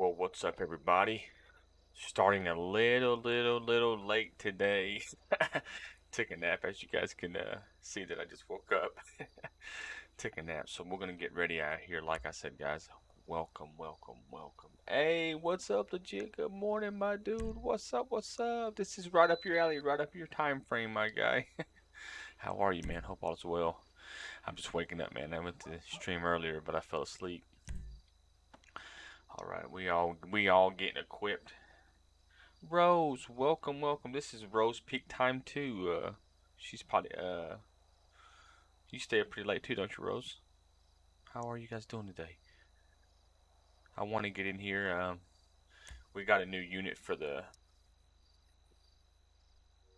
Well, what's up, everybody? Starting a little late today. Took a nap, as you guys can see that I just woke up. Took a nap, so we're gonna get ready out here. Like I said, guys, welcome. Hey, what's up, legit? Good morning, my dude. What's up? This is right up your alley, right up your time frame, my guy. How are you, man? Hope all is well. I'm just waking up, man. I went to stream earlier, but I fell asleep. All right, we all getting equipped. Rose, welcome. This is Rose peak time too. She's probably you stay up pretty late too, don't you, Rose? How are you guys doing today? I want to get in here. We got a new unit for the,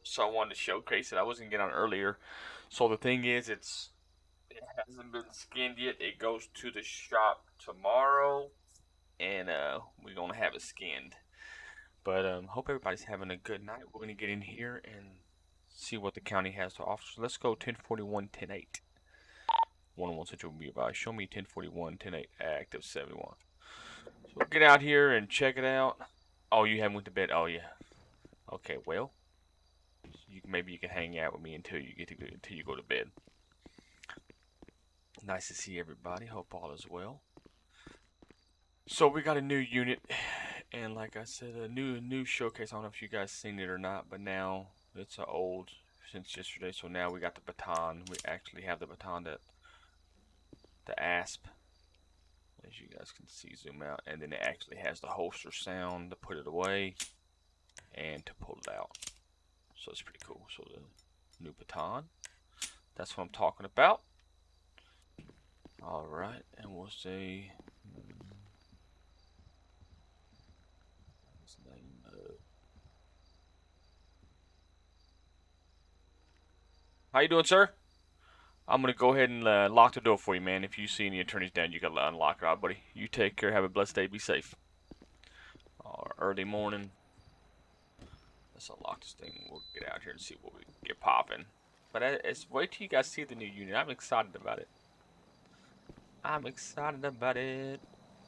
so I wanted to showcase it. I was gonna get on earlier. So the thing is, it hasn't been skinned yet. It goes to the shop tomorrow, and we're gonna have it skinned. But hope everybody's having a good night. We're gonna get in here and see what the county has to offer. So let's go 1041, 108. 101 Central will be by. Show me 1041, 108, active 71. So we'll get out here and check it out. Oh, you haven't went to bed? Oh, yeah. Okay, well, maybe you can hang out with me until you go to bed. Nice to see everybody. Hope all is well. So we got a new unit, and like I said, a new showcase. I don't know if you guys seen it or not, but now it's old since yesterday. So now we got the baton. We actually have the baton, that the asp, as you guys can see, zoom out, and then it actually has the holster sound to put it away and to pull it out. So it's pretty cool. So the new baton, that's what I'm talking about. All right, and we'll say his name. How you doing, sir? I'm gonna go ahead and lock the door for you, man. If you see any attorneys down, you gotta unlock it. All right, buddy. You take care. Have a blessed day. Be safe. Early morning. Let's unlock this thing. We'll get out here and see what we can get popping. But wait till you guys see the new unit. I'm excited about it.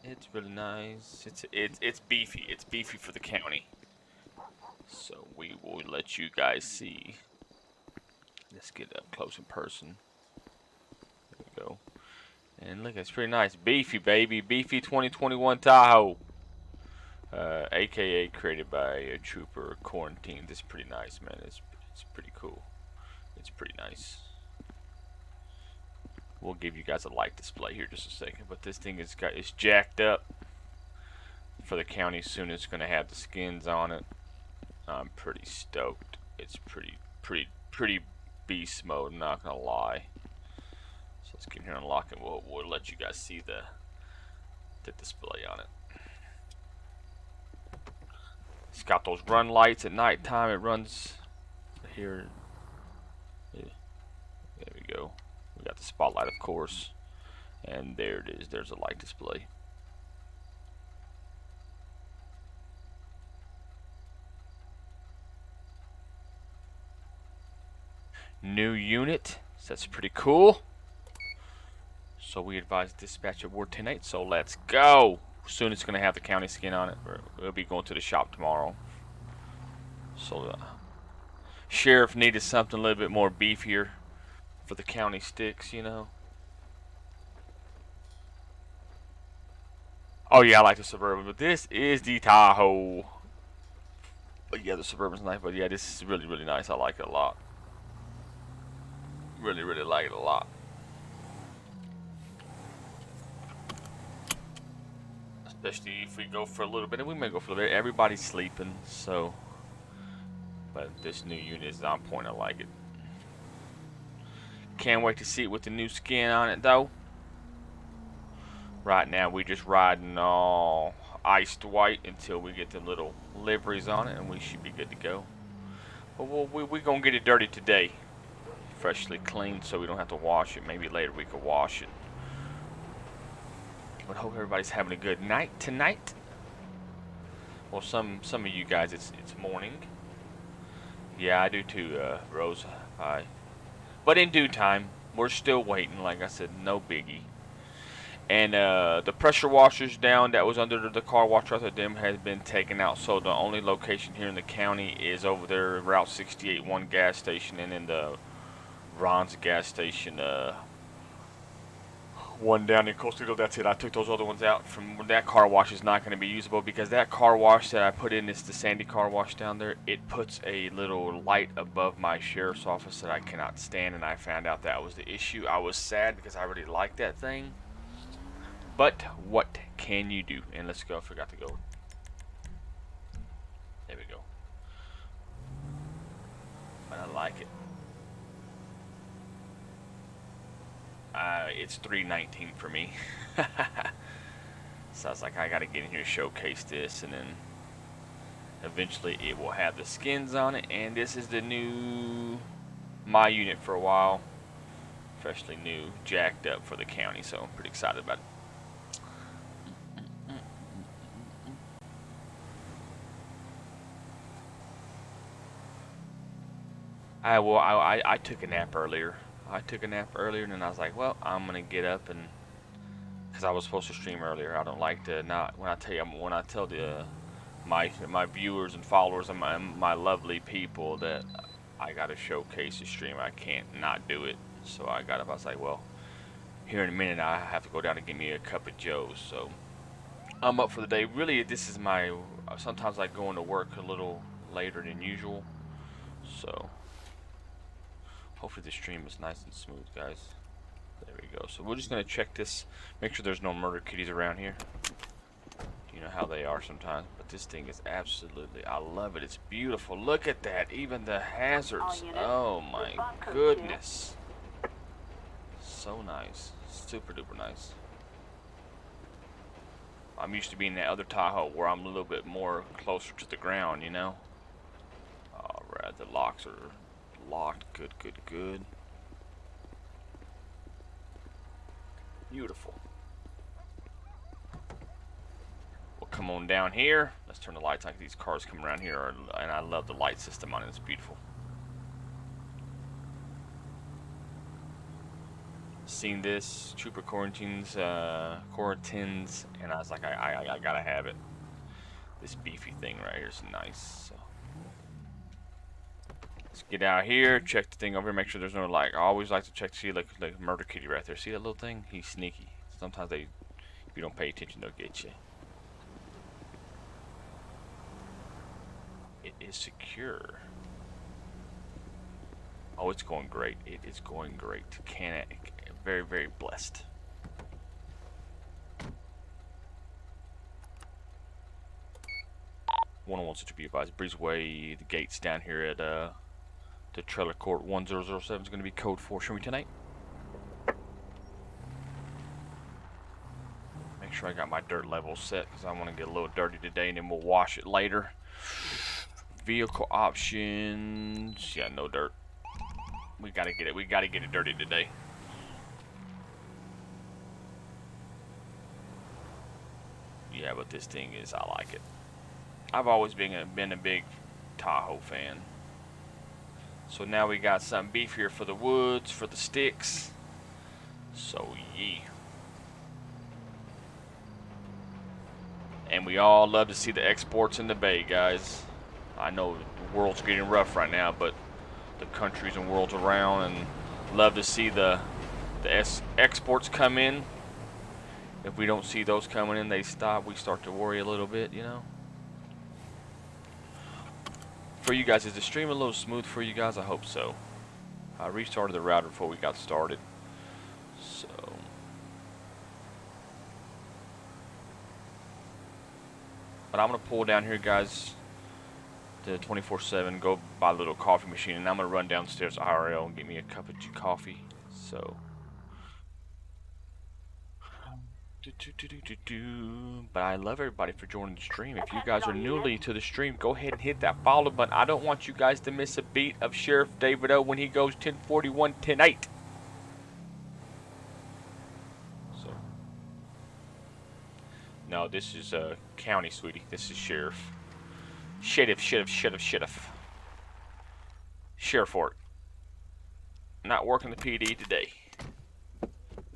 It's really nice. It's beefy. It's beefy for the county. So we will let you guys see. Let's get up close in person. There we go. And look, it's pretty nice. Beefy, baby. Beefy 2021 Tahoe. AKA created by a trooper quarantined. This is pretty nice, man. It's pretty cool. It's pretty nice. We'll give you guys a light display here just a second, but this thing is jacked up for the county soon. It's gonna have the skins on it. I'm pretty stoked. It's pretty beast mode, I'm not gonna lie. So let's get here and unlock it. We'll let you guys see the display on it. It's got those run lights at night time. It runs here. Yeah. There we go. We got the spotlight, of course, and there it is. There's a light display. New unit. So that's pretty cool. So we advise dispatch at Ward 10-8. So let's go. Soon it's going to have the county skin on it. We'll be going to the shop tomorrow. So sheriff needed something a little bit more beefier for the county sticks, you know. Oh yeah, I like the Suburban, but this is the Tahoe. But yeah, the Suburban's nice, but yeah, this is really nice. I like it a lot. Really like it a lot. Especially if we go for a little bit, and we may go for a little bit. Everybody's sleeping, so. But this new unit is on point. I like it. Can't wait to see it with the new skin on it, though. Right now, we just riding all iced white until we get the little liveries on it, and we should be good to go. But we're going to get it dirty today. Freshly cleaned, so we don't have to wash it. Maybe later we could wash it. But hope everybody's having a good night tonight. Well, some of you guys, it's morning. Yeah, I do too, Rose. But in due time, we're still waiting. Like I said, no biggie. And the pressure washers down that was under the car wash right there, them has been taken out. So the only location here in the county is over there, Route 68, one gas station, and then the Ron's gas station, one down in Costeto. That's it. I took those other ones out. From that car wash is not going to be usable because that car wash that I put in is the Sandy car wash down there. It puts a little light above my sheriff's office that I cannot stand, and I found out that was the issue. I was sad because I really liked that thing. But what can you do? And let's go. I forgot to go. There we go. But I like it. It's 319 for me. So I was like, I gotta get in here to showcase this, and then eventually it will have the skins on it. And this is the new my unit for a while, freshly new, jacked up for the county. So I'm pretty excited about it. I took a nap earlier. And then I was like, well, I'm gonna get up, and because I was supposed to stream earlier. I don't like to not when I tell the my viewers and followers and my lovely people that I gotta showcase the stream. I can't not do it. So I got up. I was like, well, here in a minute I have to go down and get me a cup of Joe's. So I'm up for the day. Really, this is my. Sometimes I go into work a little later than usual. So hopefully the stream is nice and smooth, guys. There we go. So we're just gonna check this, make sure there's no murder kitties around here. You know how they are sometimes, but this thing is absolutely, I love it. It's beautiful. Look at that. Even the hazards. Oh my goodness. So nice. Super duper nice. I'm used to being in that other Tahoe where I'm a little bit more closer to the ground, you know. Alright, the locks are locked. Good, good, good. Beautiful. We'll come on down here. Let's turn the lights on. These cars come around here, and I love the light system on it. It's beautiful. Seen this Trooper quarantines, and I was like, I gotta have it. This beefy thing right here is nice. So let's get out here, check the thing over here, make sure there's no like. I always like to check to see like murder kitty right there. See that little thing? He's sneaky. Sometimes if you don't pay attention, they'll get you. It is secure. Oh, it's going great. It is going great. Very, very blessed. One-on-one to be advised. Breezeway, the gates down here at the trailer court 1007 is going to be code 4. Show me tonight. Make sure I got my dirt level set because I want to get a little dirty today, and then we'll wash it later. Vehicle options. Yeah, no dirt. We gotta get it. We gotta get it dirty today. Yeah, but this thing is, I like it. I've always been a big Tahoe fan. So now we got something beefier for the woods, for the sticks. So yeah. And we all love to see the exports in the bay, guys. I know the world's getting rough right now, but the countries and worlds around, and love to see the exports come in. If we don't see those coming in, they stop. We start to worry a little bit, you know. For you guys, is the stream a little smooth for you guys? I hope so. I restarted the router before we got started. So. But I'm going to pull down here, guys, to 24/7, go buy a little coffee machine, and I'm going to run downstairs IRL and get me a cup of coffee. So. But I love everybody for joining the stream. If you guys are newly to the stream, go ahead and hit that follow button. I don't want you guys to miss a beat of Sheriff David O when he goes 1041 tonight. So, no, this is county, sweetie. This is sheriff. Sheriff. Sheriff Fort. Not working the PD today.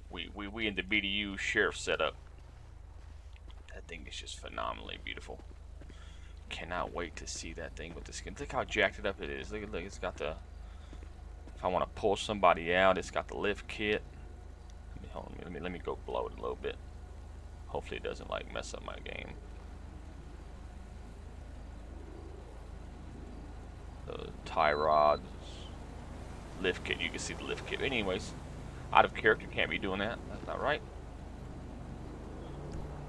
We we in the BDU sheriff setup. That thing is just phenomenally beautiful. Cannot wait to see that thing with the skin. Look how jacked it up it is. Look, it's got the. If I want to pull somebody out, it's got the lift kit. Hold on, let me go below it a little bit. Hopefully it doesn't like mess up my game. The tie rods, lift kit. You can see the lift kit. Anyways, out of character, can't be doing that. That's not right.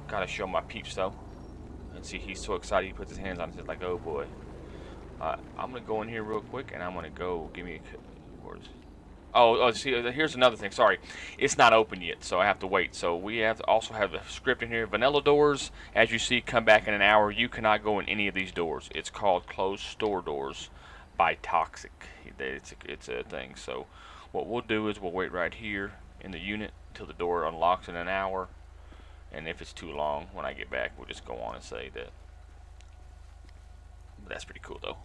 Gotta show my peeps though. And see, he's so excited. He puts his hands on it. He's like, "Oh boy." I'm gonna go in here real quick, and I'm gonna go. Give me a. Where's? Oh, see, here's another thing. Sorry, it's not open yet, so I have to wait. So we have to also have a script in here. Vanilla doors, as you see, come back in an hour. You cannot go in any of these doors. It's called closed store doors by Toxic. It's a thing. So what we'll do is we'll wait right here in the unit until the door unlocks in an hour. And if it's too long, when I get back, we'll just go on and say that. But that's pretty cool, though.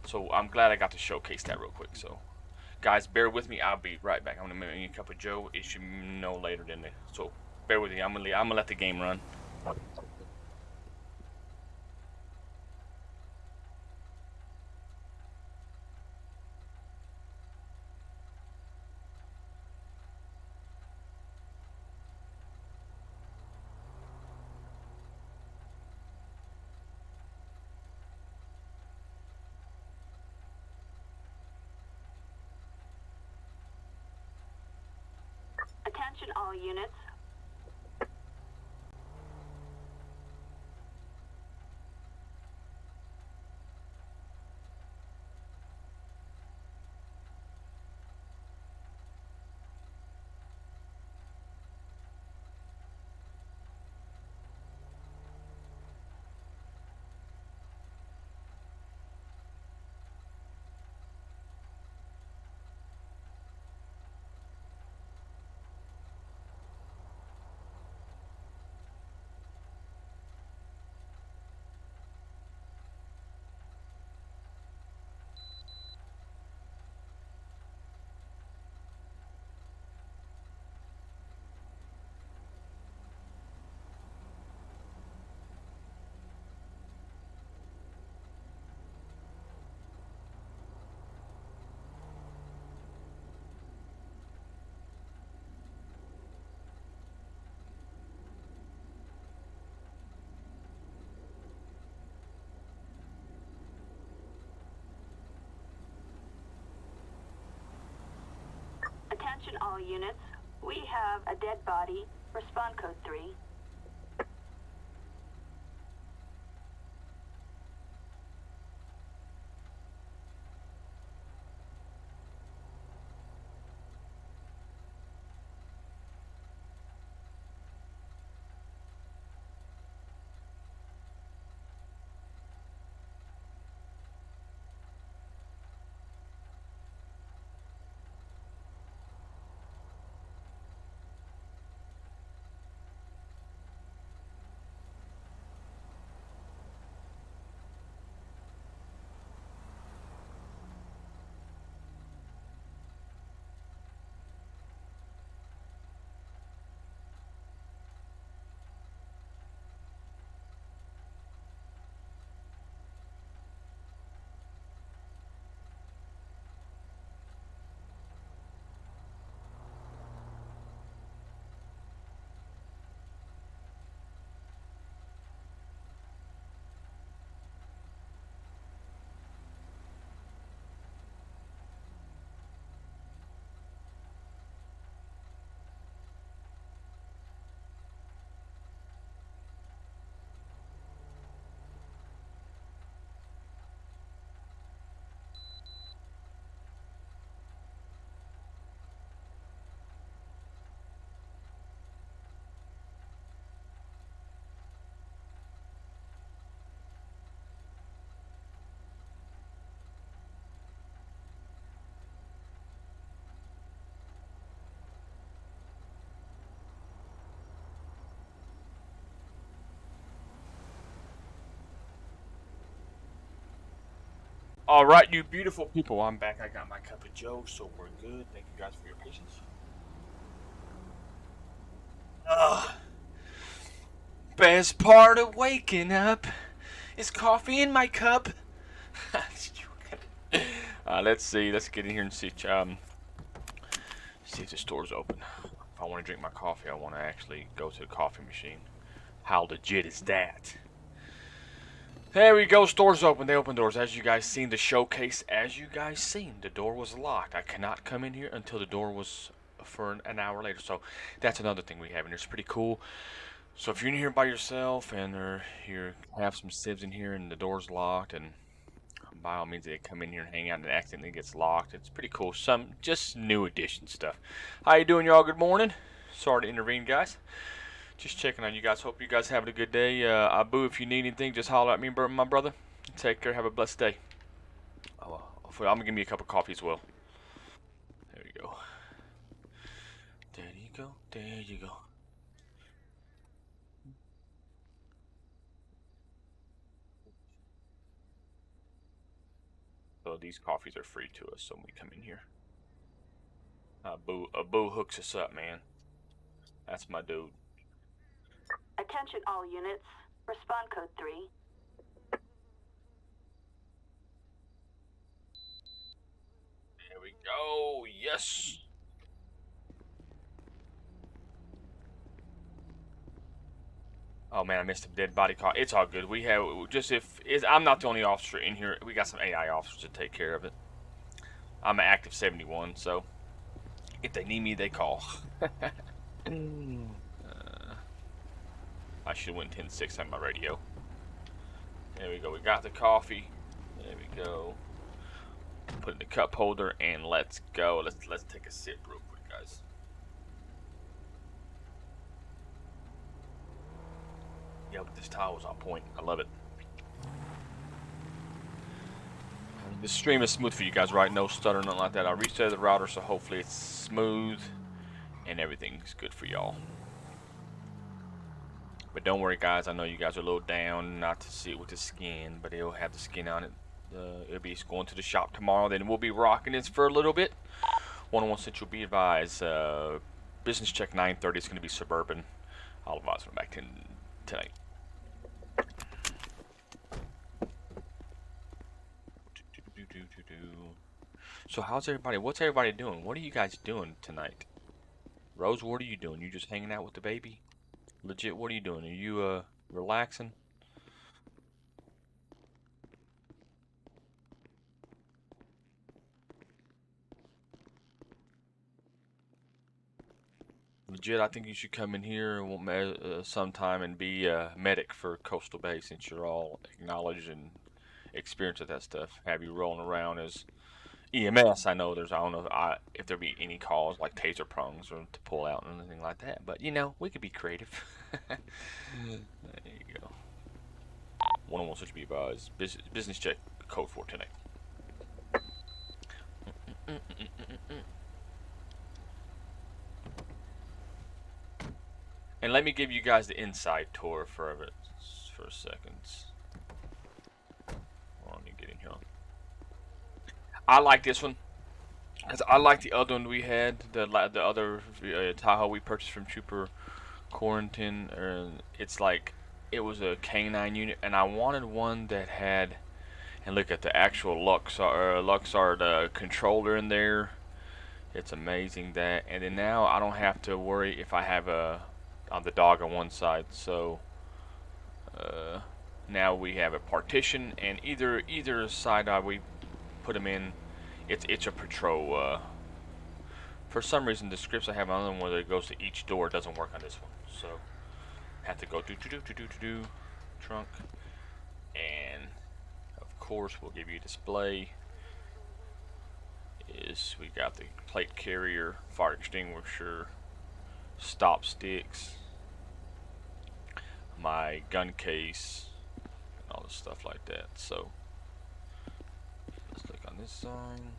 So I'm glad I got to showcase that real quick. So, guys, bear with me. I'll be right back. I'm gonna make a cup of Joe. It should no later than this. So bear with me. I'm gonna let the game run. Attention all units. Attention all units. We have a dead body. Respond code 3. All right, you beautiful people. I'm back. I got my cup of Joe, so we're good. Thank you guys for your patience. best part of waking up is coffee in my cup. Let's see. Let's get in here and see if the store's open. If I want to drink my coffee, I want to actually go to the coffee machine. How legit is that? There we go. Store's open. They open doors. As you guys seen the showcase, the door was locked. I cannot come in here until the door was for an hour later. So that's another thing we have in here. It's pretty cool. So if you're in here by yourself and you have some civs in here and the door's locked, and by all means they come in here and hang out and it accidentally gets locked, it's pretty cool. Some just new edition stuff. How you doing, y'all? Good morning. Sorry to intervene, guys. Just checking on you guys. Hope you guys having a good day. Abu, if you need anything, just holler at me, my brother. Take care. Have a blessed day. I'm gonna give me a cup of coffee as well. There you go. There you go. There you go. So these coffees are free to us, so when we come in here. Abu hooks us up, man. That's my dude. Attention all units. Respond code 3. There we go. Yes. Oh man, I missed a dead body call. It's all good. We have I'm not the only officer in here. We got some AI officers to take care of it. I'm an active 71, so if they need me, they call. I should have went 10-6 on my radio. There we go. We got the coffee. There we go. Put it in the cup holder and let's go. Let's take a sip real quick, guys. Yeah, but this tile was on point. I love it. The stream is smooth for you guys, right? No stutter, nothing like that. I reset the router, so hopefully it's smooth and everything's good for y'all. But don't worry, guys. I know you guys are a little down not to see it with the skin, but it'll have the skin on it. It'll be going to the shop tomorrow. Then we'll be rocking this for a little bit. 101 Central, be advised. Business check 9:30. It's going to be Suburban. I'll advise when I'm back tonight. So how's everybody? What's everybody doing? What are you guys doing tonight? Rose, what are you doing? You just hanging out with the baby? Legit, what are you doing? Are you relaxing? Legit, I think you should come in here sometime and be a medic for Coastal Bay, since you're all acknowledged and experienced at that stuff. Have you rolling around as EMS? I know I don't know if there be any calls like taser prongs or to pull out or anything like that, but you know, we could be creative. There you go. 101 such be advised. Business check code 4 tonight. And let me give you guys the inside tour for a second. Let me get in here. I like this one, because I like the other one we had, the other Tahoe we purchased from Trooper Quarantine. It's like, it was a K9 unit, and I wanted one that had, and look at the actual Luxar the controller in there. It's amazing that, and then now I don't have to worry if I have on the dog on one side. So now we have a partition, and either side we put them in, it's a patrol. For some reason, the scripts I have on them where it goes to each door doesn't work on this one, so have to go do trunk, and of course we'll give you a display. We got the plate carrier, fire extinguisher, stop sticks, my gun case, and all the stuff like that. So let's click on this sign.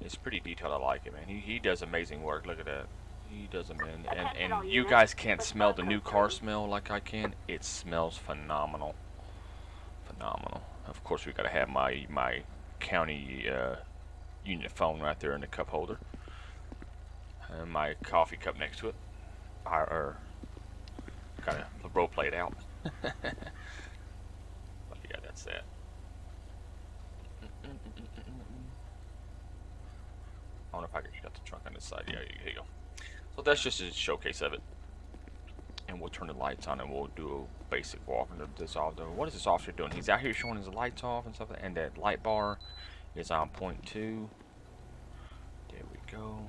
It's pretty detailed. I like it, man. He does amazing work. Look at that. He does it, man. And you guys can't smell the new car smell like I can. It smells phenomenal. Phenomenal. Of course, we gotta have my county unit phone right there in the cup holder, and my coffee cup next to it. Our gotta roleplay it out. But yeah, that's that. I wonder if I can shut the trunk on this side. Yeah, here you go. So that's just a showcase of it. And we'll turn the lights on and we'll do a basic walk into this officer. What is this officer doing? He's out here showing his lights off and stuff, and that light bar is on 0.2. There we go.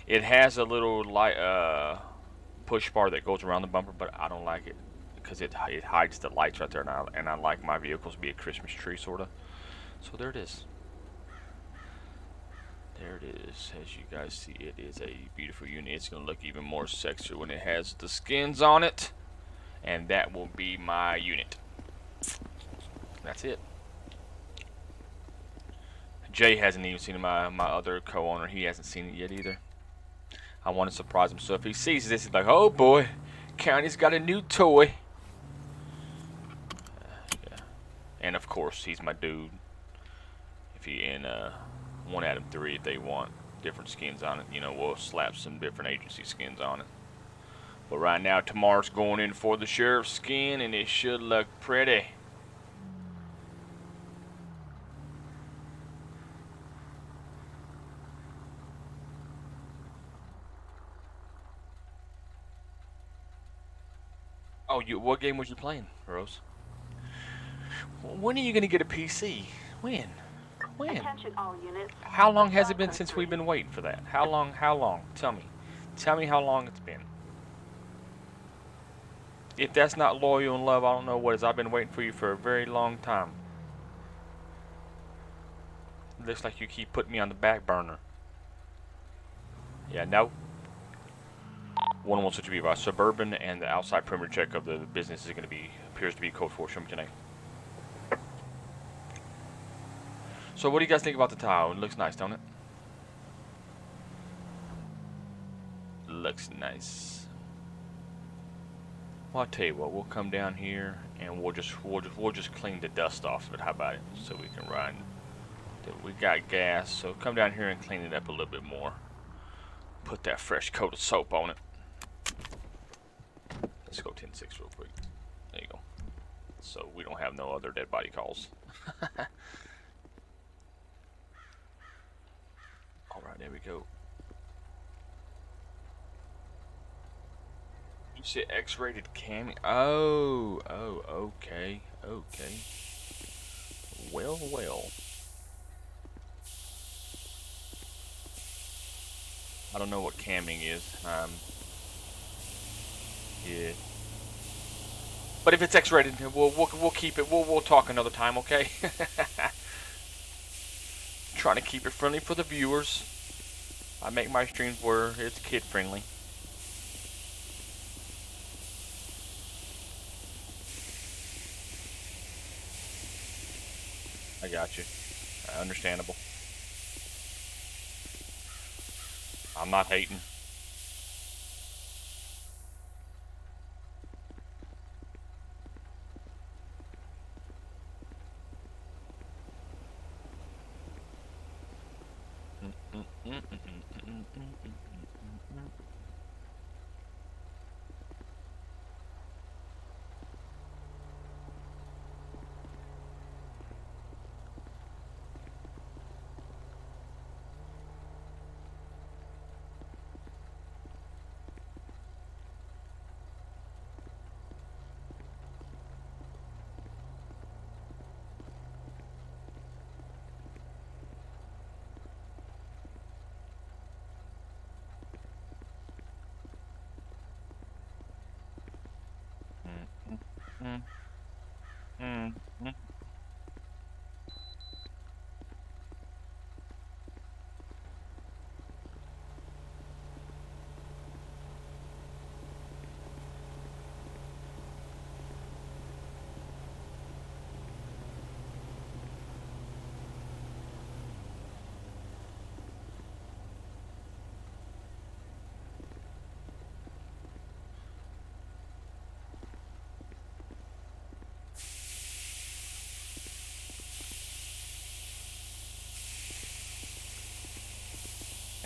It has a little light push bar that goes around the bumper, but I don't like it because it hides the lights right there, and I like my vehicles to be a Christmas tree sort of. So there it is. There it is. As you guys see, it is a beautiful unit. It's going to look even more sexy when it has the skins on it. And that will be my unit. That's it. Jay hasn't even seen it. My other co-owner. He hasn't seen it yet either. I want to surprise him. So if he sees this, he's like, oh boy, County's got a new toy. Yeah. And of course, he's my dude. If he in 1 Adam 3, if they want different skins on it, you know, we'll slap some different agency skins on it. But right now, Tamar's going in for the sheriff's skin, and it should look pretty. Oh, what game was you playing, Rose? When are you gonna get a PC? When? When? Attention all units. How long has it been since we've been waiting for that? How long? How long? Tell me. Tell me how long it's been. If that's not loyal and love, I don't know what is. I've been waiting for you for a very long time. Looks like you keep putting me on the back burner. Yeah, no. 1-1 switch to be by Suburban, and the outside perimeter check of the business is going to be, appears to be code 4. Show me tonight. So what do you guys think about the tile? It looks nice, don't it? Looks nice. Well, I'll tell you what. We'll come down here and we'll just clean the dust off of it. How about it? So we can ride. We got gas, so come down here and clean it up a little bit more. Put that fresh coat of soap on it. Let's go 10-6 real quick. There you go. So we don't have no other dead body calls. Alright, there we go. You said X-rated cami? Oh, okay. Okay. Well, well. I don't know what camming is. Yeah. But if it's X-rated, we'll keep it. We'll talk another time, okay? Trying to keep it friendly for the viewers. I make my streams where it's kid friendly. I got you. Understandable. I'm not hating.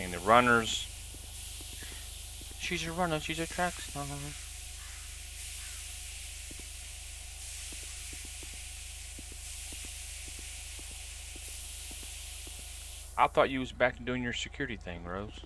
And the runners. She's a runner. She's a track star. I thought you was back to doing your security thing, Rose.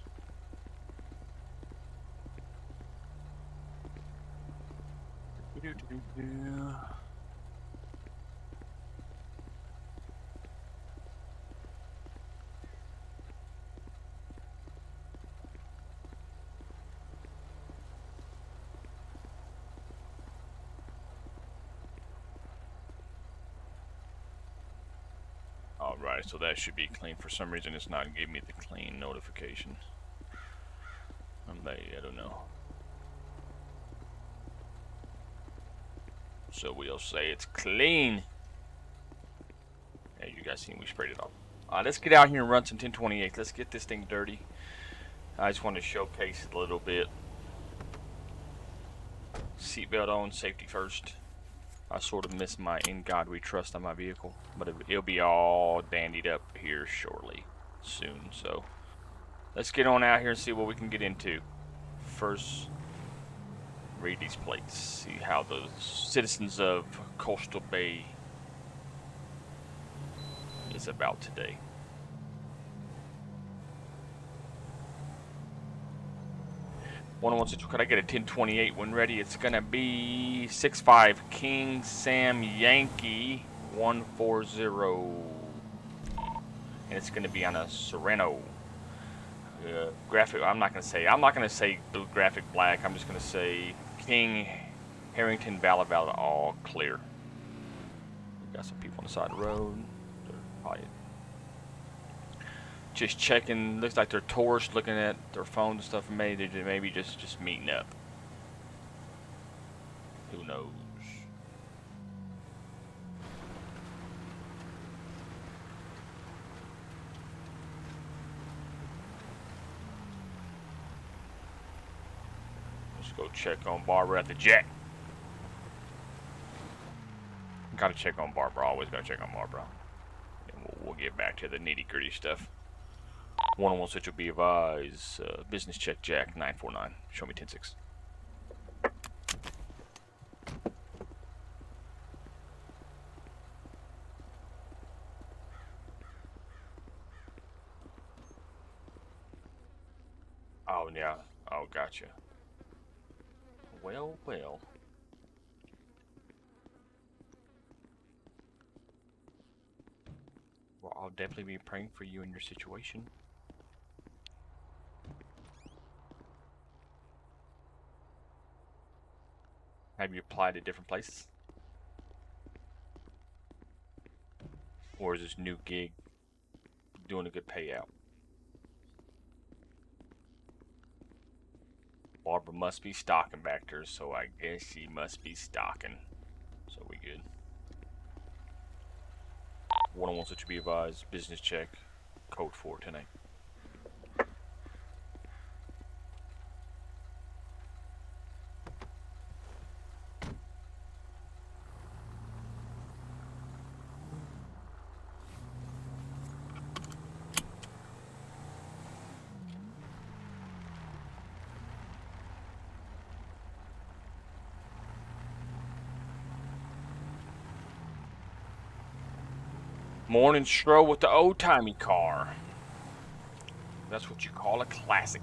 Alright, so that should be clean. For some reason, it's not giving me the clean notification. I don't know. So we'll say it's clean. Yeah, you guys seen we sprayed it off. Let's get out here and run some 1028. Let's get this thing dirty. I just want to showcase it a little bit. Seatbelt on, safety first. I sort of miss my "In God We Trust" on my vehicle, but it'll be all dandied up here shortly, soon. So let's get on out here and see what we can get into. First, read these plates. See how the citizens of Coastal Bay is about today. Could I get a 1028 when ready? It's gonna be 65 King Sam Yankee 140, and it's gonna be on a Sereno. Graphic. I'm not gonna say blue graphic black. I'm just gonna say King Harrington Valor all clear. We got some people on the side of the road. They're probably just checking. Looks like they're tourists looking at their phones and stuff. Maybe just meeting up. Who knows? Let's go check on Barbara at the Jack. Gotta check on Barbara. Always gotta check on Barbara. And we'll get back to the nitty gritty stuff. 101 Central be advised. Business check Jack 949. Show me 106. Oh yeah. Oh, gotcha. Well. Well, I'll definitely be praying for you in your situation. Have you applied to different places? Or is this new gig doing a good payout? Barbara must be stocking back there, so I guess she must be stocking. So we good. 101 such be advised. Business check. Code 410. Morning stroll with the old-timey car. That's what you call a classic.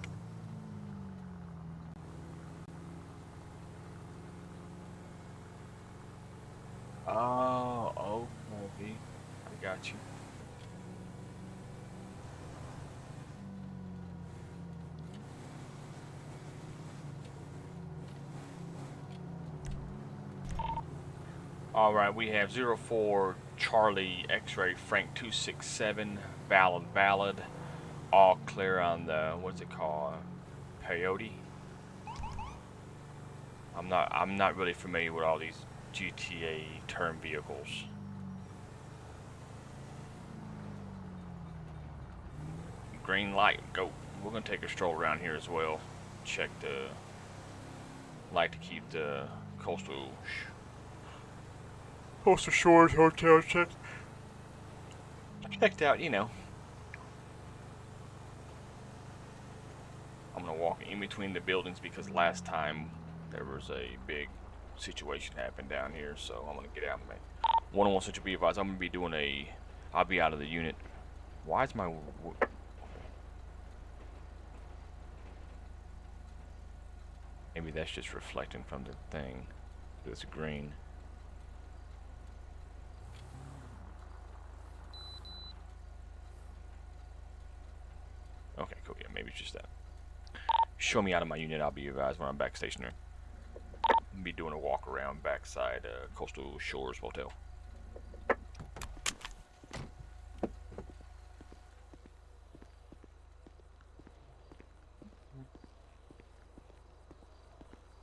Oh, maybe. I got you. Alright, we have 04 Charlie X-Ray Frank 267 valid. All clear on the, what's it called? Peyote? I'm not really familiar with all these GTA term vehicles. Green light, go. We're gonna take a stroll around here as well. Check the, like to keep the coastal shores hotel checked out, you know. I'm gonna walk in between the buildings because last time there was a big situation happened down here, so I'm gonna get out and make 101 such a be advised. I'm gonna be doing I'll be out of the unit Why is my... Maybe that's just reflecting from the thing. It's green. Okay, cool. Yeah, maybe it's just that. Show me out of my unit. I'll be advised when I'm back stationary. I'll be doing a walk around backside Coastal Shores Hotel.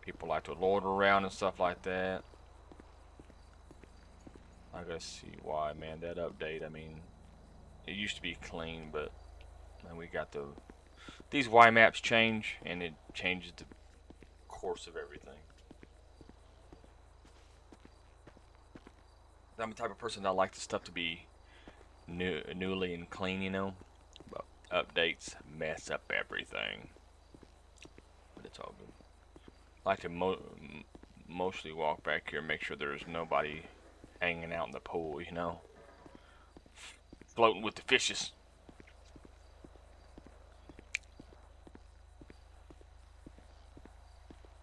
People like to loiter around and stuff like that. I gotta see why, man. That update, I mean, it used to be clean, but then we got these Y maps change, and it changes the course of everything. I'm the type of person that like the stuff to be newly and clean, you know. But updates mess up everything. But it's all good. I like to mostly walk back here and make sure there's nobody hanging out in the pool, you know. Floating with the fishes.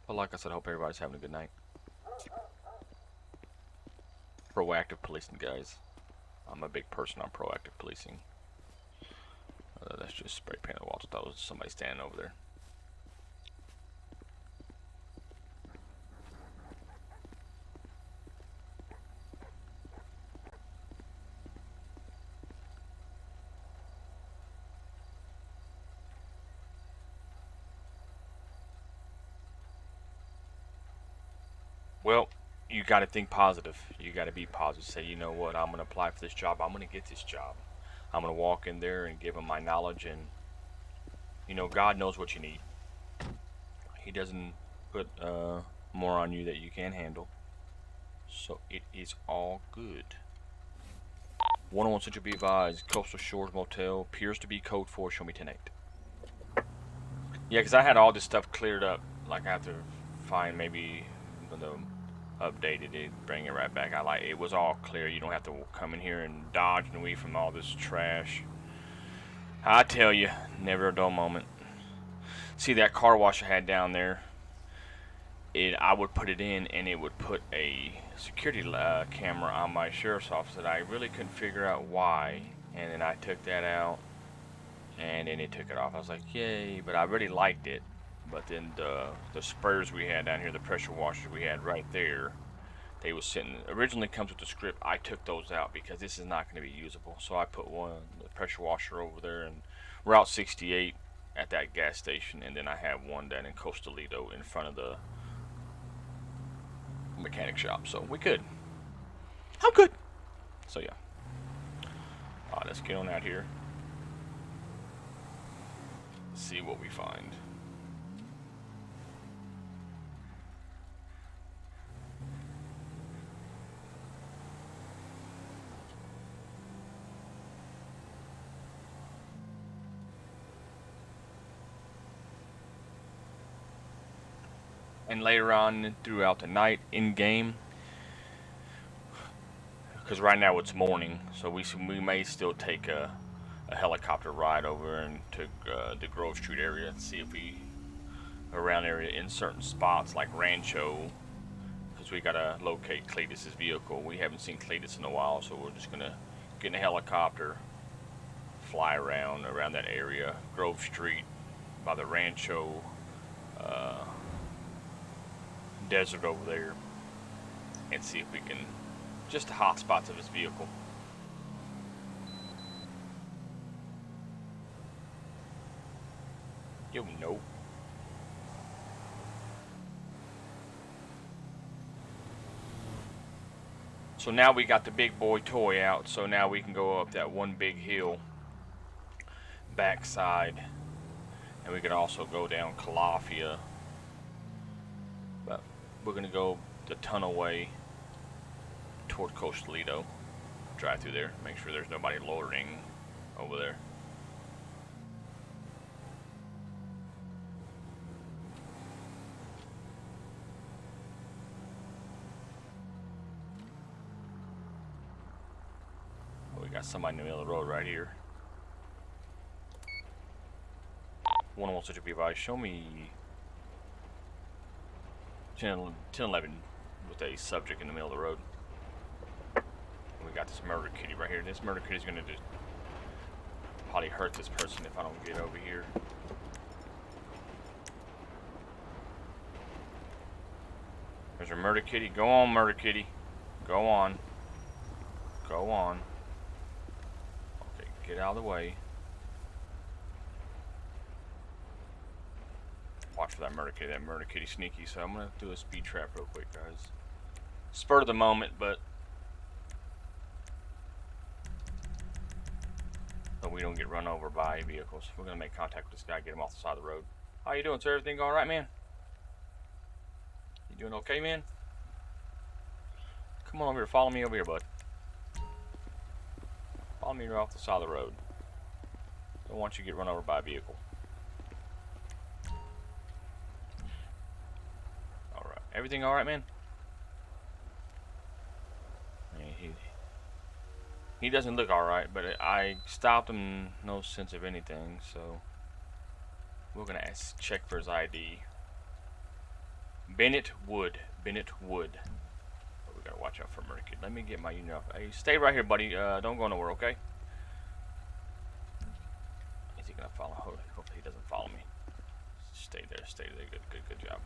But like I said, I hope everybody's having a good night. Proactive policing, guys. I'm a big person on proactive policing. That's just spray painted walls. I thought it was somebody standing over there. Well, you got to think positive. You got to be positive. Say, you know what, I'm going to apply for this job. I'm going to get this job. I'm going to walk in there and give them my knowledge. And, you know, God knows what you need. He doesn't put more on you that you can't handle. So it is all good. 101 Central, be advised. Coastal Shores Motel appears to be code 4. Show me 10-8. Yeah, because I had all this stuff cleared up. Like, I have to find maybe the updated it, bring it right back. It was all clear. You don't have to come in here and dodge and weave from all this trash. I tell you, never a dull moment. See that car wash I had down there? I would put it in, and it would put a security camera on my sheriff's office that I really couldn't figure out why. And then I took that out, and then it took it off. I was like, yay! But I really liked it. But then the sprayers we had down here, the pressure washers we had right there, they was sitting. Originally comes with the script. I took those out because this is not going to be usable. So I put the pressure washer over there in Route 68 at that gas station, and then I have one down in Coastalito in front of the mechanic shop. So we good. I'm good. So yeah. Let's get on out here. See what we find. And later on throughout the night in game, because right now it's morning, so we may still take a helicopter ride over into the Grove Street area and see if we around area in certain spots like Rancho, because we gotta locate Cletus's vehicle. We haven't seen Cletus in a while, so we're just gonna get in a helicopter, fly around that area, Grove Street, by the Rancho desert over there, and see if we can just the hot spots of his vehicle. Yo, nope. So now we got the big boy toy out, so now we can go up that one big hill backside, and we can also go down Calafia, but we're gonna go the tunnel way toward Coastalito. Drive through there, make sure there's nobody loitering over there. We got somebody in the middle of the road right here. One such a device. Show me 1011 with a subject in the middle of the road. We got this murder kitty right here. This murder kitty's gonna just probably hurt this person if I don't get over here. There's a murder kitty. Go on, murder kitty. Go on. Go on. Okay, get out of the way. Watch for that murder kitty. That murder kitty sneaky. So I'm gonna do a speed trap real quick, guys. Spur of the moment, but we don't get run over by vehicles. We're gonna make contact with this guy, get him off the side of the road. How you doing, sir? Everything all right, man? You doing okay, man? Come on over here. Follow me over here, bud. Follow me off the side of the road. Don't want you to get run over by a vehicle. All right. Everything all right, man? He doesn't look all right, but I stopped him. No sense of anything, so we're gonna check for his ID. Bennett Wood. Bennett Wood. But we gotta watch out for murder kid. Let me get my unit off. Hey, stay right here, buddy. Don't go nowhere, okay? Is he gonna follow? Hopefully he doesn't follow me. Stay there. Stay there. Good job.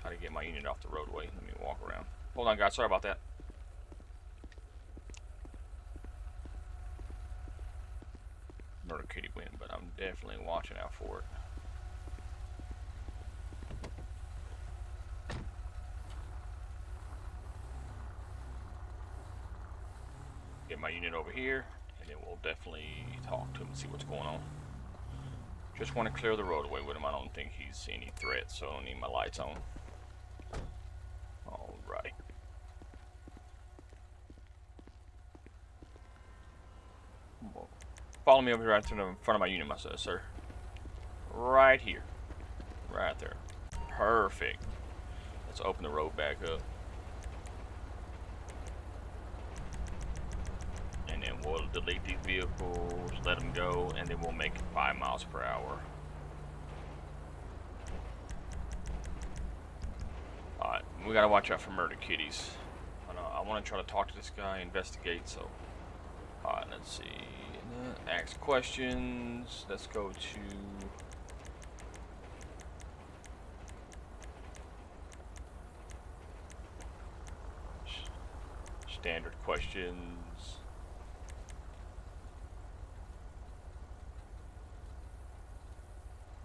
How to get my unit off the roadway. Let me walk around. Hold on, guys. Sorry about that. Murder kitty win, but I'm definitely watching out for it. Get my unit over here, and then we'll definitely talk to him and see what's going on. Just want to clear the roadway with him. I don't think he's any threat, so I don't need my lights on. Alright. Follow me over here right to the front of my unit, myself, sir. Right here. Right there. Perfect. Let's open the road back up. And then we'll delete these vehicles, let them go, and then we'll make it 5 miles per hour. Alright, we gotta watch out for murder kitties. I want to try to talk to this guy, investigate, so. Alright, let's see. Ask questions. Let's go to standard questions.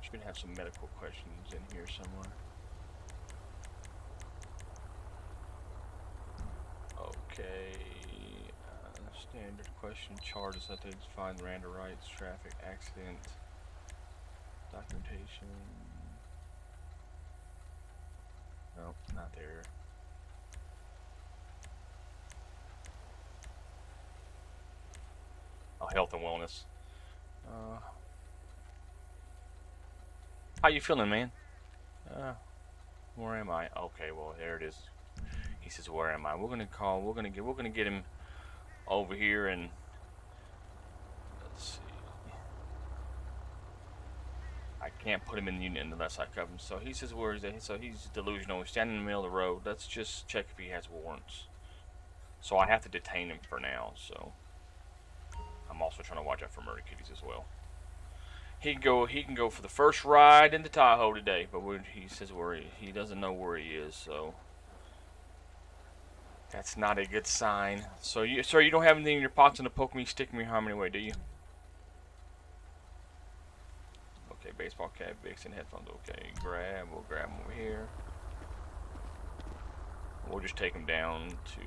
Should we have some medical questions in here somewhere? Okay. Standard question, charges, identifying random rights, traffic, accident, documentation. Nope, not there. Oh, health and wellness. How you feeling, man? Where am I? Okay, well there it is. He says, "Where am I?" We're gonna get him over here, and let's see. I can't put him in the unit unless I cover him. So he says, "Where is that?" So he's delusional. He's standing in the middle of the road. Let's just check if he has warrants. So I have to detain him for now. So I'm also trying to watch out for murder kitties as well. He can go for the first ride in the Tahoe today, but he says he doesn't know where he is. So that's not a good sign. So sir, you don't have anything in your pockets to poke me, stick me harm anyway, do you? Okay, baseball cap, Vixen headphones. Okay, we'll grab them over here. We'll just take them down to.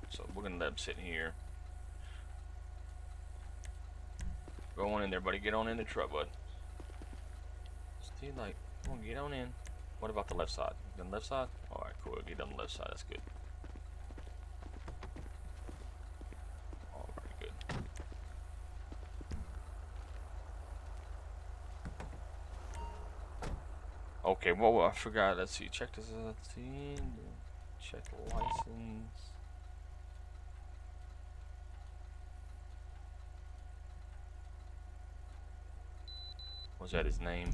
So we're gonna let them sit here. Go on in there, buddy. Get on in the truck, bud. See, like, come on, get on in. What about the left side? The left side? Alright, cool. Get on the left side. That's good. Alright, good. Okay, well, I forgot. Let's see. Check this. Let's see. Check the license. Was that his name?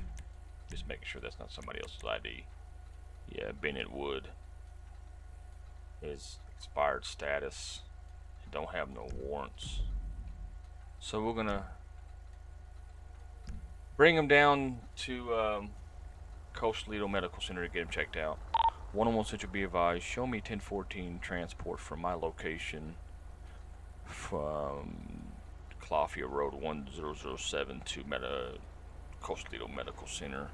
Just making sure that's not somebody else's ID. Yeah, Bennett Wood. His expired status. Don't have no warrants. So we're gonna bring him down to Coastal Lido Medical Center to get him checked out. 101 Central, be advised. Show me 1014 transport from my location from Claffia Road 1007 to Coastal Lido Medical Center.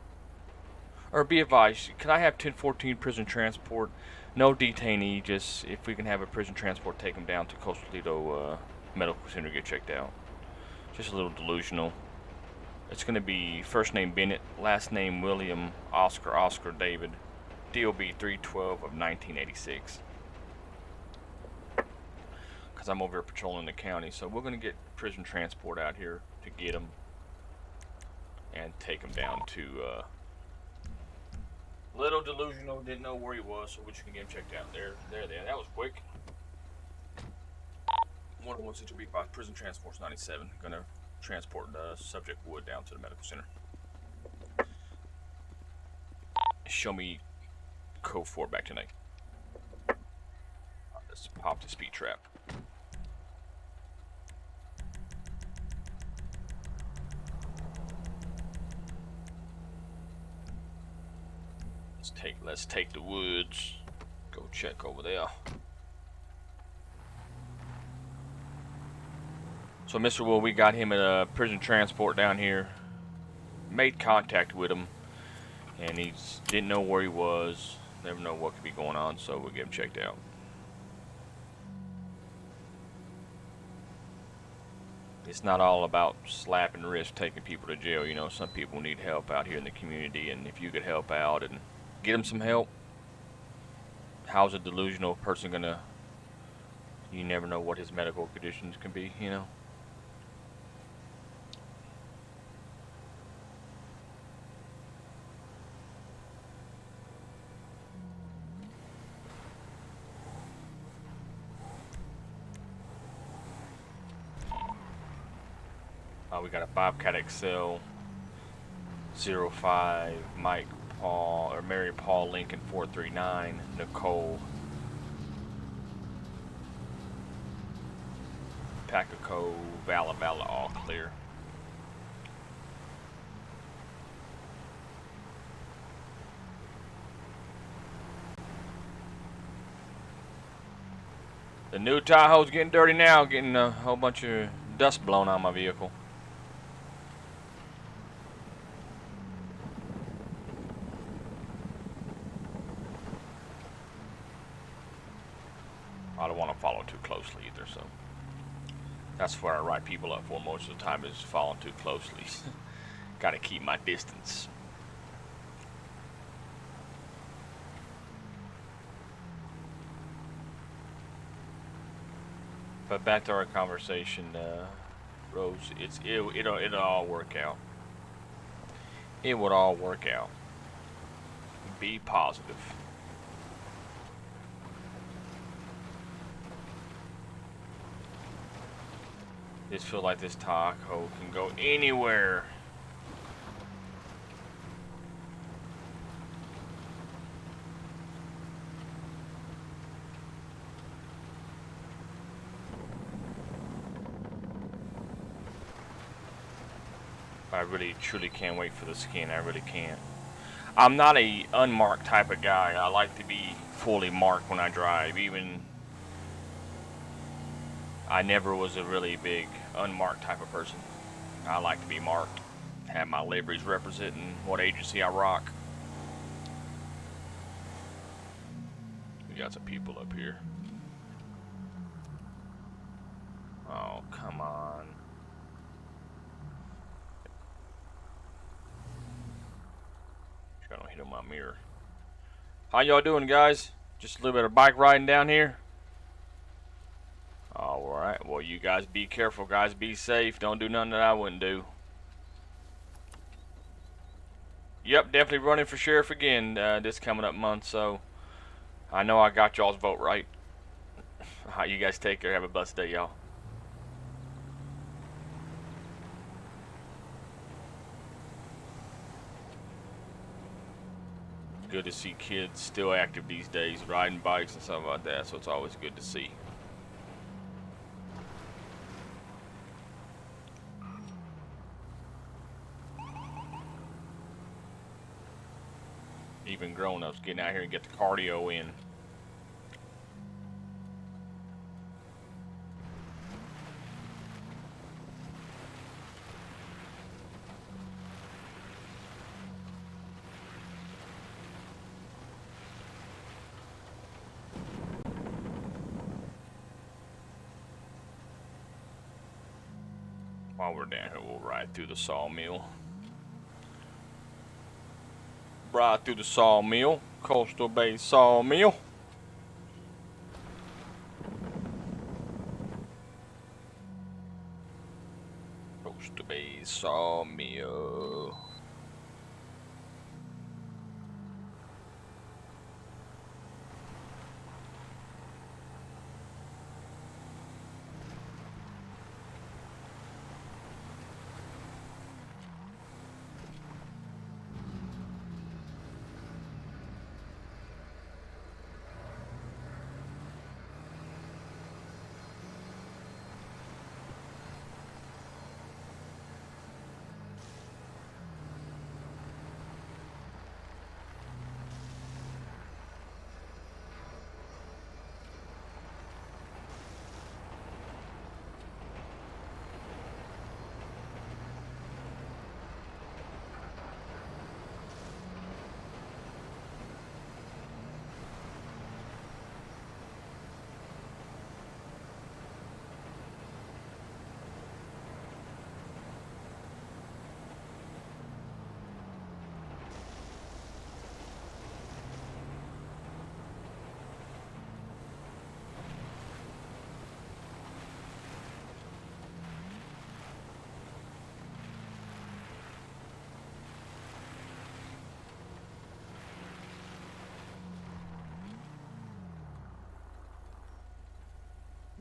Or be advised, can I have 1014 prison transport? No detainee, just if we can have a prison transport take him down to Coastal Lido Medical Center to get checked out. Just a little delusional. It's going to be first name Bennett, last name William, Oscar David, DOB 312 of 1986. Because I'm over here patrolling the county, so we're going to get prison transport out here to get him and take him down to little delusional, didn't know where he was, so we're just gonna get him checked out. There. That was quick. 101 Central B by prison transport's 97. Gonna transport subject Wood down to the medical center. Show me code 4 back tonight. Let's pop the speed trap. Let's take the woods. Go check over there. So Mr. Wood, we got him at a prison transport down here. Made contact with him, and he didn't know where he was. Never know what could be going on, so we'll get him checked out. It's not all about slapping wrists, taking people to jail. You know, some people need help out here in the community, and if you could help out and get them some help, how's a delusional person gonna? You never know what his medical conditions can be, you know. We got a Bobcat XL 05 Mike Paul or Mary Paul Lincoln 439 Nicole Pacaco Vala all clear. The new Tahoe's getting dirty now, getting a whole bunch of dust blown on my vehicle. I don't want to follow too closely either, so that's where I write people up for most of the time, is following too closely. Got to keep my distance. But back to our conversation, Rose. It'll all work out. It would all work out. Be positive. Just feel like this Tahoe can go anywhere. I really truly can't wait for the skin. I really can't. I'm not a unmarked type of guy. I like to be fully marked when I drive. Even I never was a really big unmarked type of person. I like to be marked. Have my liveries representing what agency I rock. We got some people up here. Oh, come on. I don't hit on my mirror. How y'all doing, guys? Just a little bit of bike riding down here. Alright, well, you guys be careful, guys. Be safe. Don't do nothing that I wouldn't do. Yep, definitely running for sheriff again this coming up month. So I know I got y'all's vote right. You guys take care. Have a blessed day, y'all. Good to see kids still active these days, riding bikes and stuff like that. So it's always good to see. Even grown-ups getting out here and get the cardio in. While we're down here, we'll ride through the sawmill. Ride through the sawmill, Coastal Bay Sawmill. Coastal Bay Sawmill.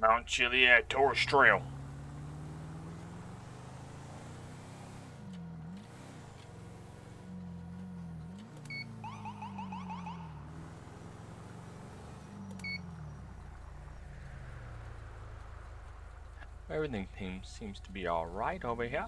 Mount Chiliad Tourist Trail. Everything seems to be alright over here.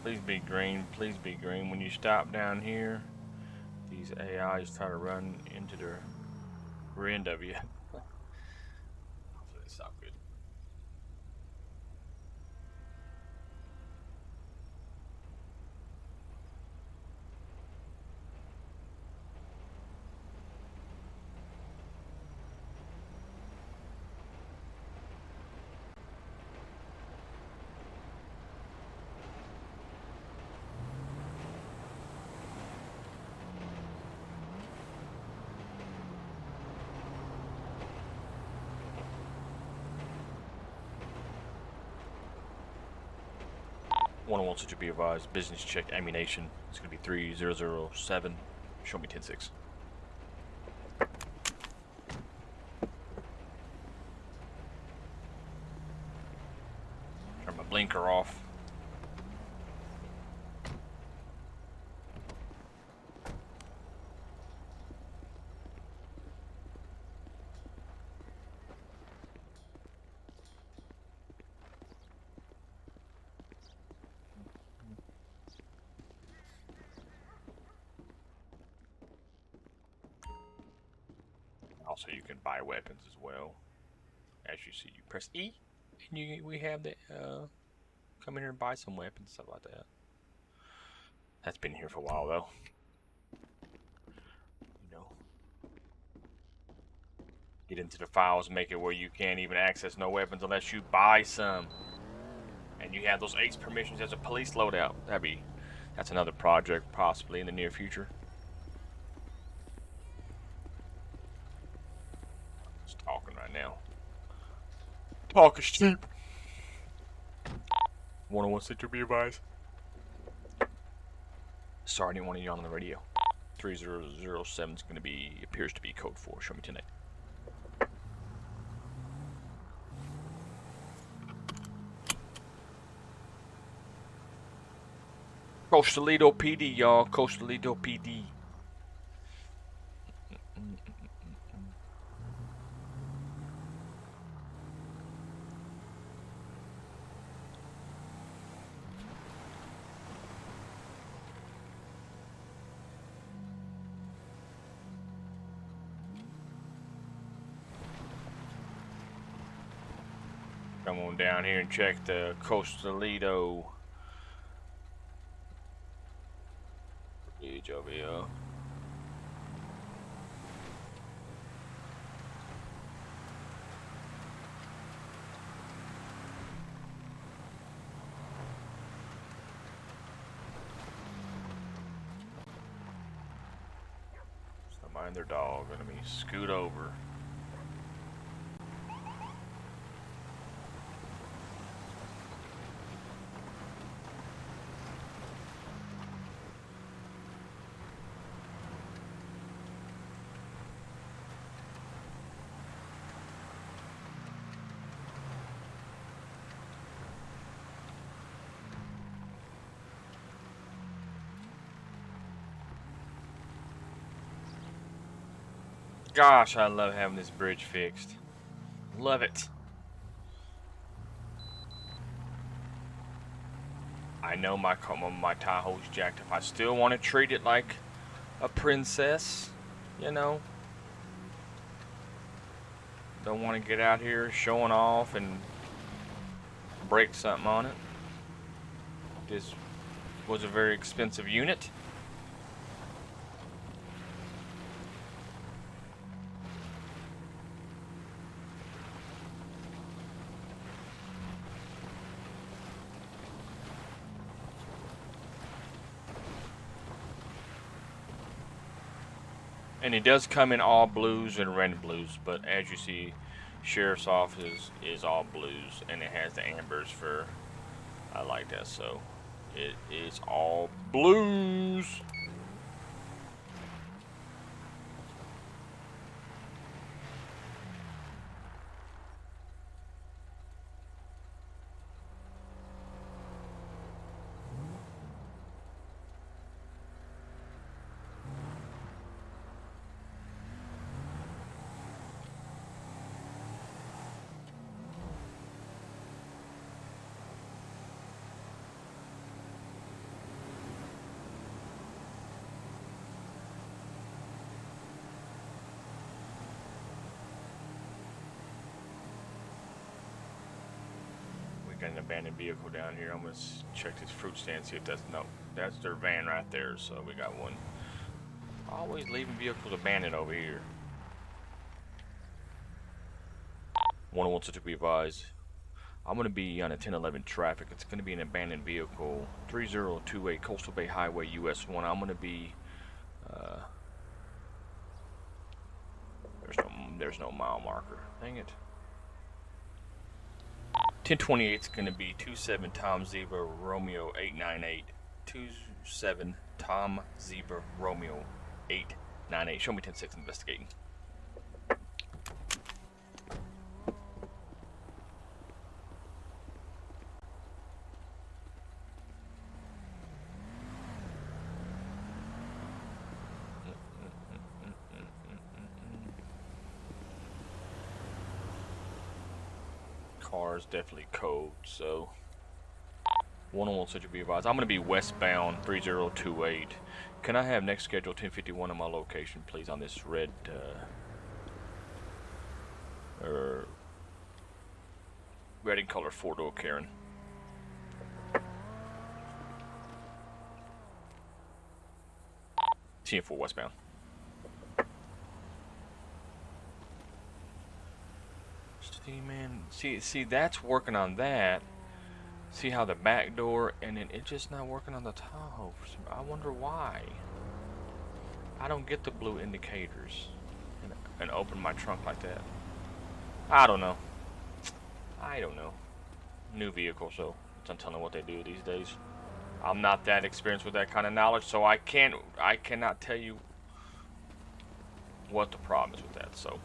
Please be green. Please be green. When you stop down here, these AIs try to run into the rear end of you. Hopefully they stop good. One such to be advised. Business check ammunition. It's gonna be 3007. Show me 10-6. Turn my blinker off. Also, you can buy weapons as well. As you see, you press E, and we have the Come in here and buy some weapons, stuff like that. That's been here for a while, though. You know. Get into the files, make it where you can't even access no weapons unless you buy some. And you have those ACE permissions as a police loadout. That's another project possibly in the near future. Just talking right now. Talk is cheap. 101 to be advised. Sorry, I didn't want to yawn on the radio. 3007 is going to be, appears to be code 4. Show me tonight. Coastalito PD, y'all. Coastalito PD. Come on down here and check the Coastalito bridge over here. So mind their dog, let me scoot over. Gosh, I love having this bridge fixed. Love it. I know my Tahoe's jacked. If I still want to treat it like a princess, you know. Don't want to get out here showing off and break something on it. This was a very expensive unit. And it does come in all blues and red blues, but as you see, Sheriff's Office is all blues, and it has the ambers for, I like that, so it is all blues. An abandoned vehicle down here. I'm gonna check this fruit stand, see if that's that's their van right there. So we got one. Always leaving vehicles abandoned over here. 101 to be advised. I'm gonna be on a 1011 traffic. It's gonna be an abandoned vehicle, 3028 Coastal Bay Highway, US 1. I'm gonna be. There's no mile marker. Dang it. 1028 is going to be 27 Tom Zebra Romeo 898. 27 Tom Zebra Romeo 898. Show me 10-6 investigating. Car's definitely code, so 101 such a be advised. I'm going to be westbound 3028. Can I have next schedule 1051 on my location, please, on this red red in color 4-door Karen? 10-4 westbound. See, man, see, that's working on that. See how the back door, and then it's just not working on the Tahoe. I wonder why. I don't get the blue indicators and open my trunk like that. I don't know. I don't know. New vehicle, so I'm telling what they do these days. I'm not that experienced with that kind of knowledge, so I cannot tell you what the problem is with that. So,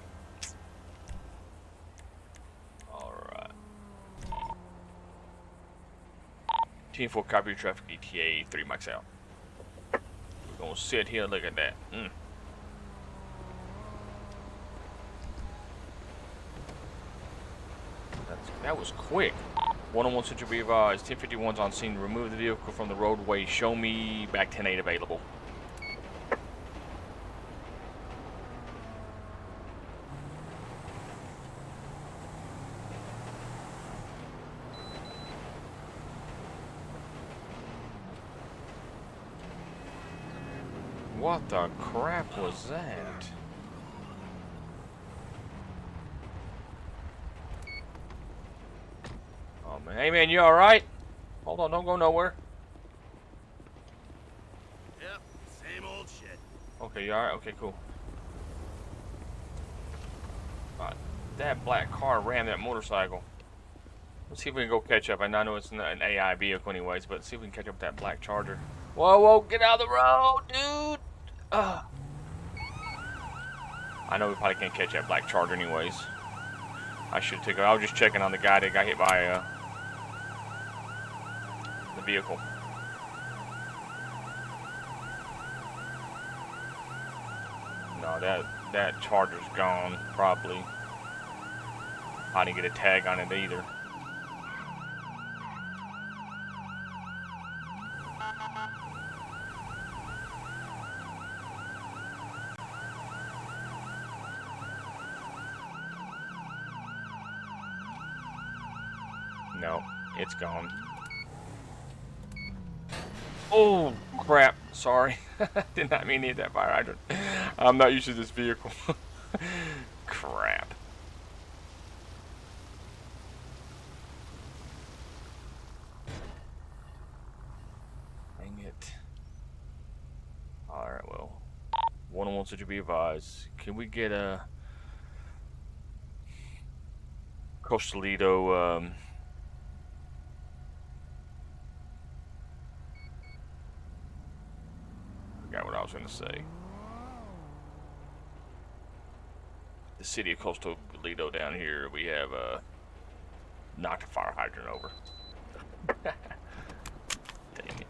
all right. Team 4 copy traffic ETA 3 mics out. We're gonna sit here and look at that. That was quick. 101 Central be advised. 1051's on scene. Remove the vehicle from the roadway. Show me back 10-8 available. What the crap was that? Oh man, hey man, you alright? Hold on, don't go nowhere. Yep, same old shit. Okay, you alright? Okay, cool. That black car rammed that motorcycle. Let's see if we can go catch up. And I know it's not an AI vehicle anyways, but let's see if we can catch up with that black Charger. Whoa, whoa, get out of the road, dude! Ugh. I know we probably can't catch that black Charger anyways. I should take it. I was just checking on the guy that got hit by the vehicle. No, that Charger's gone, probably. I didn't get a tag on it either. No, it's gone. Oh, crap. Sorry. Did not mean to hit that fire hydrant. I'm not used to this vehicle. Crap. Dang it. Alright, well. 101 should you be advised. Can we get a Costalito, forgot what I was going to say. The city of Coastal Toledo down here, we have knocked a fire hydrant over. Dang it.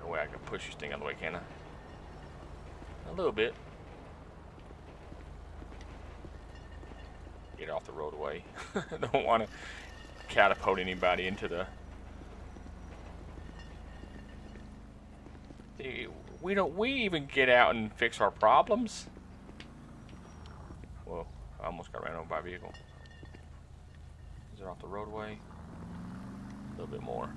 No way I can push this thing out of the way, can I? A little bit. Get off the roadway. Don't want to catapult anybody into the... We even get out and fix our problems. Whoa, I almost got ran over by a vehicle. Is it off the roadway? A little bit more.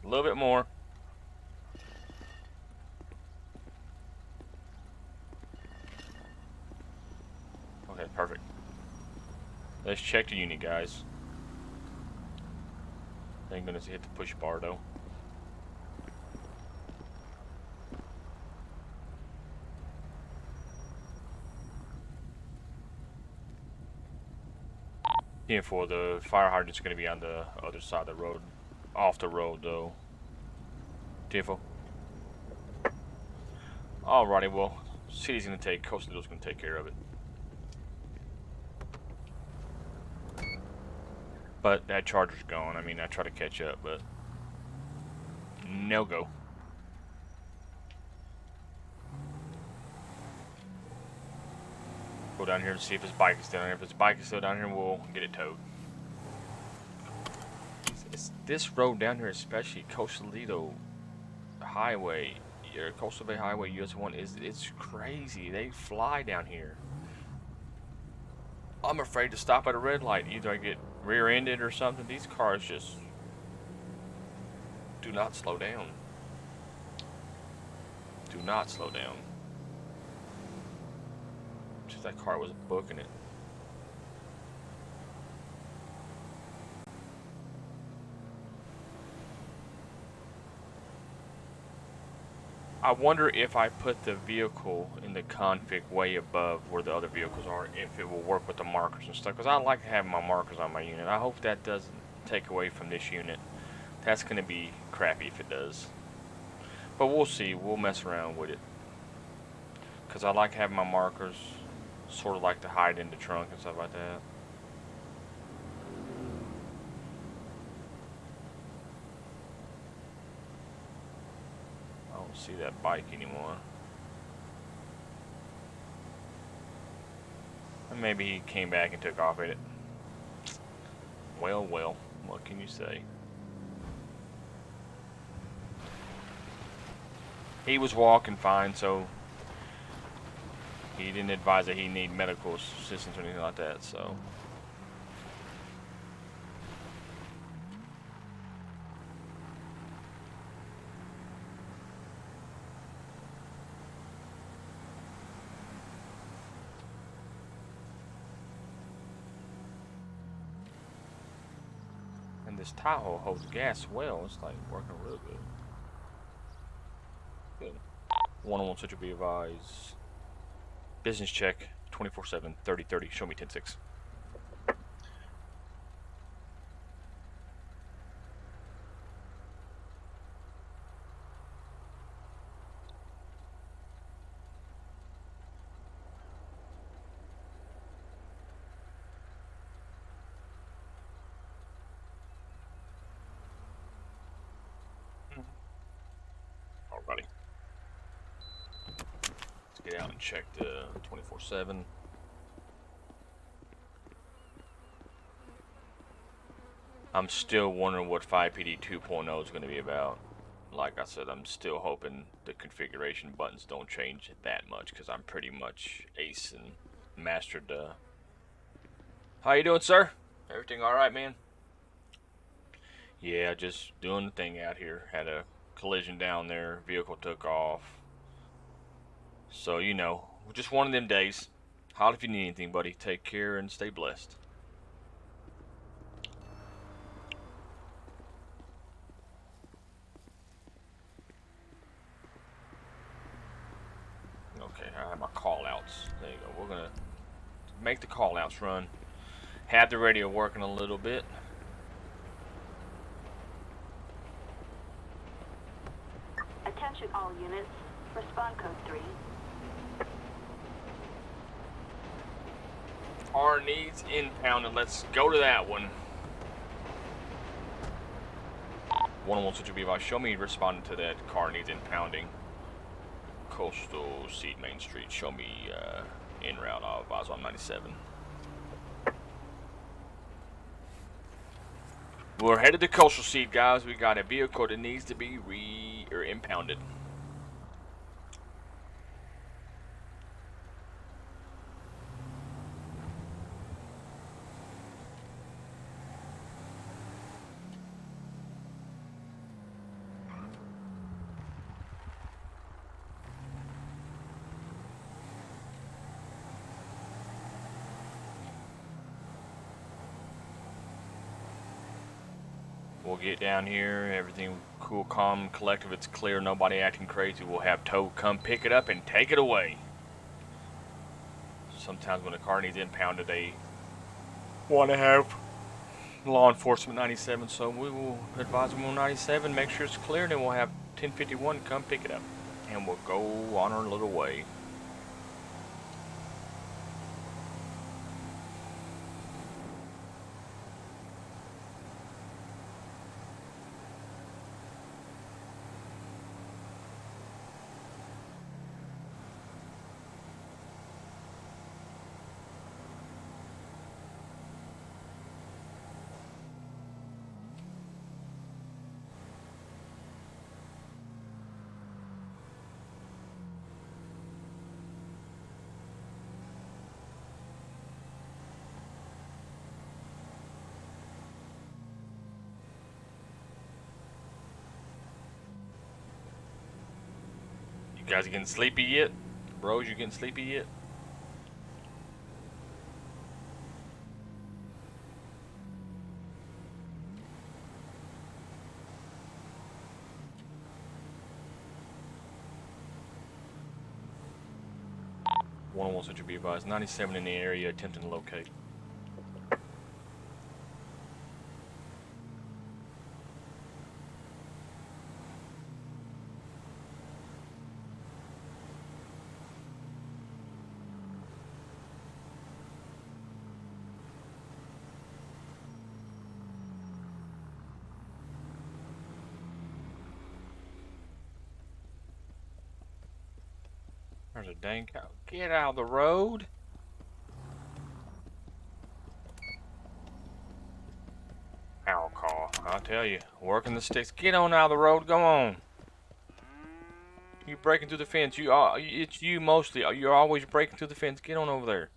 A little bit more. Okay, perfect. Let's check the unit, guys. Thank goodness he hit the push bar though. Yeah, for the fire hydrant's going to be on the other side of the road, off the road though. Info. Alrighty, well, city's going to take, Coastal's going to take care of it. But that Charger's gone. I mean, I try to catch up, but no go. Go down here and see if his bike is still down here. If his bike is still down here, we'll get it towed. It's this road down here, especially Coastalito Highway, your Coastal Bay Highway, US 1, it's crazy. They fly down here. I'm afraid to stop at a red light. Either I get rear-ended or something. These cars just do not slow down. Do not slow down. Just that car was booking it. I wonder if I put the vehicle in the config way above where the other vehicles are, if it will work with the markers and stuff. Because I like having my markers on my unit. I hope that doesn't take away from this unit. That's going to be crappy if it does. But we'll see. We'll mess around with it. Because I like having my markers sort of like to hide in the trunk and stuff like that. I don't see that bike anymore. And maybe he came back and took off with it. Well, well, what can you say? He was walking fine, so he didn't advise that he need medical assistance or anything like that, so. And this Tahoe holds gas well. It's like working real good. Good. 101 such will be advised. Business check 24/7 30/30. Show me 10-6. Alrighty. Let's get out and check the 24/7. I'm still wondering what 5PD 2.0 is going to be about. Like I said, I'm still hoping the configuration buttons don't change that much because I'm pretty much ace and mastered the... How you doing, sir? Everything alright, man? Yeah, just doing the thing out here. Had a collision down there. Vehicle took off. So, you know, just one of them days. Holler if you need anything, buddy. Take care and stay blessed. Okay, I have my call-outs. There you go. We're going to make the call-outs run. Have the radio working a little bit. Attention all units. Respond code 3. R needs impounded. Let's go to that one. 101 such a be advised. Show me responding to that car needs impounding. Coastal Seat Main Street. Show me en route. I'll advise on 97. We're headed to Coastal Seat, guys. We got a vehicle that needs to be impounded. We'll get down here, everything cool, calm, collective, it's clear, nobody acting crazy. We'll have tow come pick it up and take it away. Sometimes when a car needs impounded, they want to have law enforcement 97, so we will advise them on 97, make sure it's clear, and then we'll have 1051 come pick it up. And we'll go on our little way. You guys getting sleepy yet? Bros, you getting sleepy yet? One such to be advised. 97 in the area, attempting to locate. There's a dang cow. Get out of the road. Owl call. I'll tell you. Working the sticks. Get on out of the road. Go on. You breaking through the fence. It's you mostly. You're always breaking through the fence. Get on over there.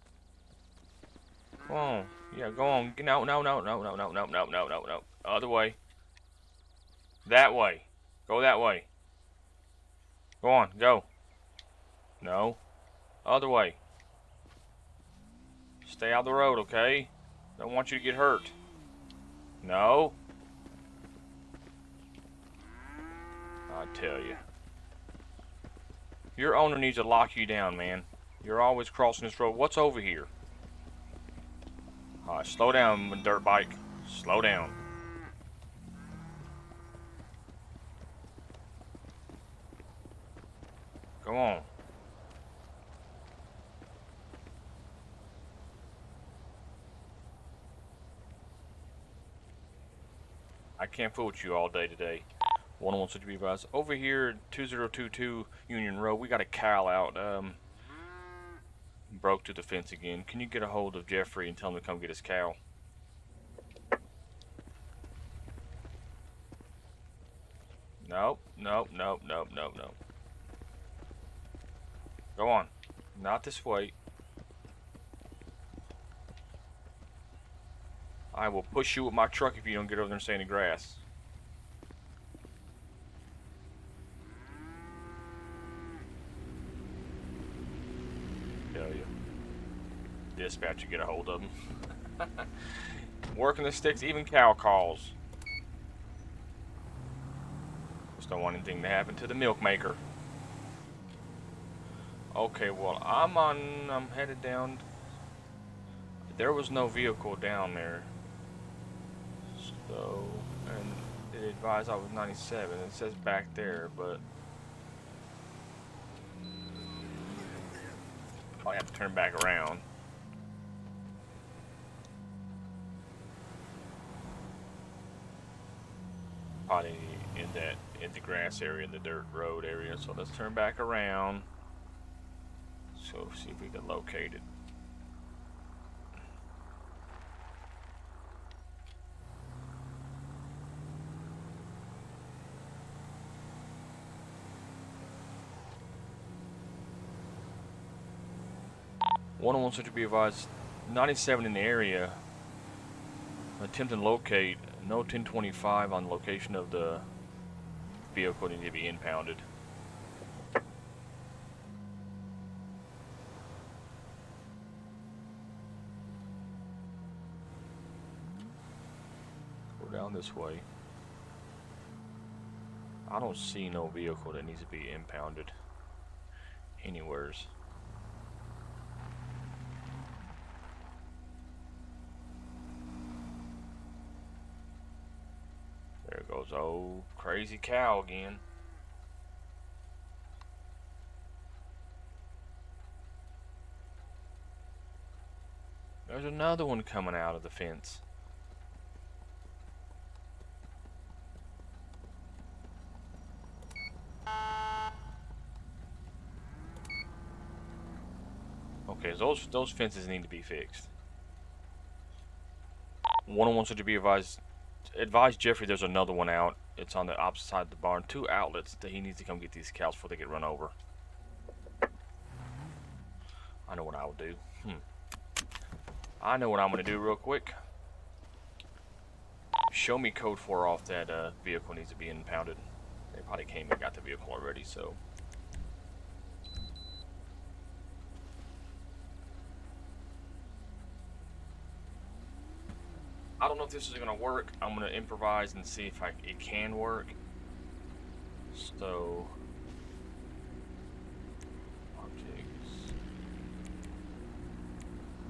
Go on. Yeah, go on. No. Other way. That way. Go that way. Go on. Go. No. Other way. Stay out of the road, okay? Don't want you to get hurt. No. I tell you. Your owner needs to lock you down, man. You're always crossing this road. What's over here? Alright, slow down, dirt bike. Slow down. Go on. I can't fool with you all day today. 101 such to be advised. Over here, 2022 Union Road, we got a cow out. Broke through the fence again. Can you get a hold of Jeffrey and tell him to come get his cow? Nope. Go on. Not this way. I will push you with my truck if you don't get over there and stay in the grass. Tell you. Dispatcher, get a hold of him. Working the sticks, even cow calls. Just don't want anything to happen to the milk maker. Okay, well, I'm headed down. There was no vehicle down there. So, and it advised I was 97. It says back there, but I have to turn back around. Probably in the grass area, in the dirt road area. So let's turn back around. So see if we can locate it. One such to be advised. 97 in the area. Attempting to locate. No 1025 on location of the vehicle needing to be impounded. Go down this way. I don't see no vehicle that needs to be impounded anywheres. There goes old crazy cow again. There's another one coming out of the fence. Okay, those fences need to be fixed. 101 should be advised. Advise Jeffrey there's another one out. It's on the opposite side of the barn. 2 outlets that he needs to come get these cows before they get run over. I know what I would do. I know what I'm going to do real quick. Show me code 4 off that vehicle needs to be impounded. They probably came and got the vehicle already, so. don't know if this is gonna work. I'm gonna improvise and see if it can work. So, objects,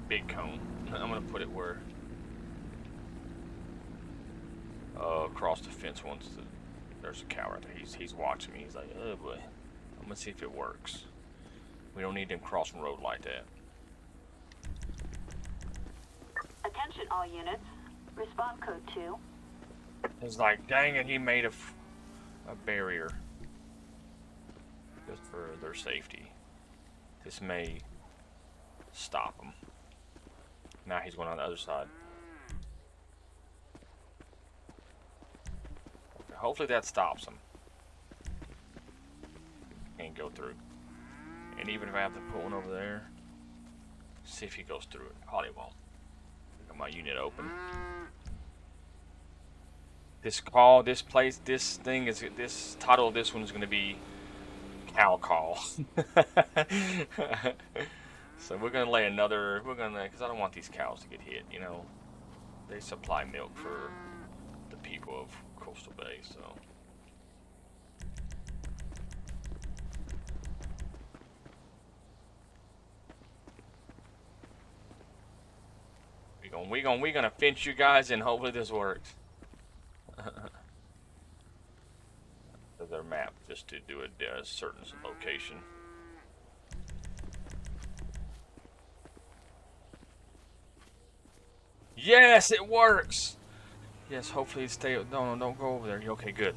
big cone. I'm gonna put it where across the fence once there's a cow right there. He's watching me. He's like, oh boy. I'm gonna see if it works. We don't need him crossing the road like that. Attention all units. Respond code 2. It's like, dang it, he made a barrier. Just for their safety. This may stop him. Now he's going on the other side. Okay, hopefully that stops him. Can't go through. And even if I have to put one over there, see if he goes through it. Probably won't. Got my unit open. This title of this one is going to be Cow Call. So we're going to lay another, because I don't want these cows to get hit, you know. They supply milk for the people of Coastal Bay, so. We're gonna fence you guys and hopefully this works. Their map just to do a certain location. Yes, it works. Yes, hopefully stay. No, don't go over there. Okay, good.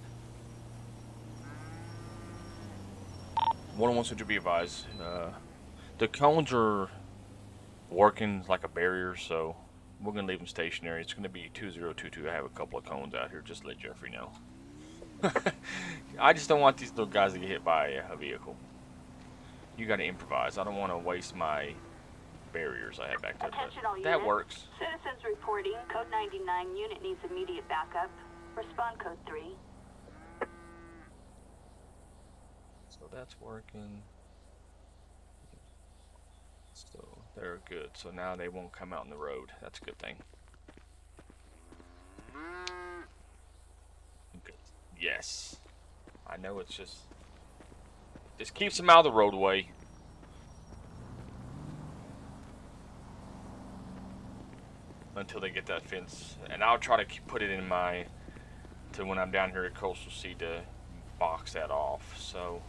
One wants to be advised. The cones are working like a barrier, so we're gonna leave them stationary. It's gonna be 2022. I have a couple of cones out here. Just to let Jeffrey know. I just don't want these little guys to get hit by a vehicle. You gotta improvise. I don't want to waste my barriers I have back there. Attention all That units. works. Citizens reporting. Code 99. Unit needs immediate backup. Respond code 3. So that's working. So they're good. So now they won't come out in the road. That's a good thing. Good. Yes. I know it's just keeps them out of the roadway. Until they get that fence. And I'll try to put it in my, to when I'm down here at Coastal Sea to box that off. So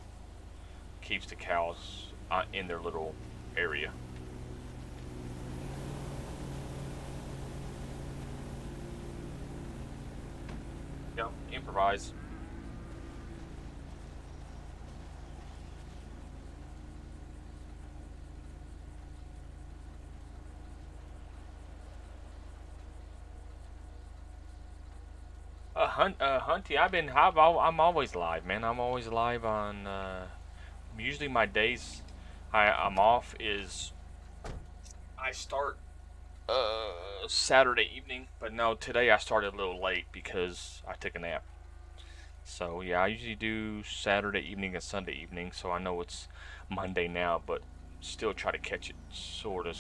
keeps the cows in their little area. Yep, improvise. Hunty, I'm always live, man. I'm always live on, usually my days I'm off is, I start, Saturday evening, but no, today I started a little late because I took a nap. So yeah, I usually do Saturday evening and Sunday evening, so I know it's Monday now, but still try to catch it sort of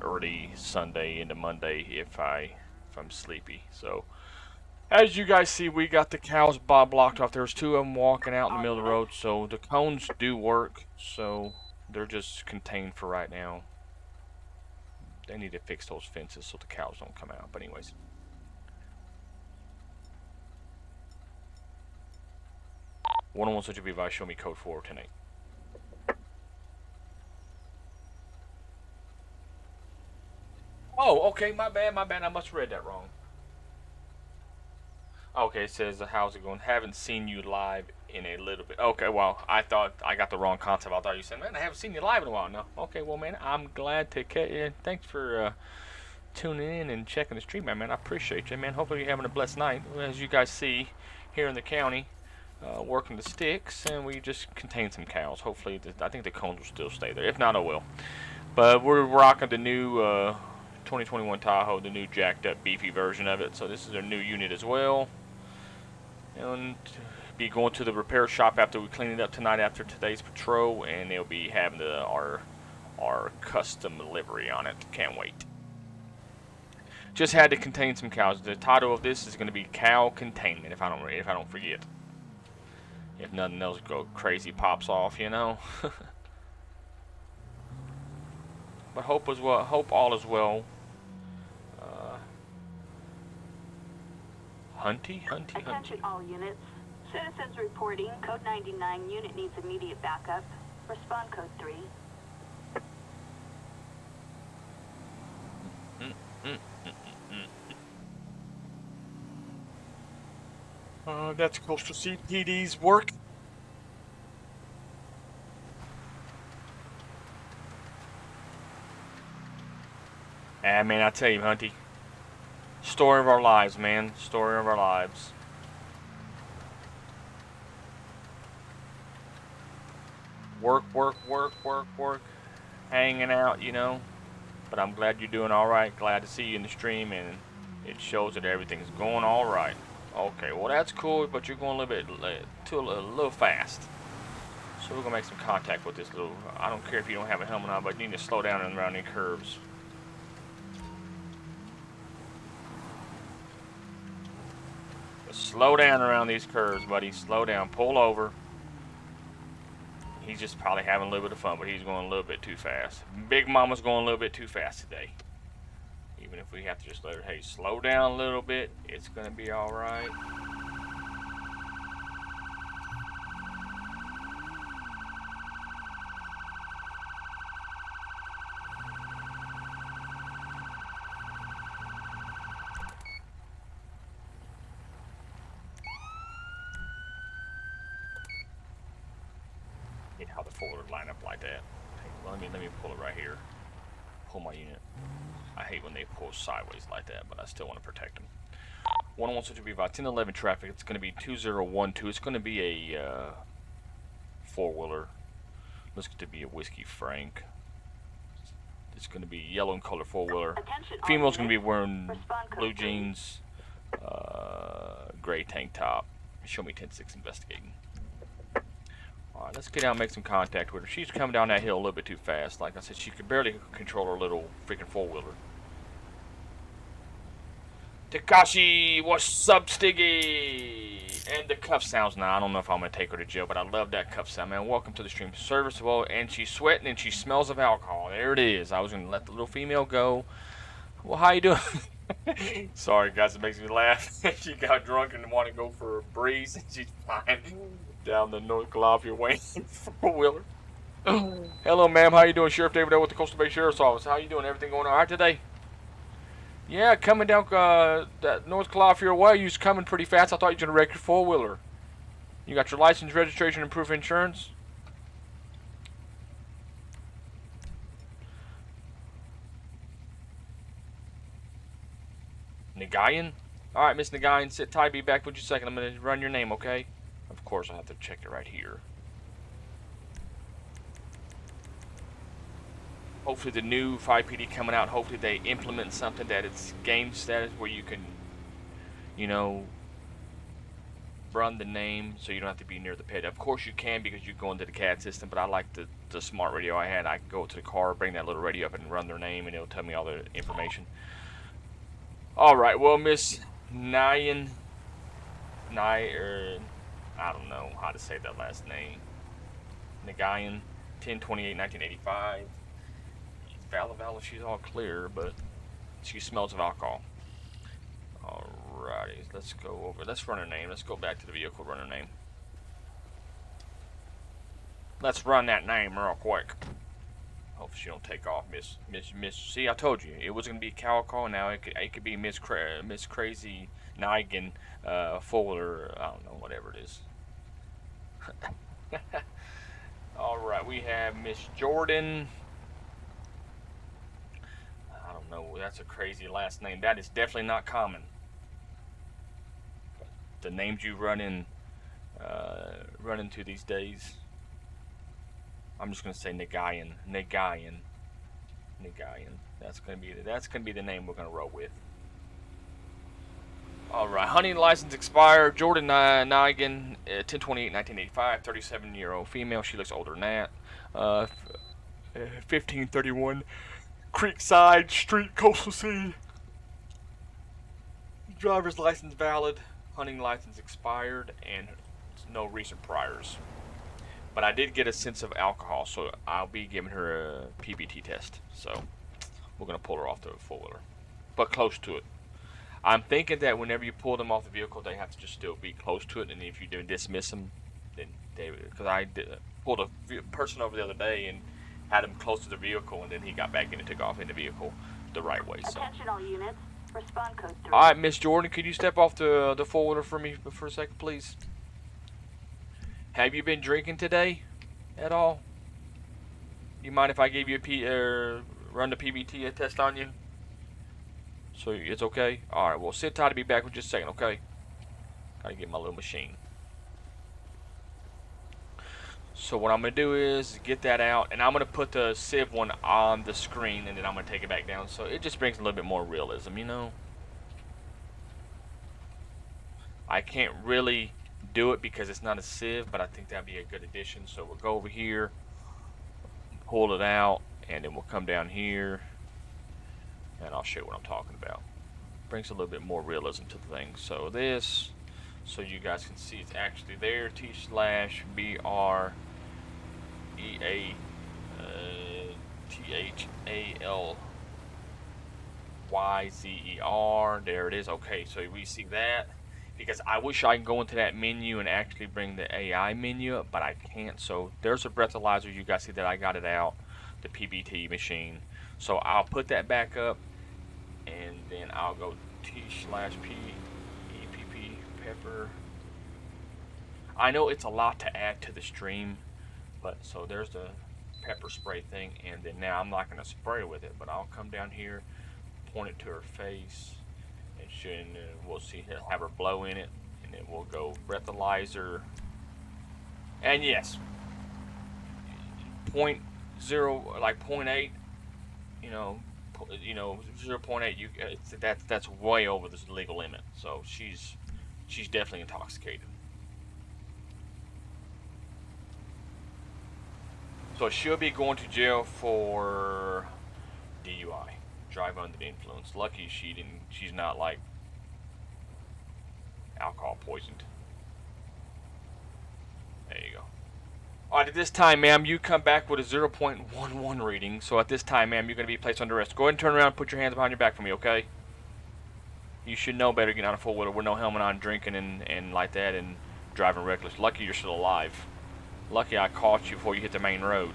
early Sunday into Monday if I'm sleepy. So as you guys see, we got the cows blocked off. There's two of them walking out in the middle of the road, so the cones do work, so they're just contained for right now. They need to fix those fences so the cows don't come out, but anyways. One-on-one such a be advised, show me code 410-8. Oh, okay, my bad, I must have read that wrong. Okay, it says, how's it going? Haven't seen you live in a little bit. Okay, well, I thought I got the wrong concept. I thought you said, man, I haven't seen you live in a while. No. Okay, well, man, I'm glad to catch you. Thanks for tuning in and checking the stream, man. I appreciate you, man. Hopefully you're having a blessed night. As you guys see here in the county, working the sticks, and we just contain some cows. Hopefully, I think the cones will still stay there. If not, I will. But we're rocking the new 2021 Tahoe, the new jacked up beefy version of it. So this is their new unit as well. And be going to the repair shop after we clean it up tonight after today's patrol, and they'll be having our custom livery on it. Can't wait. Just had to contain some cows. The title of this is going to be Cow Containment, if I don't forget. If nothing else go crazy pops off, you know. But hope all is well. Hunty. Attention all units. Citizens reporting code 99 unit needs immediate backup. Respond code 3. That's Coastal CPD's work. Ah, man, I tell you, Hunty. Story of our lives, man. Story of our lives. Work. Hanging out, you know. But I'm glad you're doing alright. Glad to see you in the stream, and it shows that everything's going alright. Okay, well that's cool, but you're going a little fast. So we're gonna make some contact with this little. I don't care if you don't have a helmet on, but you need to slow down around the curves. Just slow down around these curves, buddy. Slow down. Pull over. He's just probably having a little bit of fun, but he's going a little bit too fast. Big Mama's going a little bit too fast today. Even if we have to just let her, hey, slow down a little bit, it's going to be all right. Hate how the four would line up like that. Hey, let me pull it right here. Pull my unit. I hate when they pull sideways like that, but I still want to protect them. 116 to be about 1011 traffic. It's going to be 2012. It's going to be a four-wheeler. Looks to be a Whiskey Frank. It's going to be yellow in color four-wheeler. Female's going to be wearing blue jeans, gray tank top. Show me 10-6 investigating. Alright, let's get out and make some contact with her. She's coming down that hill a little bit too fast. Like I said, she could barely control her little freaking four-wheeler. Takashi, what's up, Stiggy? And the cuff sounds now. I don't know if I'm going to take her to jail, but I love that cuff sound, man. Welcome to the stream. Service of all, and she's sweating and she smells of alcohol. There it is. I was going to let the little female go. Well, how you doing? Sorry, guys, it makes me laugh. She got drunk and wanted to go for a breeze, and she's fine down the North Calafia way for a wheeler. Hello, ma'am. How you doing? Sheriff David with the Coastal Bay Sheriff's Office. How you doing? Everything going all right today? Yeah, coming down that North Calafia way. You was coming pretty fast. I thought you were going to wreck your four-wheeler. You got your license, registration, and proof of insurance? Nagayan? Alright, Miss Nagayan, sit tight. Be back with you a second. I'm going to run your name, okay? Of course, I have to check it right here. Hopefully the new 5PD coming out, hopefully they implement something that it's game status where you can, you know, run the name so you don't have to be near the pit. Of course you can because you go into the CAD system, but I like the smart radio I had. I can go to the car, bring that little radio up and run their name and it'll tell me all the information. Alright, well, Miss Nyan, I don't know how to say that last name. Nagayan, 10/28/1985. Valid, she's all clear, but she smells of alcohol. Alrighty, let's go over. Let's run her name. Let's go back to the vehicle, run her name. Let's run that name real quick. Hope she don't take off, Miss. See, I told you it was gonna be cow call. Now it could be Miss Crazy Nigan Fuller. I don't know, whatever it is. All right, we have Miss Jordan. I don't know. That's a crazy last name. That is definitely not common. The names you run into these days. I'm just gonna say Nagayan. That's gonna be the name we're gonna roll with. All right, hunting license expired. Jordan Nigan, 10/28/1985, 37-year-old female. She looks older than that. 1531 Creekside Street, Coastal City. driver's license valid, hunting license expired, and no recent priors. But I did get a sense of alcohol, so I'll be giving her a PBT test. So we're gonna pull her off the four-wheeler, but close to it. I'm thinking that whenever you pull them off the vehicle, they have to just still be close to it, and if you do dismiss them, then they, because I pulled a person over the other day and had him close to the vehicle, and then he got back in and took off in the vehicle the right way. So. Attention all units. Respond code 3. All right, Miss Jordan, could you step off the four-wheeler for me for a second, please? Have you been drinking today at all? You mind if I gave you a run the PBT test on you? So it's okay? All right, well, sit tight to be back in just a second, okay? Gotta get my little machine. So what I'm gonna do is get that out, and I'm gonna put the Civ one on the screen, and then I'm gonna take it back down. So it just brings a little bit more realism, you know? I can't really do it because it's not a Civ, but I think that'd be a good addition. So we'll go over here, pull it out, and then we'll come down here, and I'll show you what I'm talking about. Brings a little bit more realism to the thing. So this, so you guys can see it's actually there, T/BREA THALYZER. There it is. Okay, so we see that. Because I wish I could go into that menu and actually bring the AI menu up, but I can't. So there's a breathalyzer. You guys see that I got it out, the PBT machine. So I'll put that back up, and then I'll go T/P/EPP pepper. I know it's a lot to add to the stream, but so there's the pepper spray thing, and then now I'm not going to spray with it, but I'll come down here, point it to her face. And we'll see he'll have her blow in it, and then we'll go breathalyzer, and yes, 0.0, like 0.8, you know 0.8, that's way over this legal limit. So she's definitely intoxicated. So she'll be going to jail for DUI. Drive under the influence. Lucky she's not like alcohol poisoned. There you go. Alright, at this time, ma'am, you come back with a 0.11 reading. So at this time, ma'am, you're going to be placed under arrest. Go ahead and turn around and put your hands behind your back for me, okay? You should know better getting on a four-wheeler with no helmet on, drinking and like that, and driving reckless. Lucky you're still alive. Lucky I caught you before you hit the main road.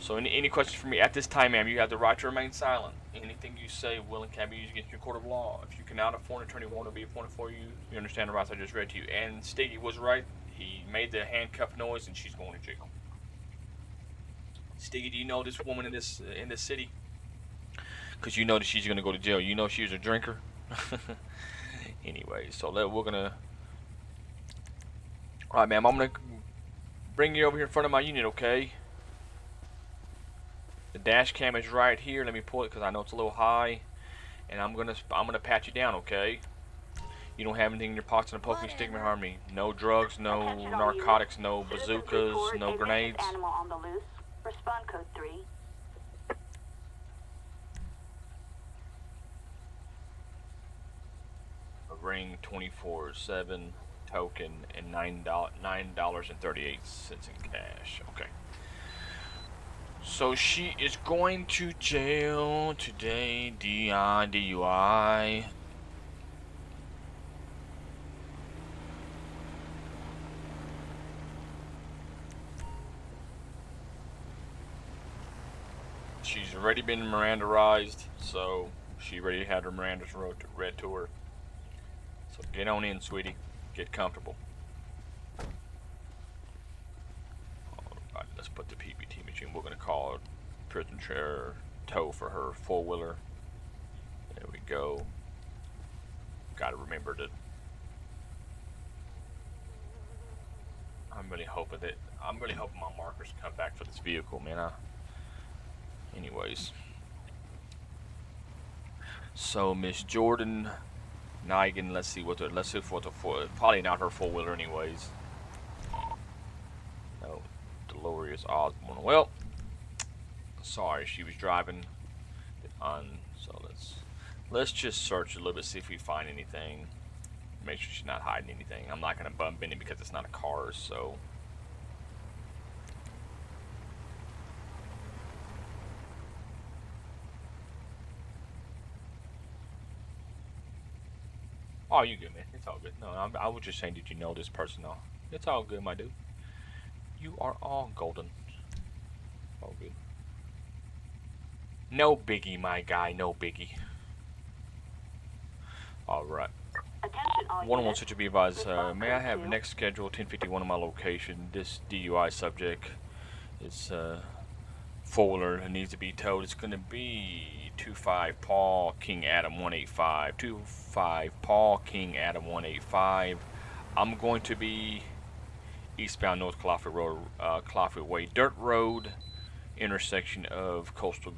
So any questions for me? At this time, ma'am, you have the right to remain silent. Anything you say will and can be used against you in court of law. If you cannot afford an attorney, one will be appointed for you. You understand the rights I just read to you. And Stiggy was right. He made the handcuff noise, and she's going to jail. Stiggy, do you know this woman in this city? Because you know that she's going to go to jail. You know she's a drinker. Anyway, so we're going to... All right, ma'am, I'm going to bring you over here in front of my unit, okay? The dash cam is right here. Let me pull it because I know it's a little high, and I'm gonna pat you down, okay? You don't have anything in your pockets and a poking stick may harm me. No drugs, no narcotics, no bazookas, no grenades. Animal on the loose. Respond code 3. A ring, 24/7 token, and $9.38 in cash. Okay. So she is going to jail today, DUI. She's already been Mirandaized, so she already had her Miranda's read to her. So get on in, sweetie. Get comfortable. Alright, let's put the PBT machine. We're going to call it prison chair tow for her four-wheeler. There we go. Got to remember that. I'm really hoping my markers come back for this vehicle, man. Anyways. So Miss Jordan Nigan, let's see what the probably not her four-wheeler anyways. No, Dolores Osborne. Well, sorry, she was driving on. So Let's just search a little bit, see if we find anything. Make sure she's not hiding anything. I'm not going to bump into it because it's not a car, so. Oh, you good, man. It's all good. No, I was just saying, did you know this person? No, it's all good, my dude. You are all golden. All good. No biggie, my guy. No biggie. All right. Attention all 101 units. such to be advised. Response May I code have 2. next schedule 1051 on my location? This DUI subject is four-wheeler and needs to be towed. It's going to be 25 Paul King Adam 185. 25 Paul King Adam 185. I'm going to be eastbound North Coffee Road, Coffee Way, Dirt Road, intersection of Coastal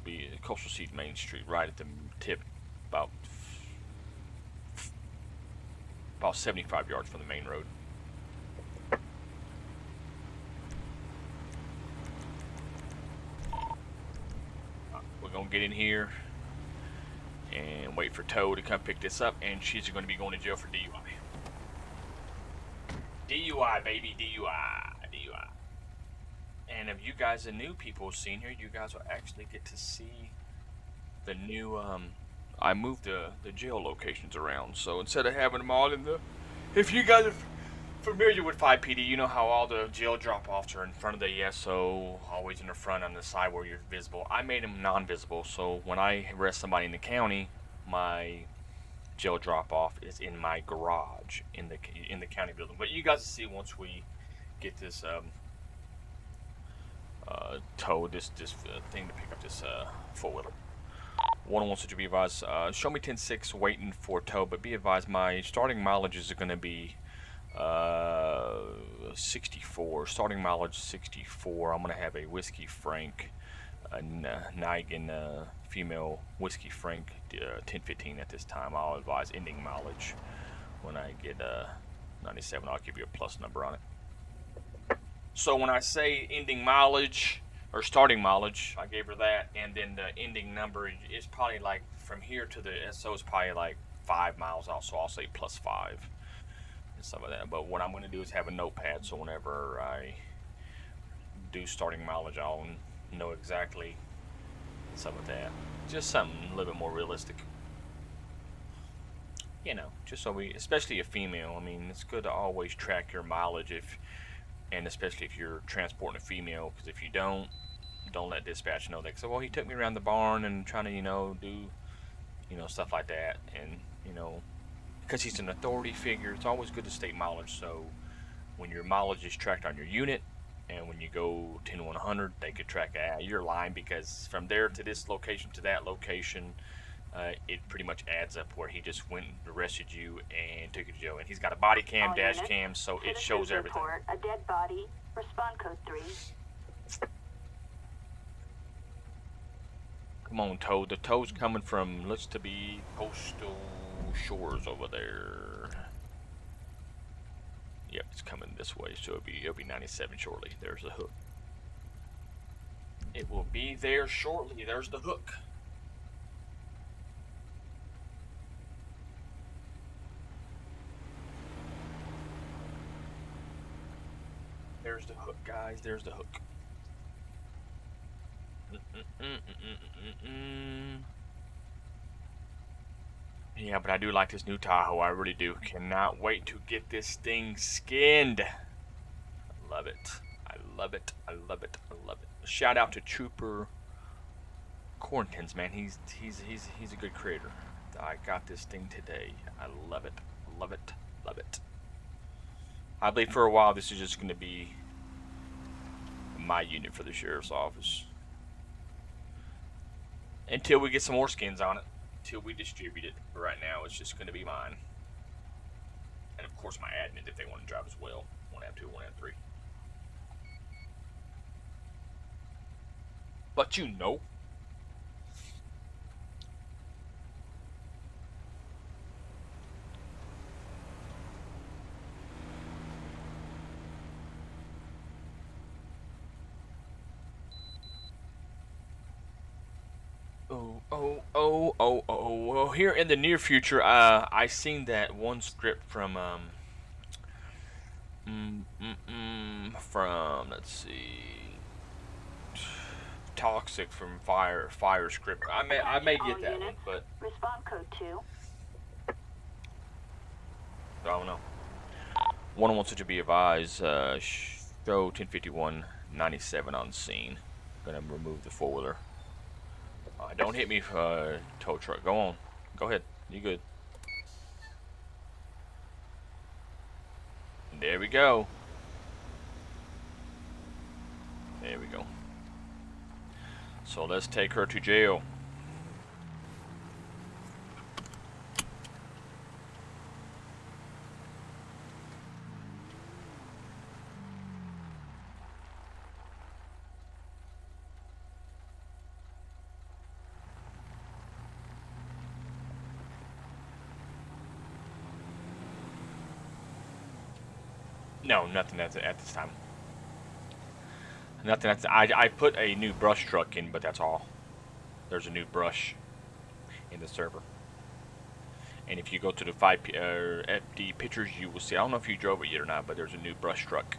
Seed Main Street, right at the tip, about 75 yards from the main road. We're gonna get in here and wait for Toe to come pick this up, and she's going to be going to jail for DUI. DUI, baby, DUI. And if you guys are new people seeing here, you guys will actually get to see the new, I moved the jail locations around. So instead of having them all in the, if you guys are familiar with 5PD, you know how all the jail drop-offs are in front of the ESO, always in the front on the side where you're visible. I made them non-visible, so when I arrest somebody in the county, my jail drop-off is in my garage in the county building. But you guys will see once we get this tow, this thing to pick up this four-wheeler. 101 should be advised. Show me 10-6 waiting for tow, but be advised my starting mileage is going to be 64. Starting mileage 64. I'm going to have a Whiskey Frank, Nigan female Whiskey Frank 1015 at this time. I'll advise ending mileage when I get 97. I'll give you a plus number on it. So when I say ending mileage or starting mileage, I gave her that, and then the ending number is probably like from here to the SO is probably like 5 miles out, so I'll say plus 5 and stuff like that. But what I'm going to do is have a notepad, so whenever I do starting mileage, I'll know exactly some of that. Just something a little bit more realistic. You know, just so we, especially a female, I mean, it's good to always track your mileage and especially if you're transporting a female, because if you don't let dispatch know that. So, well, he took me around the barn and trying to, do, stuff like that. And, because he's an authority figure, it's always good to state mileage. So when your mileage is tracked on your unit, and when you go 10-100, they could track your line, because from there to this location to that location, it pretty much adds up where he just went and arrested you and took you to jail. And he's got a body cam, dash cam, so it shows everything. Report a dead body. Respond code 3. Come on, Tow. The tow's coming from, looks to be Coastal Shores over there. Yep, it's coming this way, so it'll be 97 shortly. There's the hook. It will be there shortly. There's the hook. There's the hook, guys. There's the hook. Yeah, but I do like this new Tahoe. I really do. Cannot wait to get this thing skinned. I love it. I love it. I love it. I love it. Shout out to Trooper Quarantines, man. He's a good creator. I got this thing today. I love it. Love it. Love it. I believe for a while this is just going to be my unit for the sheriff's office. Until we get some more skins on it. Until we distribute it. But right now it's just going to be mine. And of course my admin if they want to drive as well. 1 out 2, 1 out 3. But you know. Well, here in the near future, I seen that one script from let's see, Toxic from Fire script. I may get that one, but Respond code 2. I don't know. 101 to be advised. Show 1051-97 on scene. Gonna remove the four-wheeler. Don't hit me, tow truck. Go on. Go ahead. You good? There we go. There we go. So let's take her to jail. No, nothing at this time. Nothing. I put a new brush truck in, but that's all. There's a new brush in the server. And if you go to the FD pictures, you will see. I don't know if you drove it yet or not, but there's a new brush truck.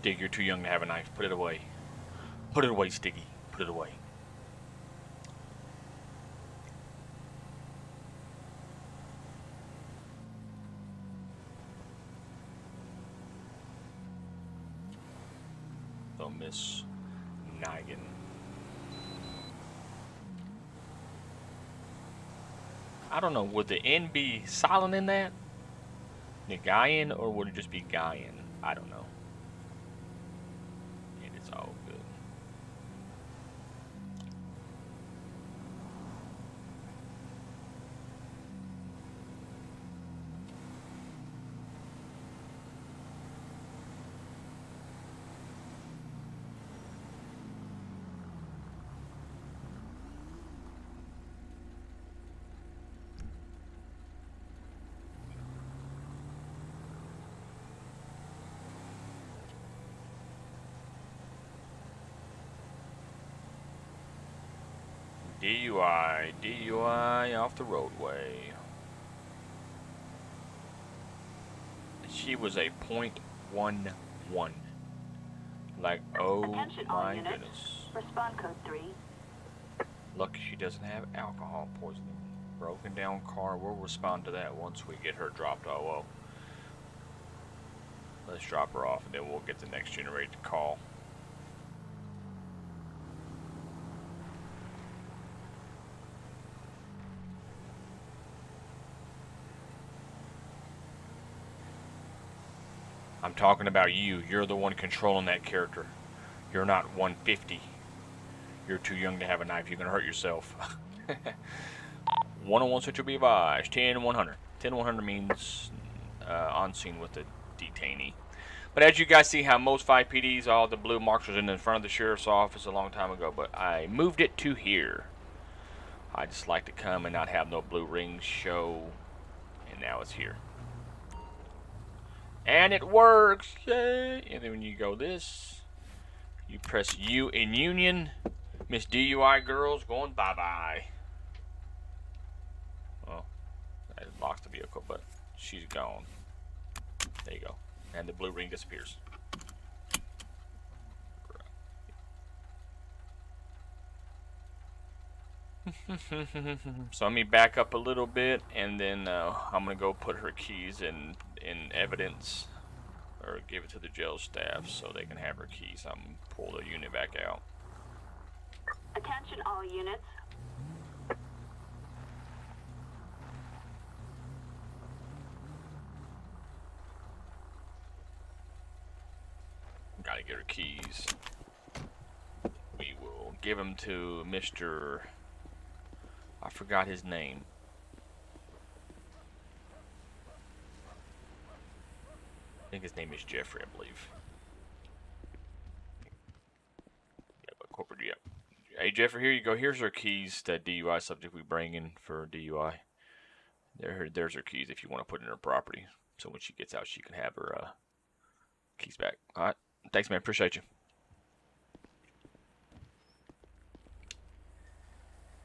Dig, you're too young to have a knife. Put it away. Put it away, Stiggy. Put it away. Don't miss Nigan. I don't know. Would the N be silent in that? Nagayan, or would it just be Gaian? I don't know. And it's all good. DUI off the roadway. She was a .11. Like, oh Attention all my units. goodness. Respond code 3. Lucky she doesn't have alcohol poisoning. Broken down car. We'll respond to that once we get her dropped. Oh well. Let's drop her off and then we'll get the next generated call. I'm talking about you. You're the one controlling that character. You're not 150. You're too young to have a knife. You're going to hurt yourself. 101 switch will be advised. 10-100. 10-100 means on scene with the detainee. But as you guys see how most 5 PDs, all the blue marks was in front of the sheriff's office a long time ago. But I moved it to here. I just like to come and not have no blue rings show. And now it's here. And it works, yay! And then when you go this, you press U in union. Miss DUI girl's going bye-bye. Well, that locks the vehicle, but she's gone. There you go. And the blue ring disappears. So let me back up a little bit, and then I'm gonna go put her keys in evidence, or give it to the jail staff so they can have her keys. I'm gonna pull the unit back out. Attention all units. Gotta get her keys. We will give them to Mr. I forgot his name. I think his name is Jeffrey, I believe. Yeah, but corporate, yeah. Hey, Jeffrey, here you go. Here's our keys. That DUI subject we bring in for DUI. There's her keys if you want to put in her property. So when she gets out, she can have her keys back. All right. Thanks, man. Appreciate you.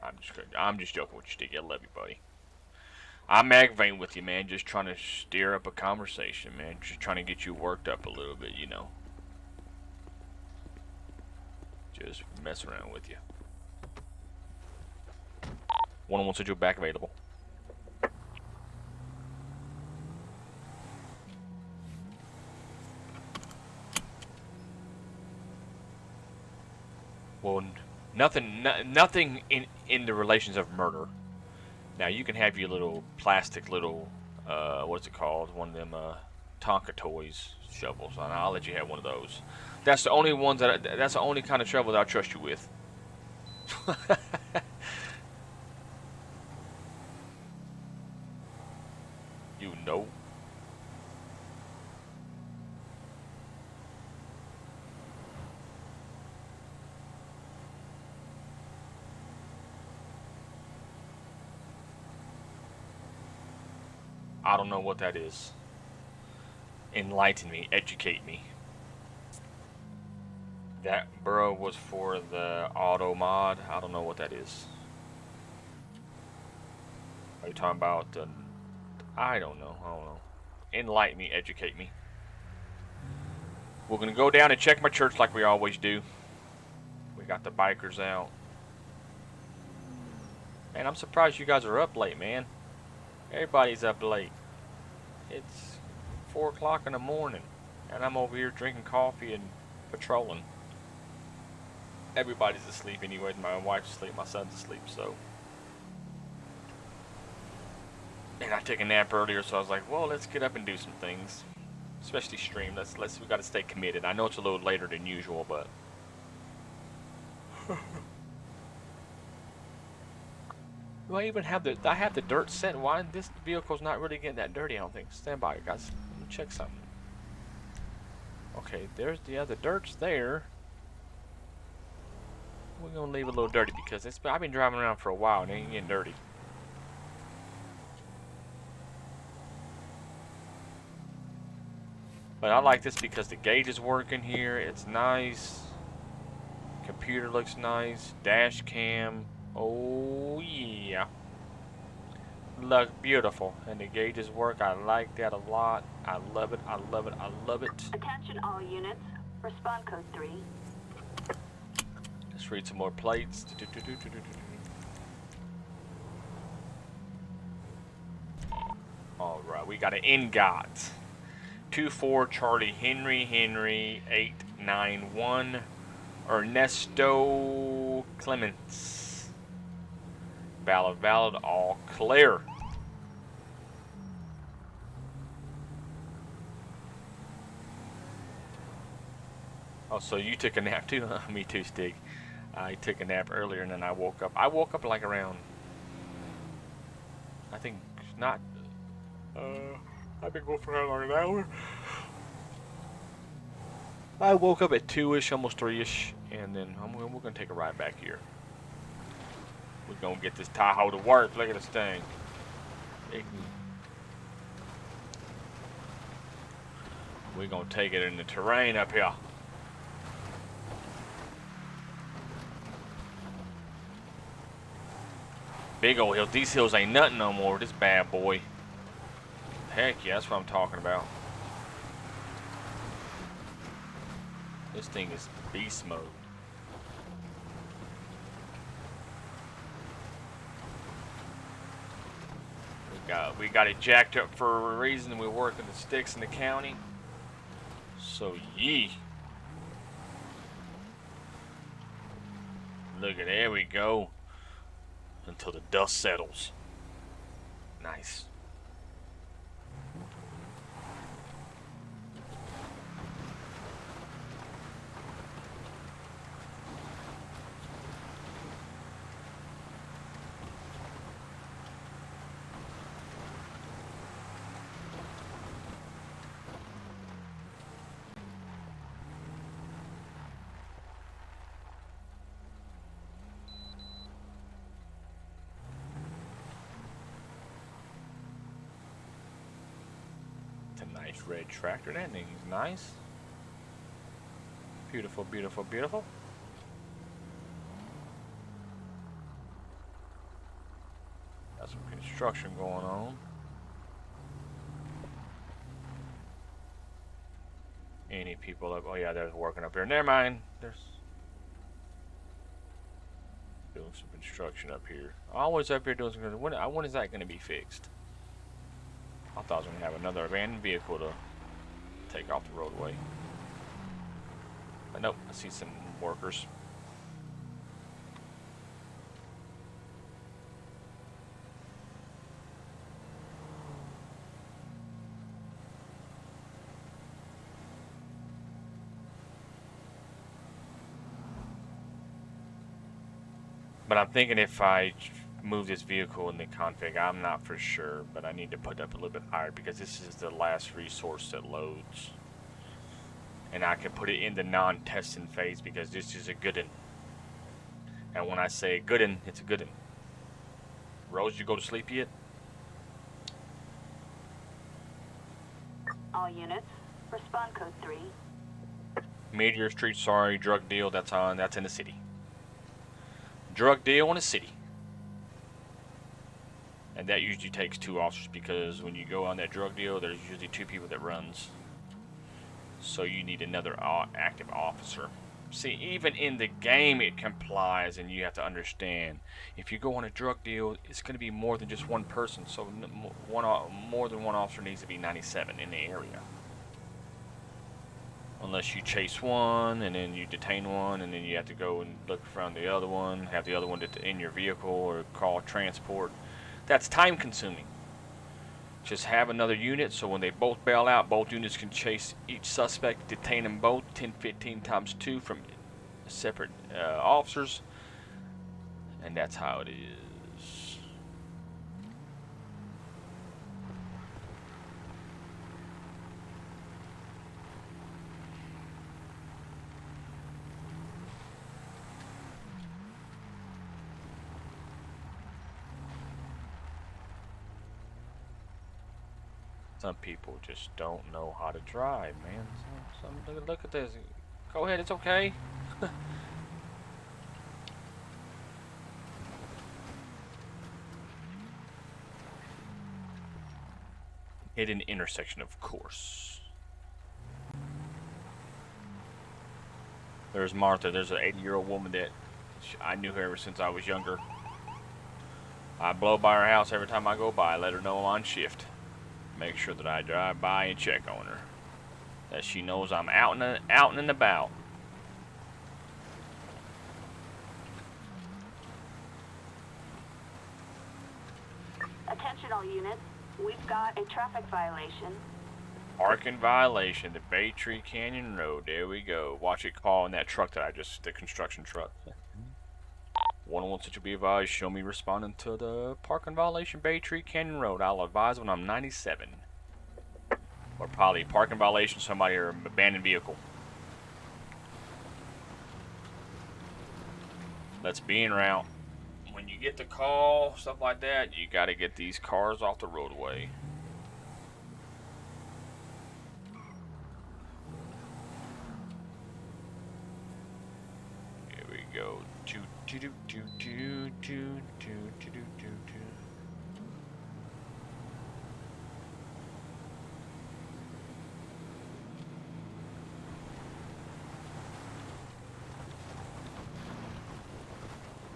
I'm just joking with you, Sticky. I love you, buddy. I'm aggravating with you, man. Just trying to steer up a conversation, man. Just trying to get you worked up a little bit, you know. Just mess around with you. 101 Central back available. Well, nothing in the relations of murder. Now you can have your little plastic little what's it called? One of them Tonka toys shovels. And I'll let you have one of those. That's the only ones that's the only kind of shovel that I trust you with. You know. I don't know what that is. Enlighten me, educate me. That bro was for the auto mod. I don't know what that is. Are you talking about I don't know. Enlighten me, educate me. We're gonna go down and check my church like we always do. We got the bikers out. Man, I'm surprised you guys are up late, man. Everybody's up late. It's 4 o'clock in the morning, and I'm over here drinking coffee and patrolling. Everybody's asleep anyway. My wife's asleep, my son's asleep, so. And I took a nap earlier, so I was like, well, let's get up and do some things. Especially stream. We gotta stay committed. I know it's a little later than usual, but. Do I even have I have the dirt set? Why this vehicle's not really getting that dirty? I don't think. Stand by, guys. Let me check something. Okay, there's the dirt's there. We're gonna leave it a little dirty because I've been driving around for a while and it ain't getting dirty. But I like this because the gauge is working here. It's nice. Computer looks nice. Dash cam. Oh yeah. Look beautiful. And the gauges work. I like that a lot. I love it. I love it. I love it. Attention all units. Respond code 3. Let's read some more plates. Alright, we got an NGOT. 24 Charlie Henry 891 Ernesto Clements. Valid, all clear. Oh, so you took a nap too? Me too, Stig. I took a nap earlier and then I woke up. I woke up like around, I think not, I've been going for around an hour. I woke up at 2-ish, almost 3-ish, and then we're going to take a ride back here. We're going to get this Tahoe to work. Look at this thing. We're going to take it in the terrain up here. Big old hills. These hills ain't nothing no more. This bad boy. Heck yeah, that's what I'm talking about. This thing is beast mode. We got it jacked up for a reason. We're working the sticks in the county. So yee. Look at, there we go. Until the dust settles. Nice. That's a nice red tractor. That thing's nice. Beautiful, beautiful, beautiful. Got some construction going on. Any people up? Oh yeah, there's working up here. Never mind. There's doing some construction up here. Always up here doing some. When is that going to be fixed? I thought I was going to have another abandoned vehicle to take off the roadway. But nope, I see some workers. But I'm thinking if I move this vehicle in the config, I'm not for sure, but I need to put it up a little bit higher because this is the last resource that loads. And I can put it in the non-testing phase because this is a good one. And when I say good one, it's a good one. Rose, you go to sleep yet? All units, respond code 3. Meteor Street, sorry, drug deal, that's in the city. Drug deal in the city. And that usually takes 2 officers because when you go on that drug deal, there's usually 2 people that runs. So you need another active officer. See, even in the game it complies, and you have to understand, if you go on a drug deal, it's going to be more than just one person. So more than one officer needs to be 97 in the area. Unless you chase one, and then you detain one, and then you have to go and look around the other one, have the other one in your vehicle, or call transport. That's time consuming. Just have another unit, so when they both bail out, both units can chase each suspect, detain them both, 10-15 times 2 from separate officers, and that's how it is. Some people just don't know how to drive, man. Look at this. Go ahead, it's okay. Hidden intersection, of course. There's Martha. There's an 80-year-old woman that I knew her ever since I was younger. I blow by her house every time I go by. Let her know I'm on shift. Make sure that I drive by and check on her. That she knows I'm out and about. Attention all units, we've got a traffic violation. Parking violation, the Bay Tree Canyon Road. There we go. Watch it call in that truck that the construction truck. 101 to be advised, show me responding to the parking violation, Bay Tree Canyon Road. I'll advise when I'm 97. Or probably parking violation, somebody or abandoned vehicle. Let's be en route. When you get the call, stuff like that, you gotta get these cars off the roadway. Here we go.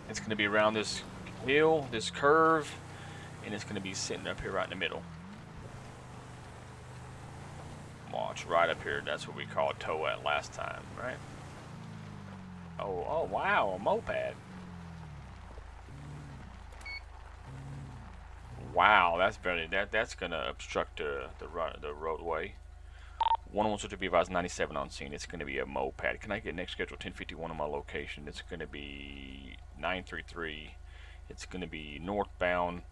It's going to be around this hill, this curve, and it's going to be sitting up here right in the middle. Watch, right up here. That's what we called tow at last time, right? Oh wow, a moped. Wow, that's gonna obstruct the roadway. 101 to be advised, 97 on scene. It's gonna be a moped. Can I get next schedule 1051 on my location? It's gonna be 933. It's gonna be northbound,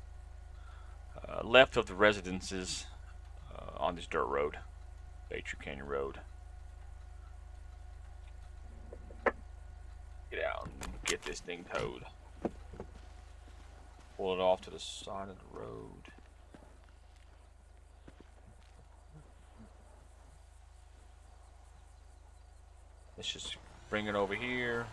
left of the residences, on this dirt road, Bay Tree Canyon Road. Get out and get this thing towed. Pull it off to the side of the road. Let's just bring it over here.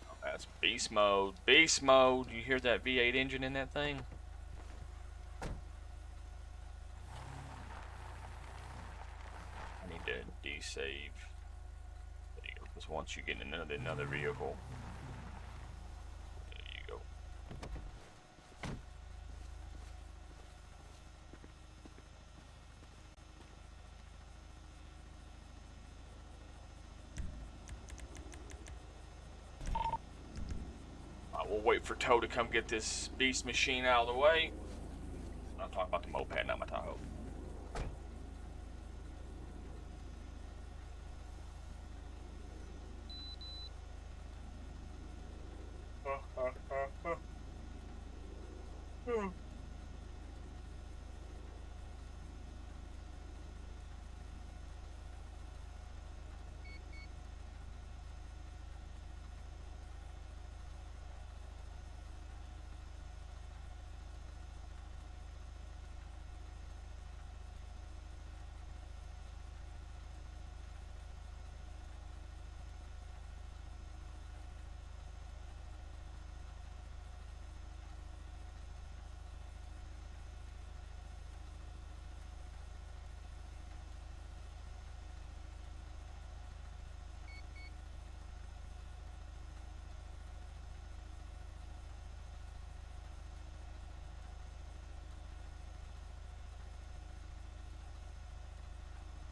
Oh, that's beast mode. Beast mode. You hear that V8 engine in that thing? I need to desave. Because once you get in another vehicle, there you go. We'll wait for Toe to come get this beast machine out of the way. I'm talking about the moped, not my Tahoe.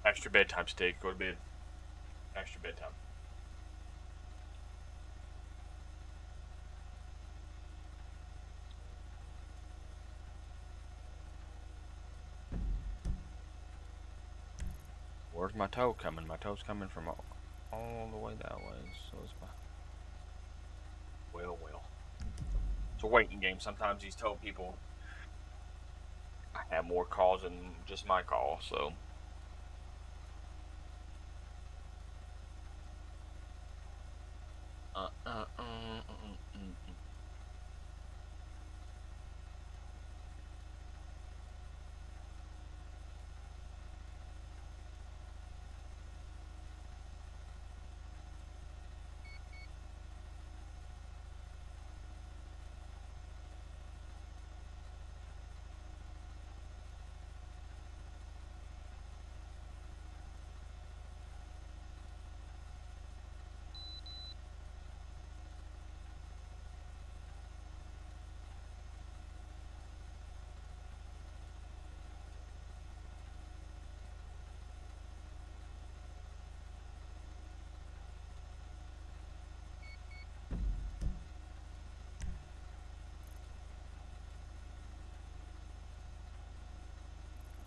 Extra bedtime steak. Go to bed. Extra bedtime. Where's my toe coming? My toe's coming from all the way that way. So it's my... Well. It's a waiting game. Sometimes these toe people have more calls than just my call, so...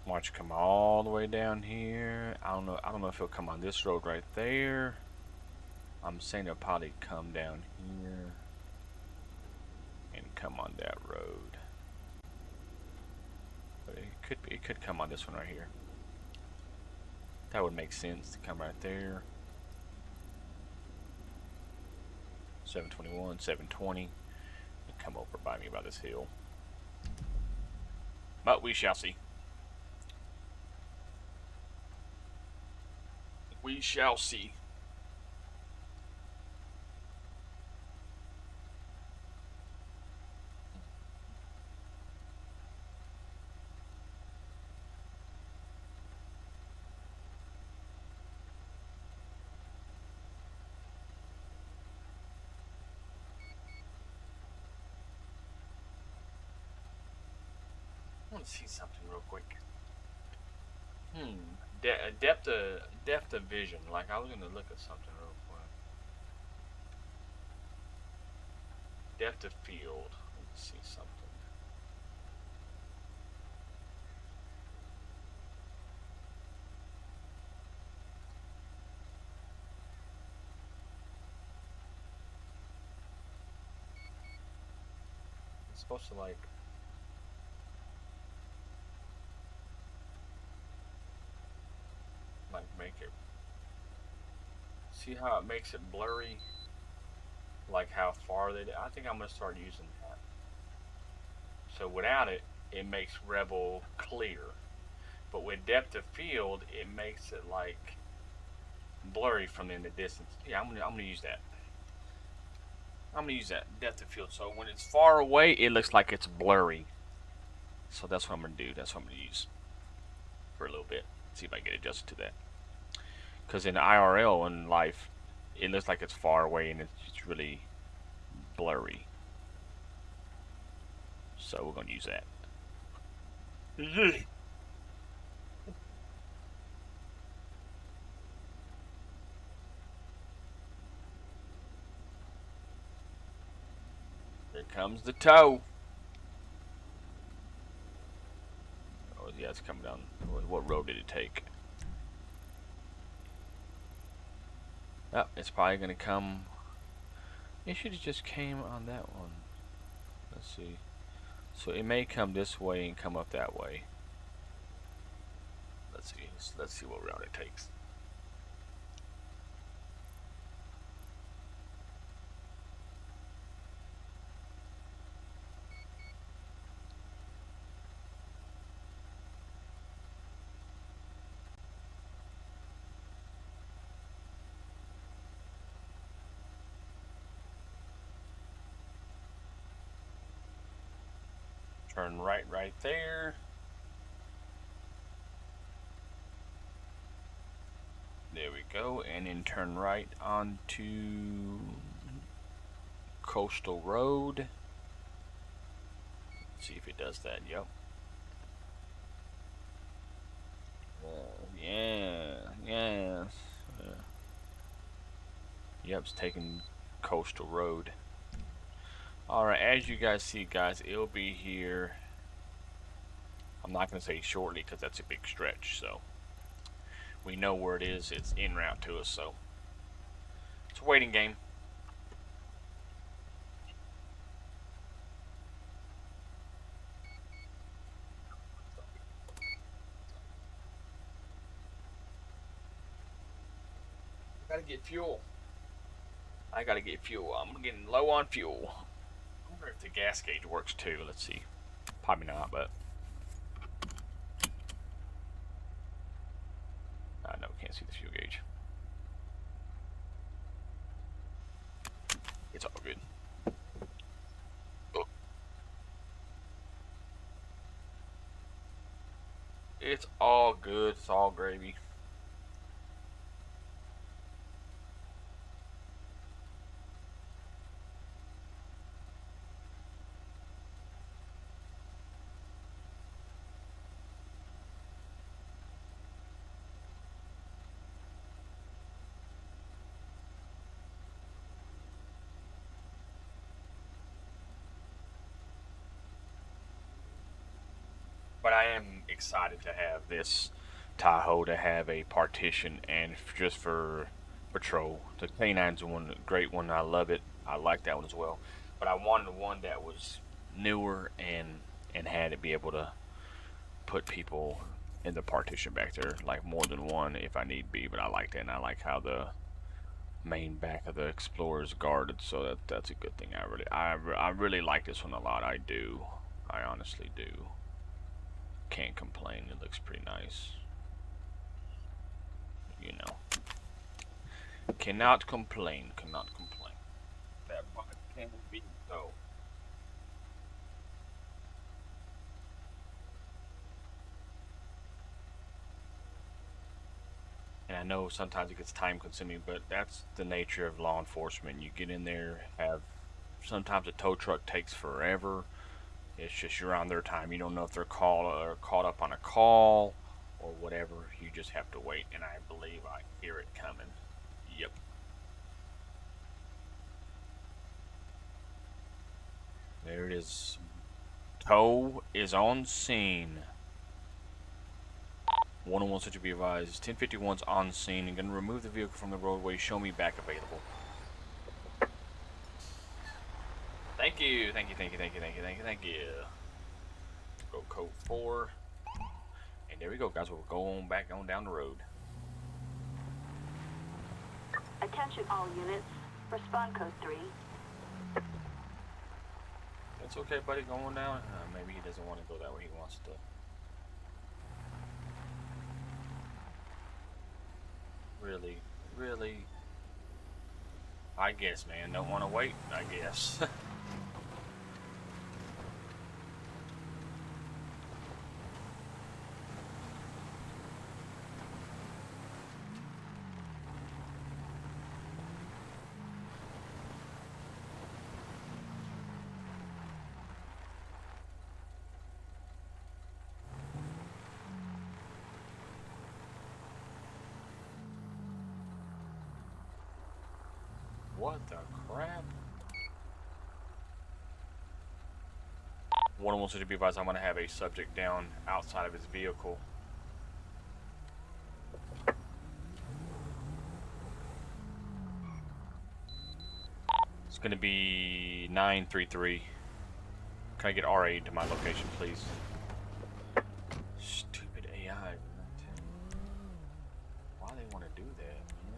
Watch come all the way down here. I don't know if it'll come on this road right there. I'm saying it'll probably come down here and come on that road. But it could come on this one right here. That would make sense to come right there. 721, 720. And come over by me by this hill. But we shall see. We shall see. I want to see something real quick. Depth of vision. Like, I was gonna look at something real quick. Depth of field. Let's see something. It's supposed to like make it. See how it makes it blurry? Like how far they did. I think I'm gonna start using that. So without it, it makes Rebel clear. But with depth of field, it makes it like blurry from in the distance. Yeah, I'm gonna use that. I'm gonna use that depth of field. So when it's far away, it looks like it's blurry. So that's what I'm gonna do. That's what I'm gonna use for a little bit. See if I get adjusted to that. Because in IRL in life, it looks like it's far away and it's really blurry. So we're gonna use that. Here comes the tow. Oh yeah, it's coming down. What road did it take? Oh, it's probably gonna come. It should have just came on that one. Let's see. So it may come this way and come up that way. Let's see. Let's see what route it takes. Turn right there. There we go, and then turn right onto Coastal Road. Let's see if it does that. Yep. Yeah. Yep, it's taking Coastal Road. Alright, as you guys see, guys, it'll be here. I'm not going to say shortly because that's a big stretch, so we know where it is. It's en route to us, so it's a waiting game. I gotta get fuel. I'm getting low on fuel. I wonder if the gas gauge works too. Let's see. Probably not, but no, can't see the fuel gauge. It's all good. Oh. It's all good. It's all gravy. But I am excited to have this Tahoe to have a partition and just for patrol. The K9's one great one. I love it. I like that one as well. But I wanted one that was newer and had to be able to put people in the partition back there, like more than one if I need be. But I like that, and I like how the main back of the Explorer is guarded. So that's a good thing. I really like this one a lot. I do. I honestly do. Can't complain. It looks pretty nice. You know. Cannot complain. Cannot complain. That bike can be so. And I know sometimes it gets time consuming, but that's the nature of law enforcement. You get in there, have sometimes a tow truck takes forever. It's just you're on their time. You don't know if they're caught up on a call or whatever. You just have to wait, and I believe I hear it coming. Yep. There it is. Tow is on scene. 101 such to be advised. 1051's on scene and gonna remove the vehicle from the roadway. Show me back available. Thank you. Go code 4. And there we go, guys. We'll go on back on down the road. Attention all units. Respond code 3. That's okay, buddy. Going down. Maybe he doesn't want to go that way. He wants to. Really, really. I guess, man. Don't want to wait, I guess. What the crap? One wants to be advised I'm going to have a subject down outside of his vehicle. It's going to be 933. Can I get RA to my location, please? Stupid AI. Why they want to do that, man?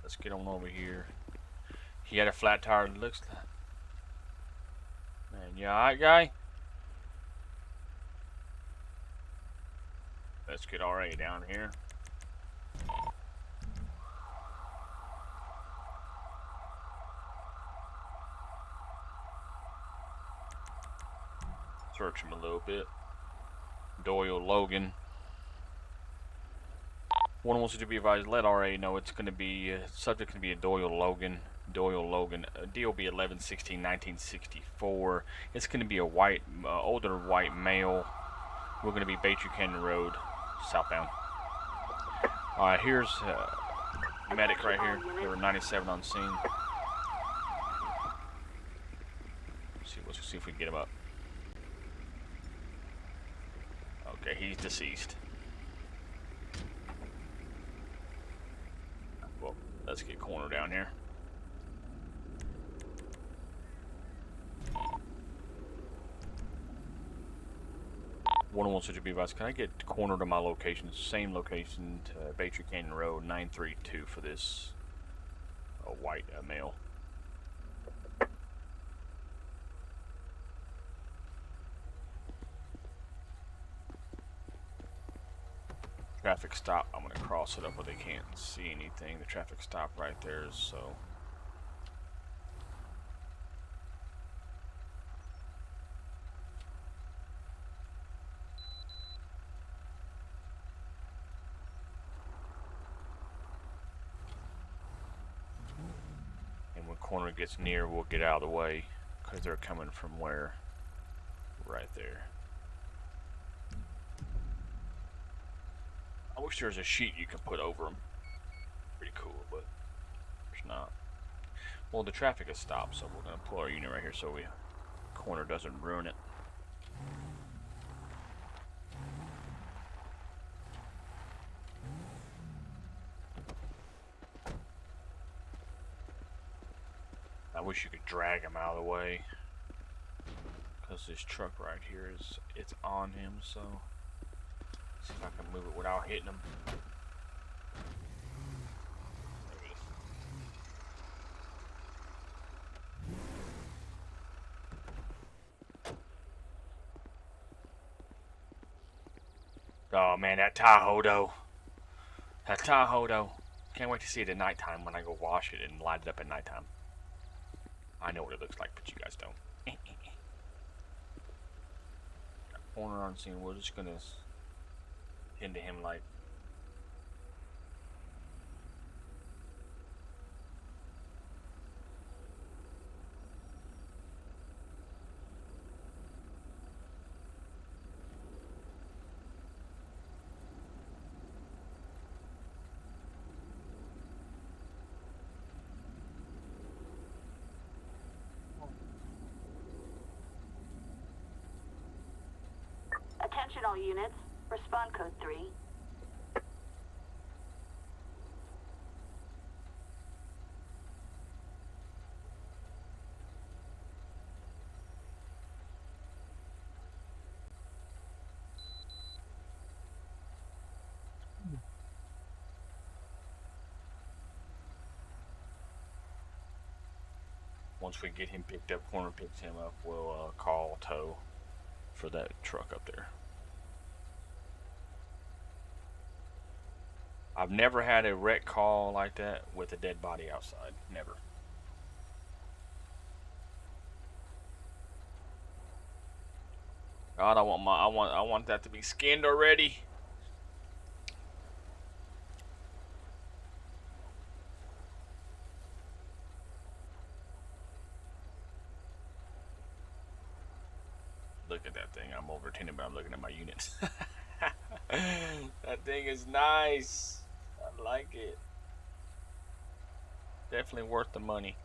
Let's get on over here. He had a flat tire. It looks like. Man, you alright, guy? Let's get RA down here. Search him a little bit. Doyle Logan. One wants you to be advised. Let RA know it's going to be subject to be a Doyle Logan. Doyle Logan. DOB 11/16/1964. It's going to be a white, older white male. We're going to be Baytree Canyon Road, southbound. Alright, here's medic right here. There were 97 on scene. Let's see if we can get him up. Okay, he's deceased. Well, let's get corner down here. One wants you to be advised. Can I get corner to my location? Same location to Baytree Canyon Road, 932 for this white male. Traffic stop. I'm going to cross it up where they can't see anything. The traffic stop right there is so. And when corner gets near, we'll get out of the way because they're coming from where? Right there. I wish there was a sheet you could put over them. Pretty cool, but there's not. Well, the traffic has stopped, so we're going to pull our unit right here so corner doesn't ruin it. I wish you could drag him out of the way, because this truck right here it's on him. So see if I can move it without hitting him. There it is. Oh man, that Tahoe though. That Tahoe though. Can't wait to see it at nighttime when I go wash it and light it up at nighttime. I know what it looks like, but you guys don't. Corner on scene. We're just gonna into him like. Attention all units. Respond code 3. once we get him picked up, Corner picks him up, we'll call tow for that truck up there. I've never had a wreck call like that with a dead body outside. Never. God, I want that to be skinned already. Look at that thing. I'm overtending, but I'm looking at my units. That thing is nice. I like it. Definitely worth the money.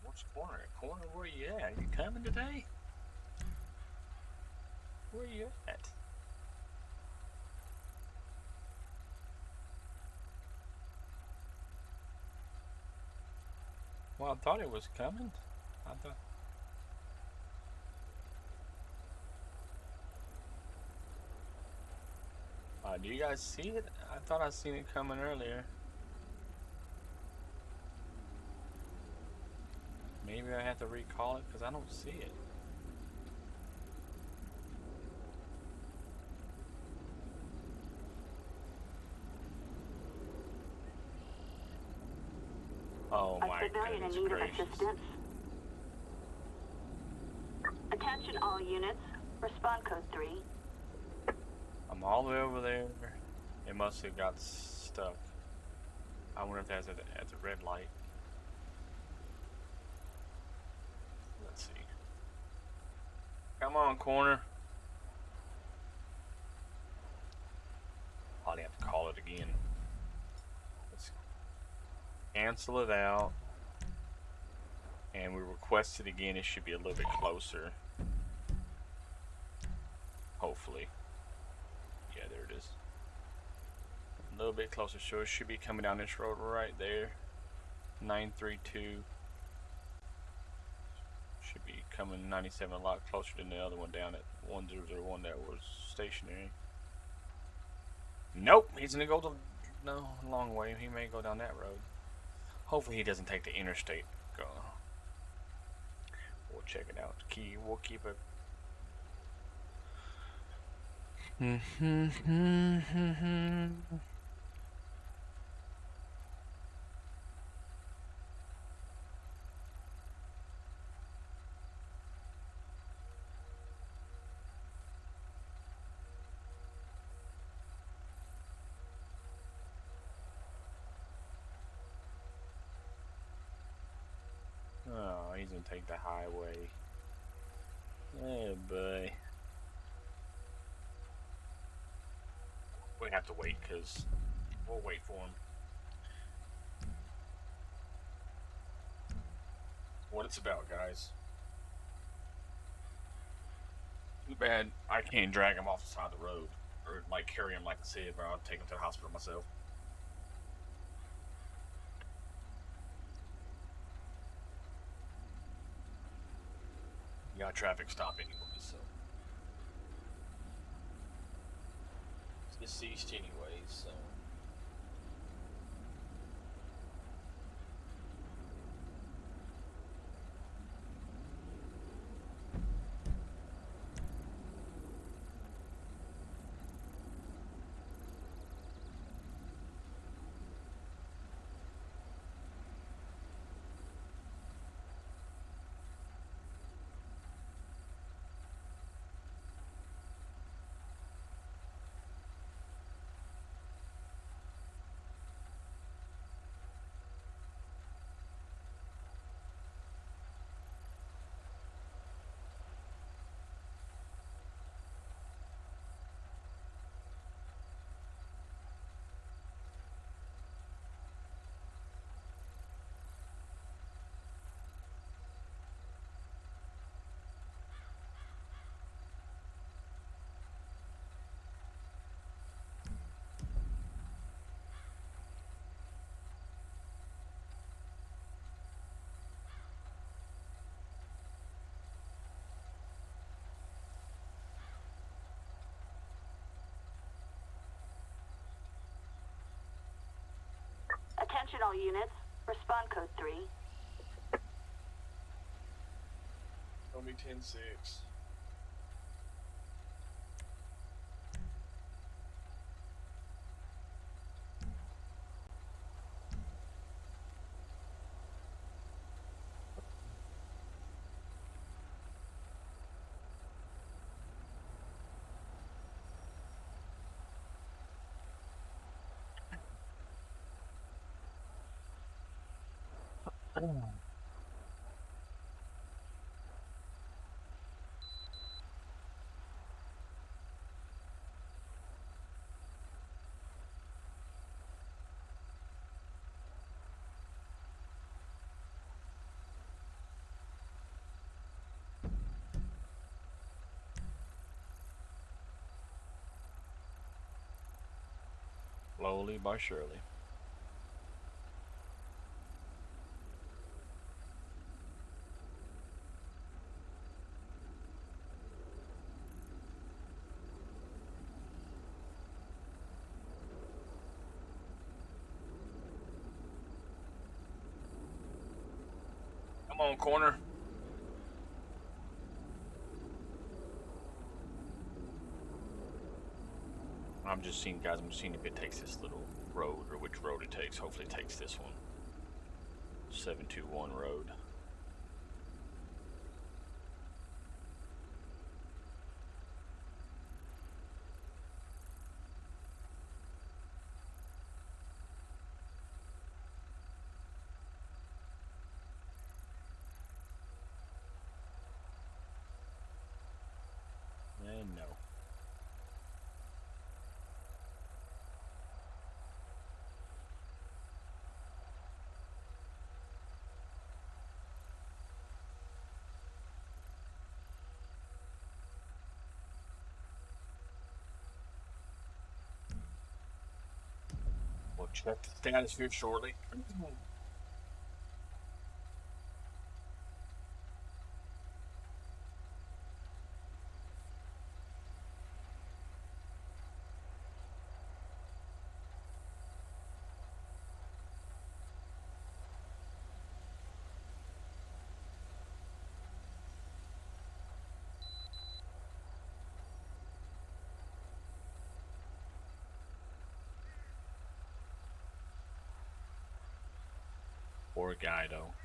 What's Corner? Corner, where you at? Are you coming today? Where you at? Well, I thought it was coming. I thought. Do you guys see it? I thought I seen it coming earlier. Maybe I have to recall it because I don't see it. Oh my goodness gracious. Attention all units. Respond code 3. I'm all the way over there. It must have got stuck. I wonder if that's at the red light. Let's see. Come on, Corner. Probably have to call it again. Let's cancel it out. And we request it again. It should be a little bit closer. Hopefully. Yeah, there it is. A little bit closer. So it should be coming down this road right there. 932. Should be coming 97 a lot closer than the other one down at 1001 that was stationary. Nope, he's gonna go the long way. He may go down that road. Hopefully he doesn't take the interstate. Go. We'll check it out. We'll keep it. Oh, he's gonna take the highway. Oh boy. We have to wait because we'll wait for him. What it's about, guys. Too bad I can't drag him off the side of the road or like carry him like I said, but I'll take him to the hospital myself. Got traffic stop anyway, so it's deceased anyway, so. all units. Respond code 3. Tell me 10-6. Slowly but surely. Come on, corner. I'm just seeing, guys, I'm seeing if it takes this little road or which road it takes. Hopefully it takes this one. 721 road. And no. We'll check the status here shortly. Poor guy, though.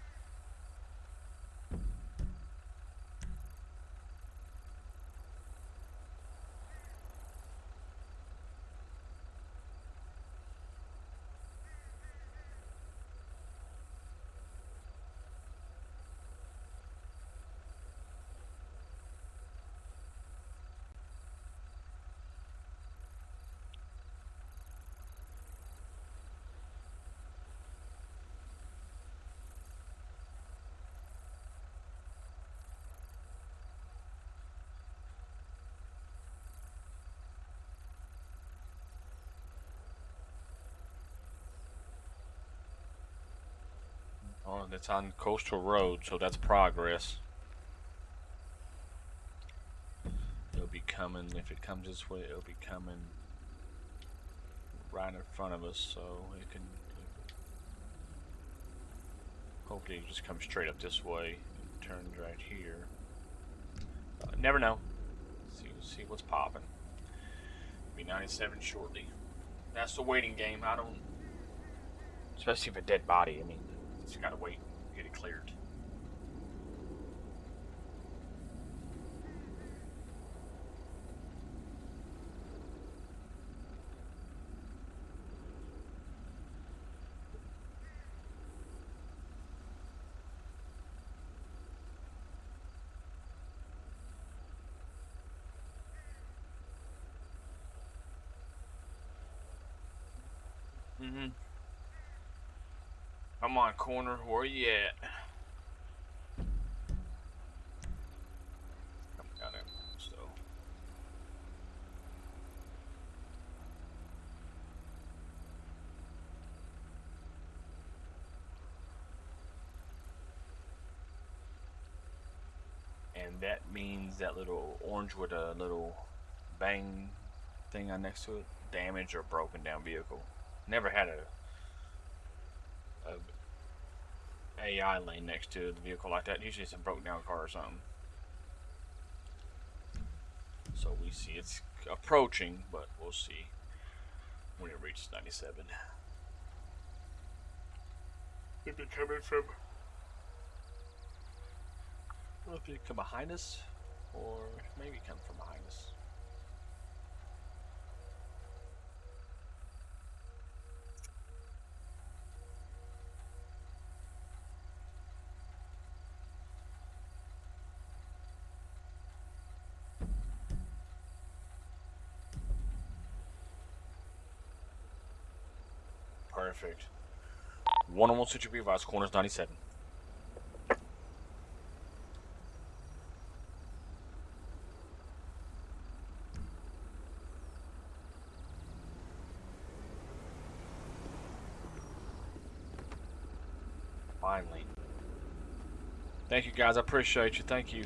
Oh, that's on coastal road, so that's progress. It'll be coming, if it comes this way, it'll be coming right in front of us, so it can hopefully it just comes straight up this way and turns right here. Never know. See what's popping. Be 97 shortly. That's the waiting game. I don't, especially if a dead body. I mean, just gotta wait, get it cleared. Come on, corner, where you at? Coming down there, so. And that means that little orange with a little bang thing on next to it, damaged or broken down vehicle. Never had a AI lane next to the vehicle like that. Usually it's a broken down car or something. So we see it's approaching, but we'll see when it reaches 97. If it coming from, well, if it come behind us, or maybe come from behind us. Perfect. 1-on-1 situation advised, corners 97. Finally. Thank you guys, I appreciate you, thank you.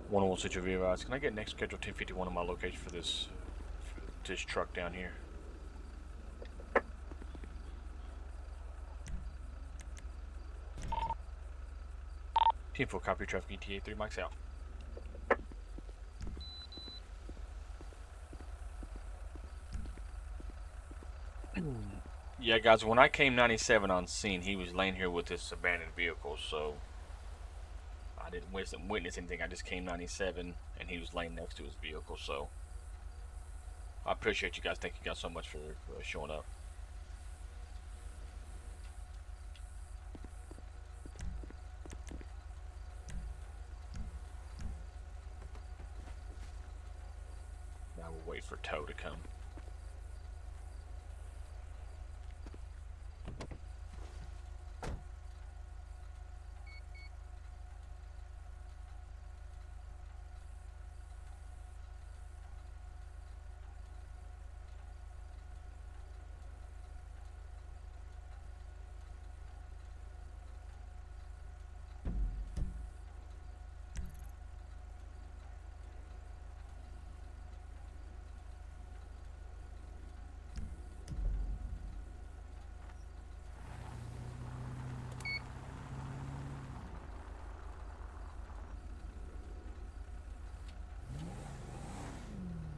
One situation advised. Can I get next schedule 1051 on my location for this truck down here? Team 4, copy traffic ETA 3 mics out. Yeah, guys, when I came 97 on scene, he was laying here with this abandoned vehicle, so I didn't witness anything. I just came 97, and he was laying next to his vehicle, so I appreciate you guys. Thank you guys so much for showing up. Now we'll wait for tow to come.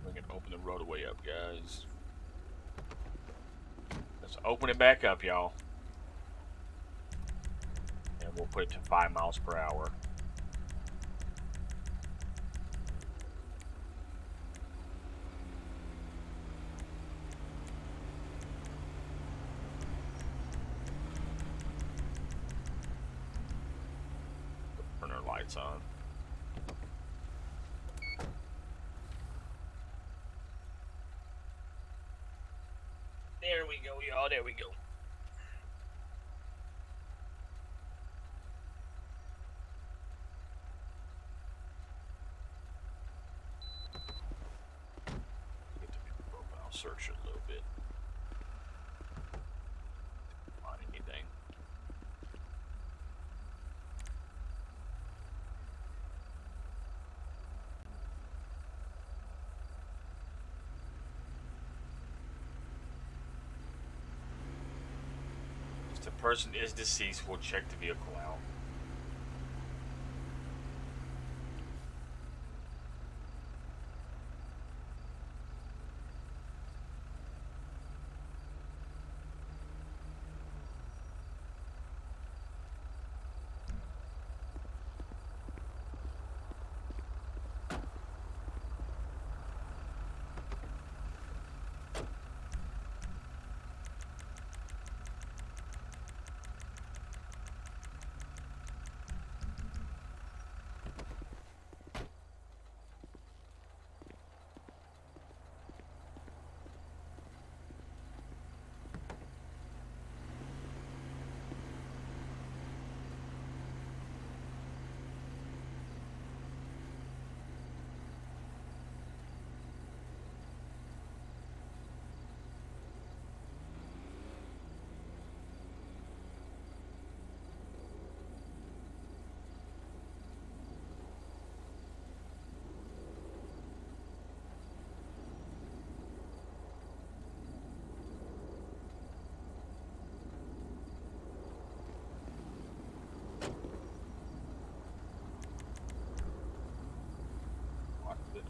We're gonna open the roadway up, guys. Let's open it back up, y'all. And we'll put it to 5 miles per hour. Turn our lights on. There we go, y'all. There we go. Get the profile, search it a little bit. Find anything. If the person is deceased, we'll check the vehicle out.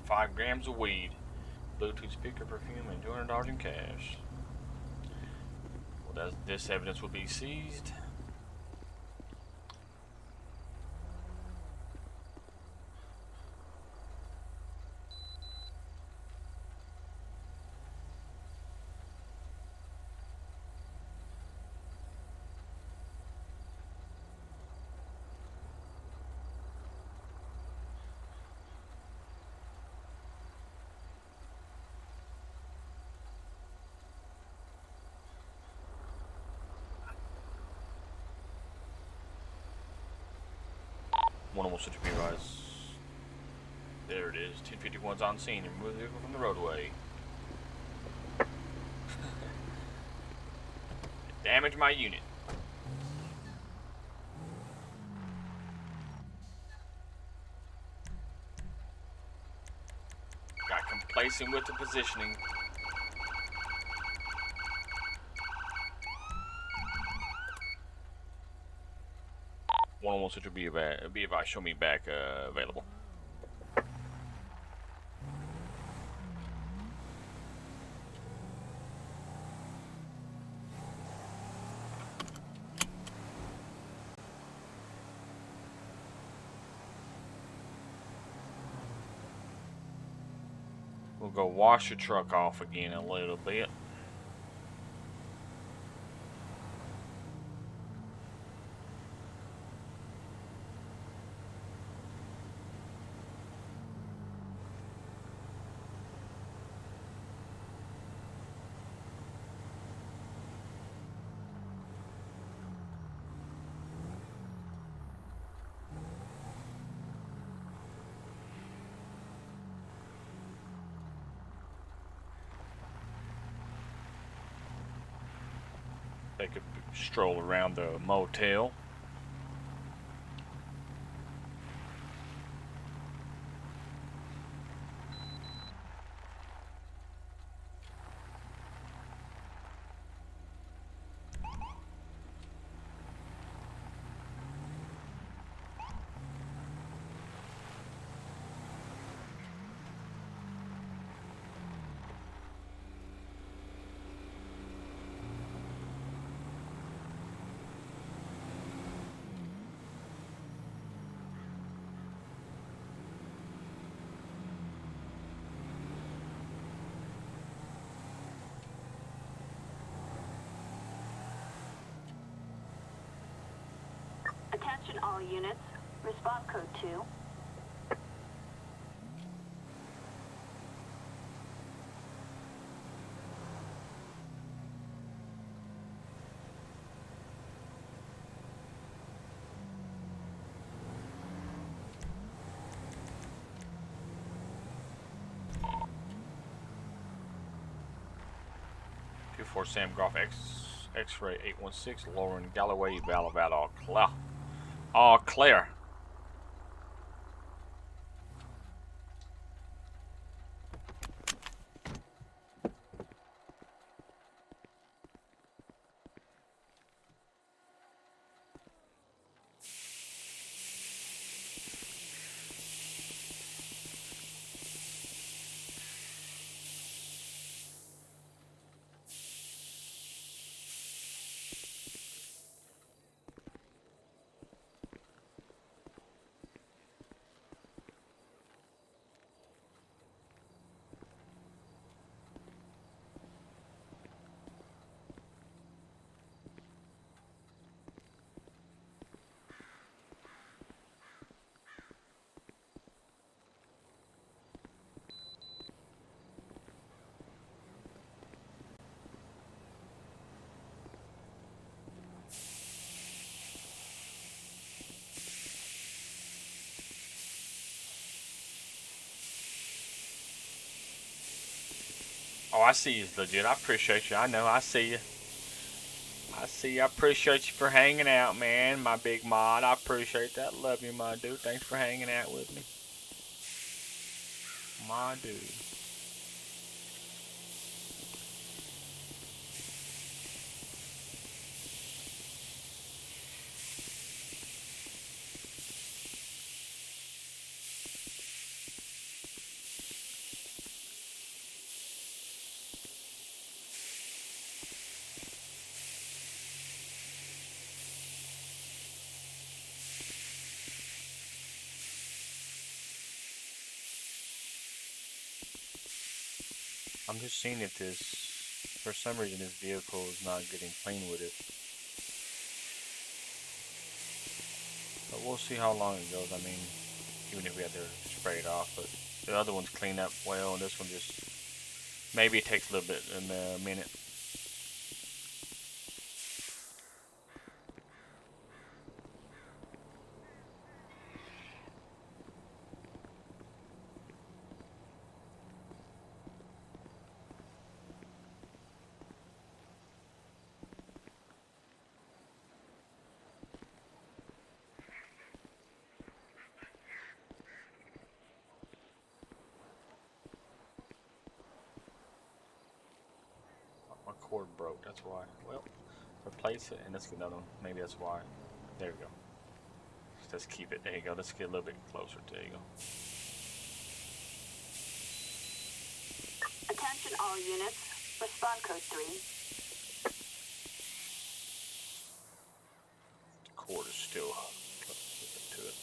5 grams of weed, Bluetooth speaker, perfume, and $200 in cash. Well, this evidence will be seized. One almost such a rise. There it is. 1051's on scene. Remove the vehicle from the roadway. Damage my unit. Got complacent with the positioning. One almost such a be advised. Show me back available. We'll go wash the truck off again a little bit. Take a stroll around the motel. Attention all units. Response code 2. For Sam Groff X-ray 816, Lauren Galloway, Valavat, all clear. Oh, I see you, legit. I appreciate you. I know. I see you. I see you. I appreciate you for hanging out, man. My big mod. I appreciate that. Love you, my dude. Thanks for hanging out with me. My dude. I'm just seeing if this, for some reason, this vehicle is not getting clean with it. But we'll see how long it goes. I mean, even if we have to spray it off, but the other one's cleaned up well, and this one just, maybe it takes a little bit, a minute. My cord broke, that's why. Well, replace it, and let's get another one. Maybe that's why. There we go. Let's keep it. There you go. Let's get a little bit closer. There you go. Attention all units. Respond code 3. The cord is still hooked to it.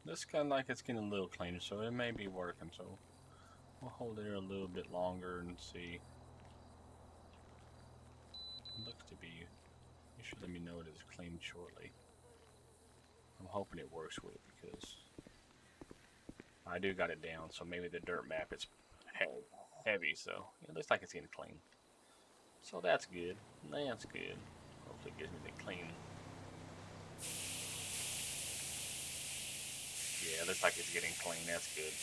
This kind of like it's getting a little cleaner, so it may be working. So we'll hold it here a little bit longer and see. It looks to be. You should let me know it is cleaned shortly. I'm hoping it works with it because I do got it down. So maybe the dirt map is heavy, so it looks like it's getting clean. So that's good. That's good. Hopefully it gives me the clean. Yeah, it looks like it's getting clean. That's good.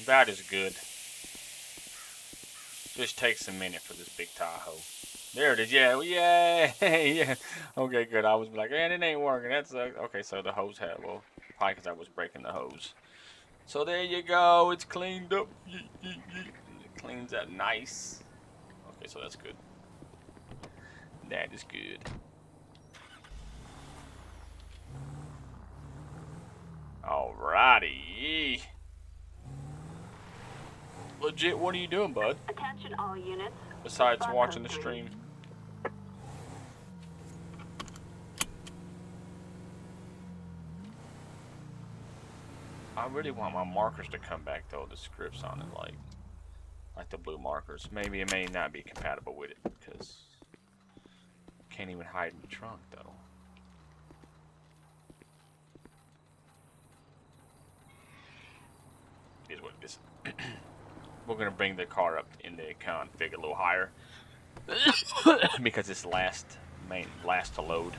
That is good. Just takes a minute for this big Tahoe. There it is. Yeah, yay! Yeah. Okay, good. I was like, man, it ain't working. That's okay. So the hose had probably because I was breaking the hose. So there you go. It's cleaned up. It cleans up nice. Okay, so that's good. That is good. Alrighty. Legit, what are you doing, bud? Attention all units. Besides Respond watching code the 3. stream. I really want my markers to come back though, the scripts on it, like the blue markers. Maybe it may not be compatible with it because can't even hide in the trunk though. It is what it is. We're gonna bring the car up in the config a little higher because it's last to load.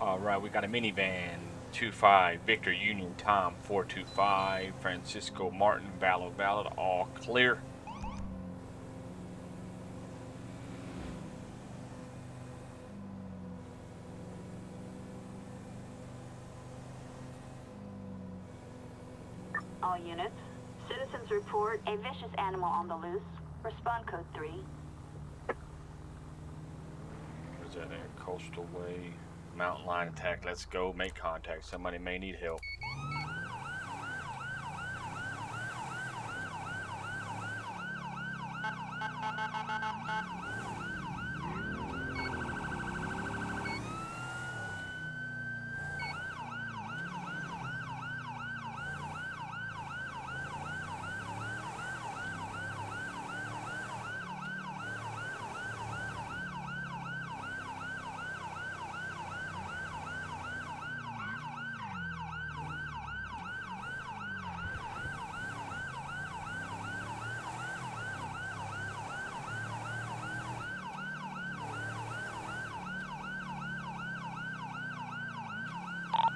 Alright, we got a minivan. 25, Victor Union Tom 425, Francisco Martin Valid, all clear. All units, citizens report a vicious animal on the loose. Respond code 3. Is that a coastal way? Mountain lion attack. Let's go. Make contact. Somebody may need help.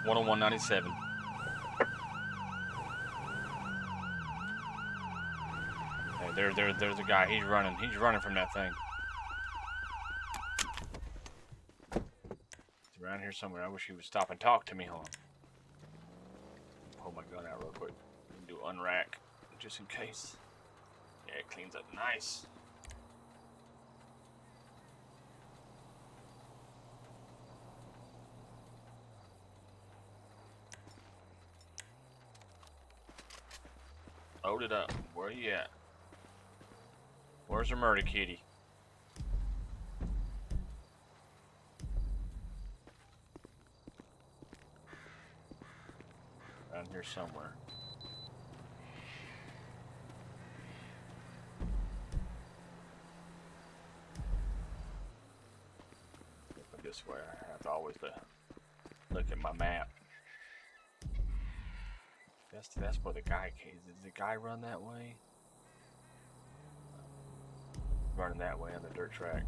One on 197. Hey, there's a guy. He's running. He's running from that thing. He's around here somewhere. I wish he would stop and talk to me. Hold on. Pull my gun out real quick. Do unrack just in case. Yeah, it cleans up nice. Load it up. Where you at? Where's the murder kitty? Around here somewhere. This way. I have to always look at my map. That's where the guy came. Did the guy run that way? Running that way on the dirt track.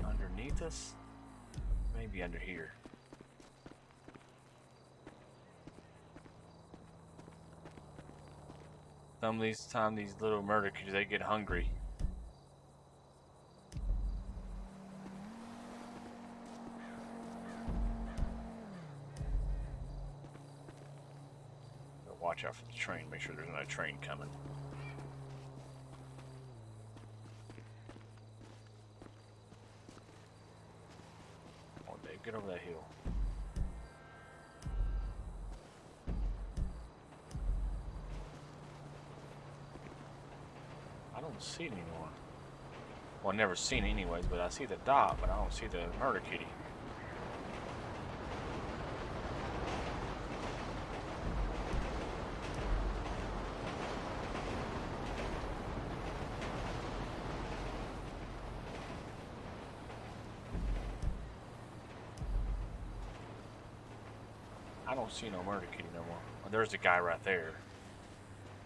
Underneath us? Maybe under here. Some of these little murder kids, they get hungry. Watch out for the train. Make sure there's not a train coming. Oh, Dave, get over that hill. I don't see it anymore. Well, I've never seen it anyways, but I see the dot, but I don't see the murder kitty. I don't see no murder kitty no more. Oh, there's the guy right there.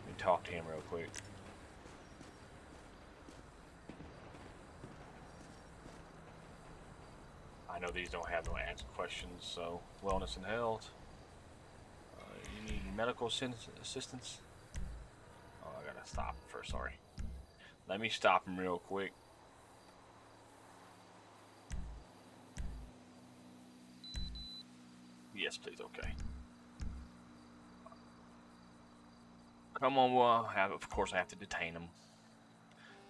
Let me talk to him real quick. I know these don't have no answer questions, so wellness and health. You need medical assistance? Oh, I gotta stop first, sorry. Let me stop him real quick. Yes, please, okay. Come on, well, of course I have to detain him.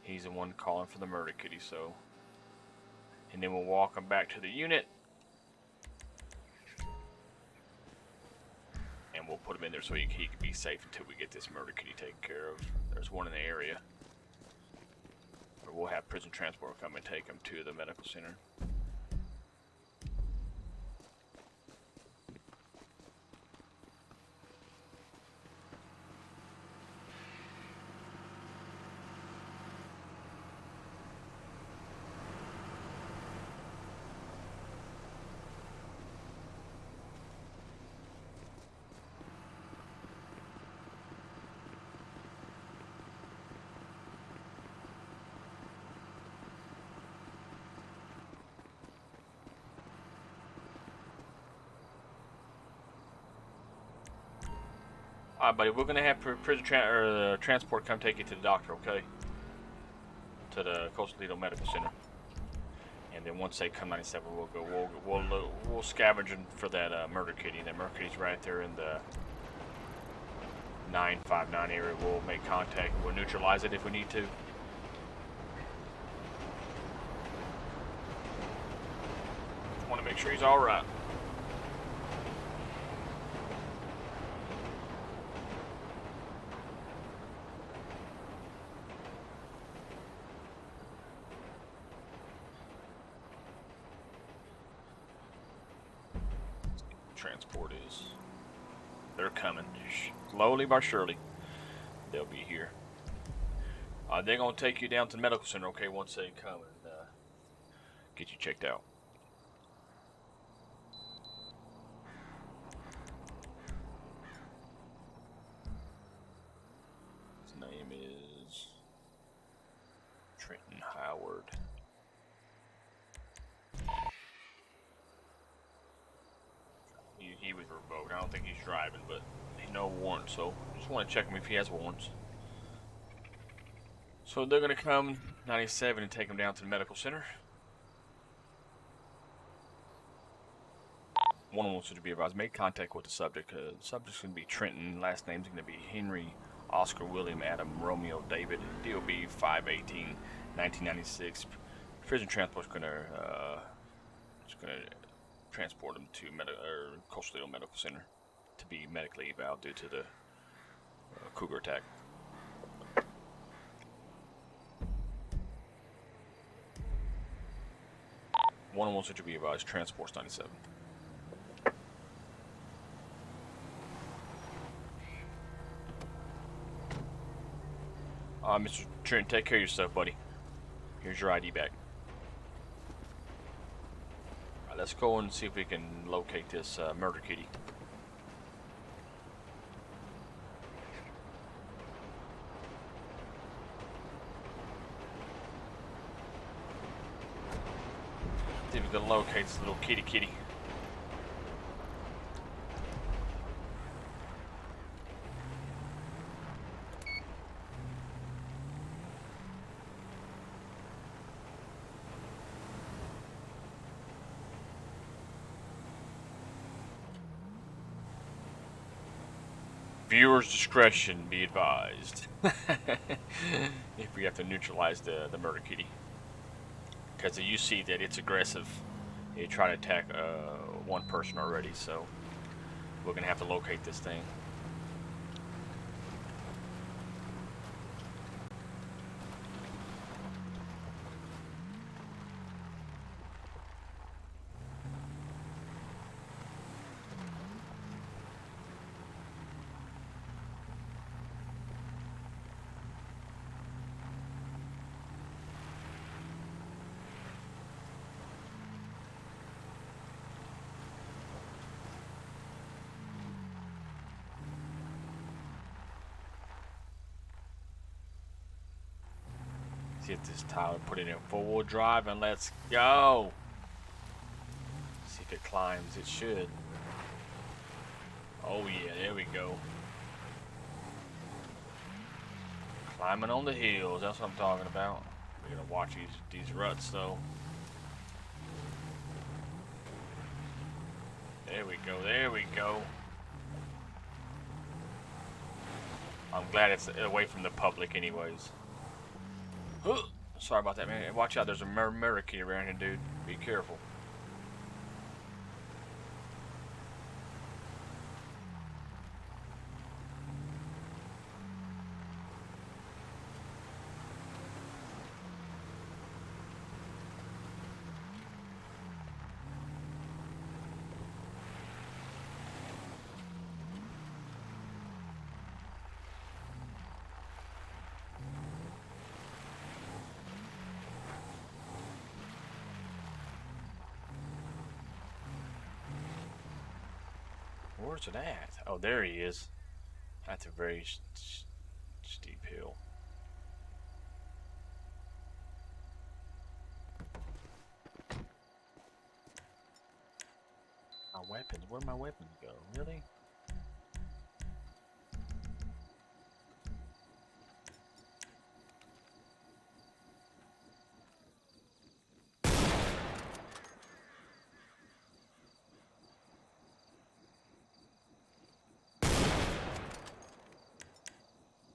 He's the one calling for the murder kitty, so. And then we'll walk him back to the unit. And we'll put him in there so he can be safe until we get this murder kitty taken care of. There's one in the area. Or we'll have prison transport come and take him to the medical center. Alright, buddy, we're gonna have transport come take you to the doctor, okay? To the Coastal Toledo Medical Center. And then once they come 97, we'll scavenge for that murder kitty. That murder kitty's right there in the 959 area. We'll make contact. We'll neutralize it if we need to. Just want to make sure he's all right. Transport is. They're coming. Slowly but surely. They'll be here. They're going to take you down to the medical center, okay, once they come and get you checked out. His name is Trenton Howard. He was revoked. I don't think he's driving, but no warrant, so just want to check him if he has warrants. So they're going to come 97 and take him down to the medical center. One of them wants to be advised. Make contact with the subject. The subject's going to be Trenton. Last name's going to be Henry Oscar William Adam Romeo David. DOB 518 1996. Prison transport's going to transport him to Coastal Toledo Medical Center to be medically evaluated due to the cougar attack. One wants it to be advised. Transport's 97. Mr. Trent, take care of yourself, buddy. Here's your ID back. Alright, let's go and see if we can locate this murder kitty. See if we can locate this little kitty. Viewers' discretion be advised. If we have to neutralize the murder kitty. Because you see that it's aggressive. It tried to attack one person already, so we're going to have to locate this thing. Get this Tyler, put it in full drive, and let's go. See if it climbs. It should. Oh yeah, there we go. Climbing on the hills. That's what I'm talking about. We're gonna watch these ruts though. There we go. There we go. I'm glad it's away from the public, anyways. Sorry about that, man. Watch out, there's a murder kitty around here, dude. Be careful. Where's it at? Oh, there he is. That's a very steep hill. My weapons? Where'd my weapons go? Really?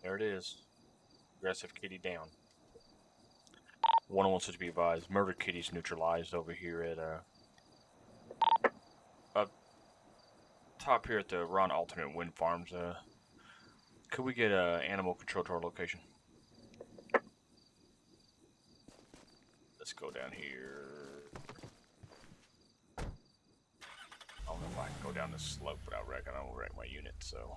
There it is. Aggressive kitty down. 101 to be advised. Murder kitties neutralized over here at up top here at the Ron Alternate Wind Farms. Could we get animal control to our location? Let's go down here. I don't know if I can go down this slope without wrecking. I don't wreck my unit, so.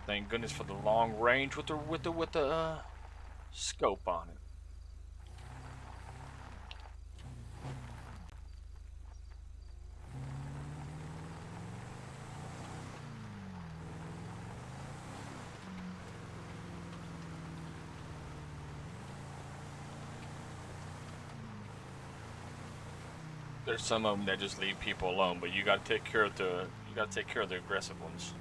Thank goodness for the long range with the scope on it. There's some of them that just leave people alone, but you gotta take care of the aggressive ones.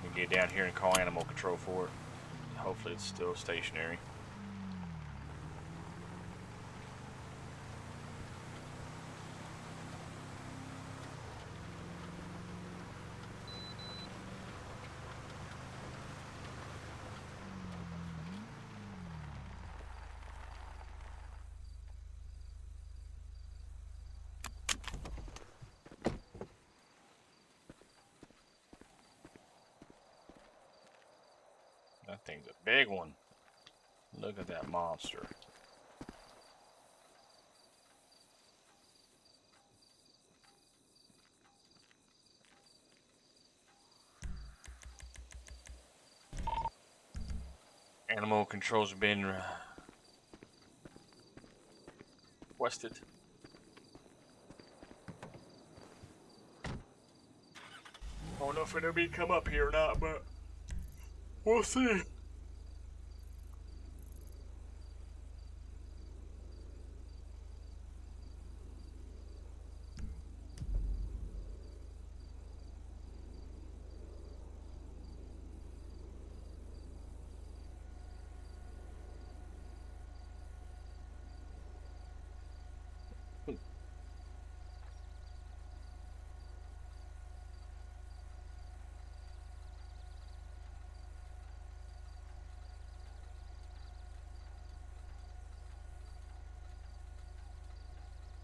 We get down here and call animal control for it. Hopefully it's still stationary. That thing's a big one. Look at that monster. Animal control's been requested. I don't know if it'll be come up here or not, but we'll see.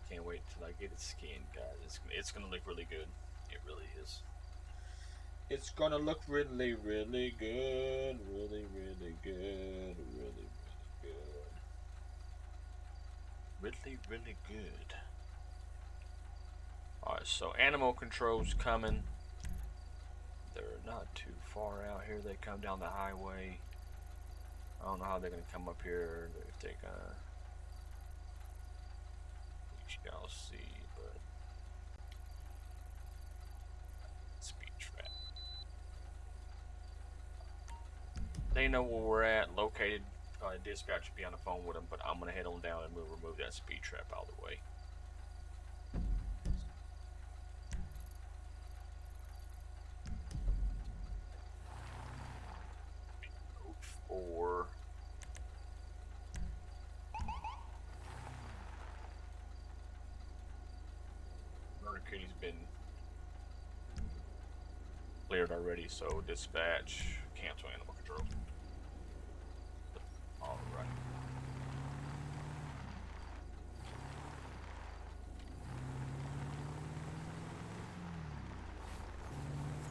Can't wait till I get it skinned, guys. It's gonna look really good. It really is. It's gonna look really, really good. Really, really good. Really, really good. Really, really good. Alright, so animal control's coming. They're not too far out here. They come down the highway. I don't know how they're gonna come up here. If they gonna, we shall see. But speed trap. They know where we're at, located. Dispatch should be on the phone with them, but I'm gonna head on down and we'll remove that speed trap out of the way. Or Murder Kitty's been cleared already, so dispatch, cancel animal control. Alright.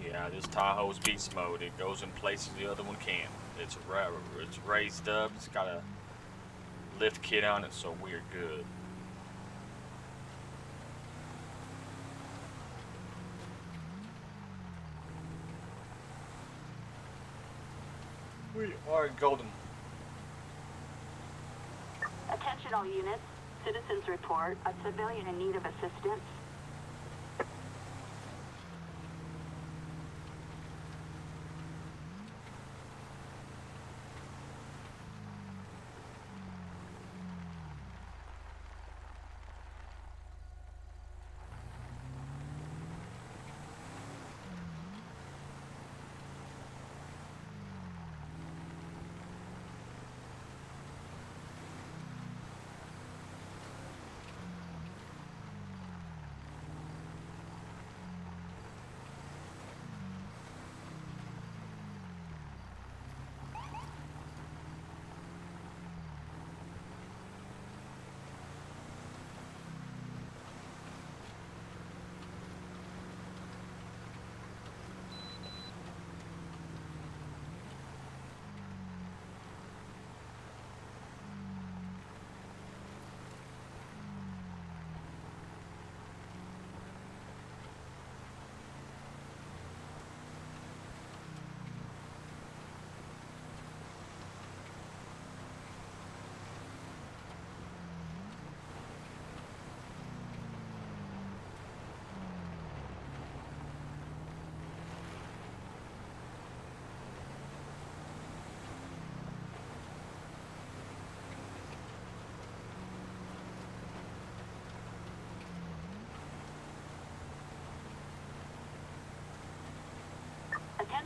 Yeah, this Tahoe's beast mode. It goes in places the other one can't. It's raised up. It's got a lift kit on it, so we're good. We are golden. Attention all units. Citizens report a civilian in need of assistance.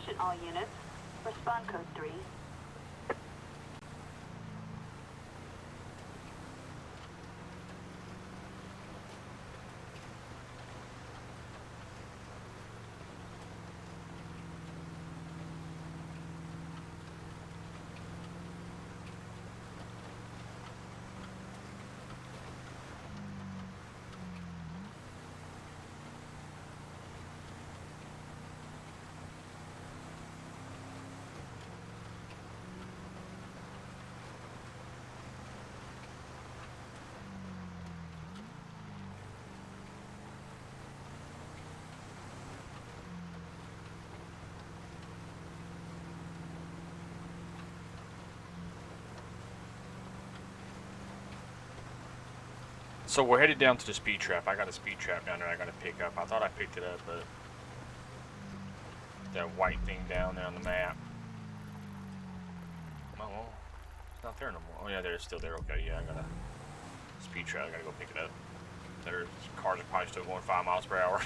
Attention all units. Respond code 3. So we're headed down to the speed trap. I got a speed trap down there I gotta pick up. I thought I picked it up, but that white thing down there on the map. Oh, well, it's not there no more. Oh yeah, it's still there. Okay, yeah, I got a speed trap. I gotta go pick it up. Their cars are probably still going 5 miles per hour.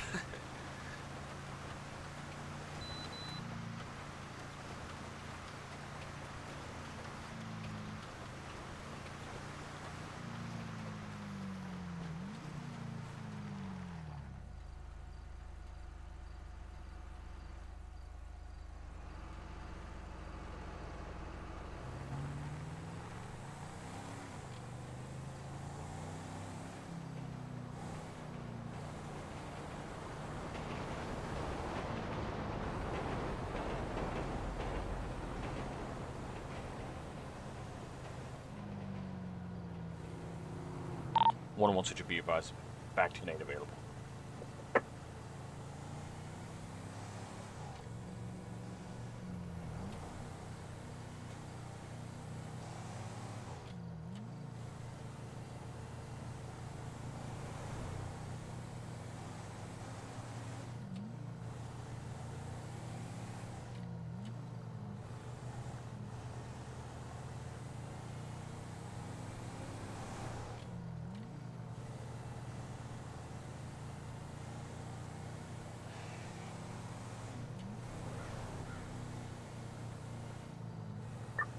One wants it to be advised. Back to Nate available.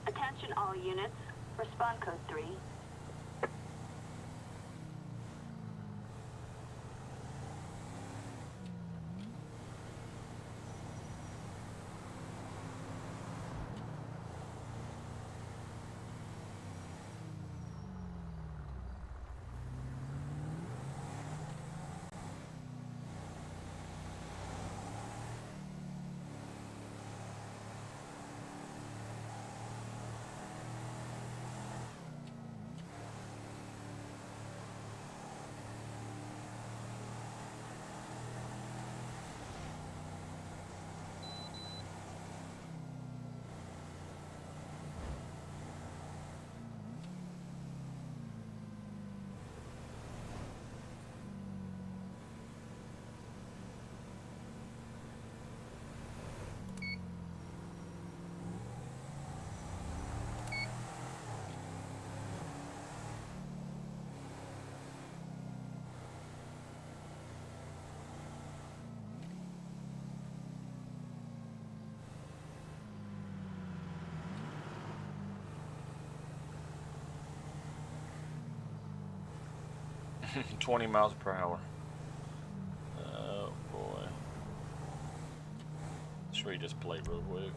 Attention all units. Respond code 3. Hmm. 20 miles per hour. Oh boy. Let's read this plate real quick.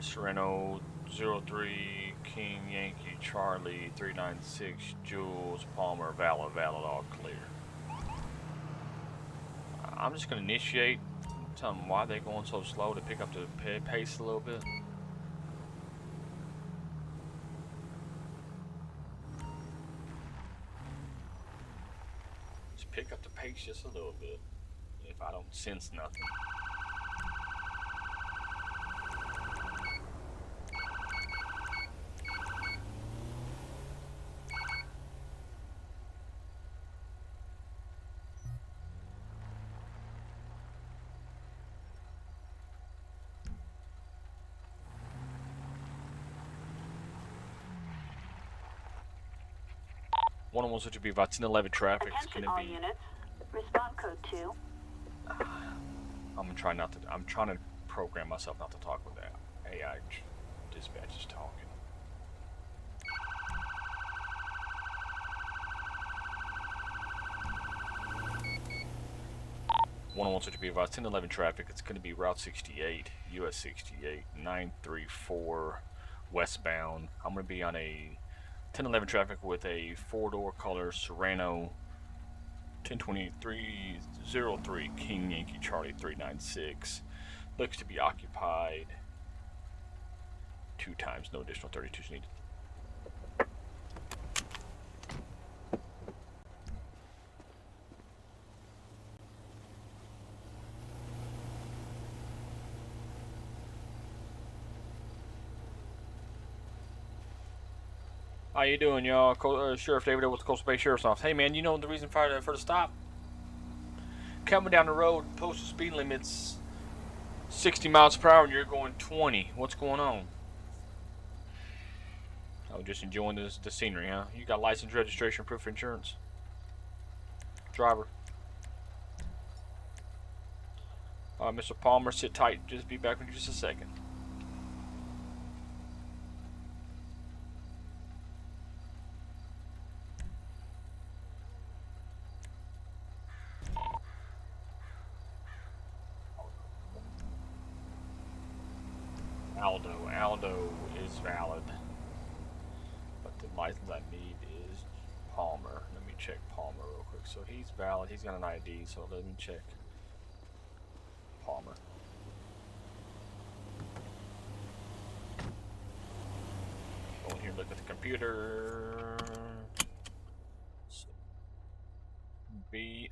Sereno 03 King Yankee Charlie 396 Jules Palmer valid all clear. I'm just gonna initiate. Tell them why they're going so slow to pick up the pace a little bit. Just pick up the pace just a little bit. If I don't sense nothing. One wants it to be about 1011 traffic. It's Attention gonna all be units. Respond code 2. I'm trying not to. I'm trying to program myself not to talk with that AI dispatch is talking. 101 such to be advised. 1011 traffic. It's going to be Route 68, US 68, 934 westbound. I'm going to be on a 1011 traffic with a 4-door color Serrano 102303 King Yankee Charlie 396. Looks to be occupied 2 times. No additional 32s needed. How you doing, y'all? Sheriff David with the Coastal Bay Sheriff's Office. Hey, man, you know the reason for the stop? Coming down the road, postal speed limit's 60 miles per hour, and you're going 20. What's going on? Oh, just enjoying the scenery, huh? You got license, registration, proof of insurance? Driver. Mr. Palmer, sit tight. Just be back in just a second. Aldo is valid, but the license I need is Palmer. Let me check Palmer real quick. So he's valid. He's got an ID. So let me check Palmer. Go in here, look at the computer. So, B.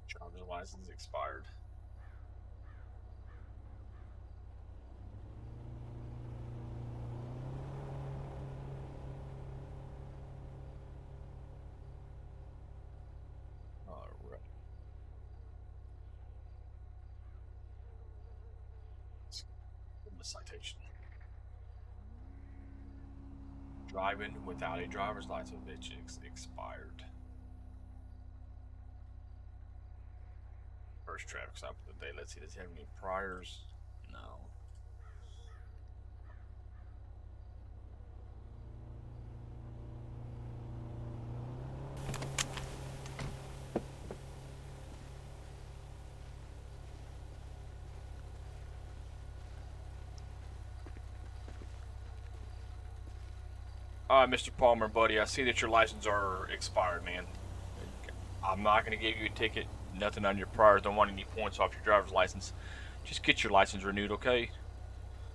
Driver's license expired. Alright. Give him a citation. Driving without a driver's license, which expired. First traffic stop of the day. Let's see, does he have any priors? No. Mr. Palmer, buddy, I see that your license are expired, man. I'm not going to give you a ticket. Nothing on your priors. Don't want any points off your driver's license. Just get your license renewed, okay?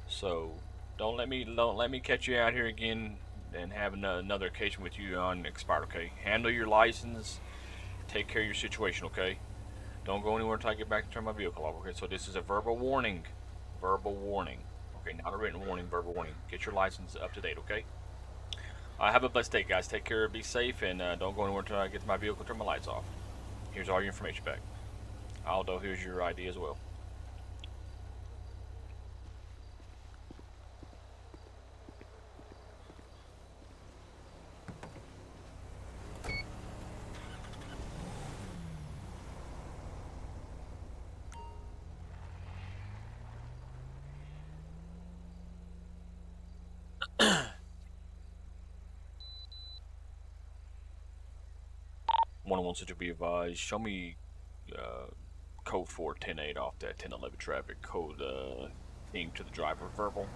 So don't let me catch you out here again and have another occasion with you on expired, okay? Handle your license. Take care of your situation, okay? Don't go anywhere until I get back and turn my vehicle off, okay? So this is a verbal warning. Verbal warning. Okay, not a written warning, verbal warning. Get your license up to date, okay? Have a blessed day, guys. Take care, be safe, and don't go anywhere until I get to my vehicle, turn my lights off. Here's all your information back. Aldo, here's your ID as well. One such to be advised. Show me code 410-8 off that 1011 traffic code theme to the driver verbal.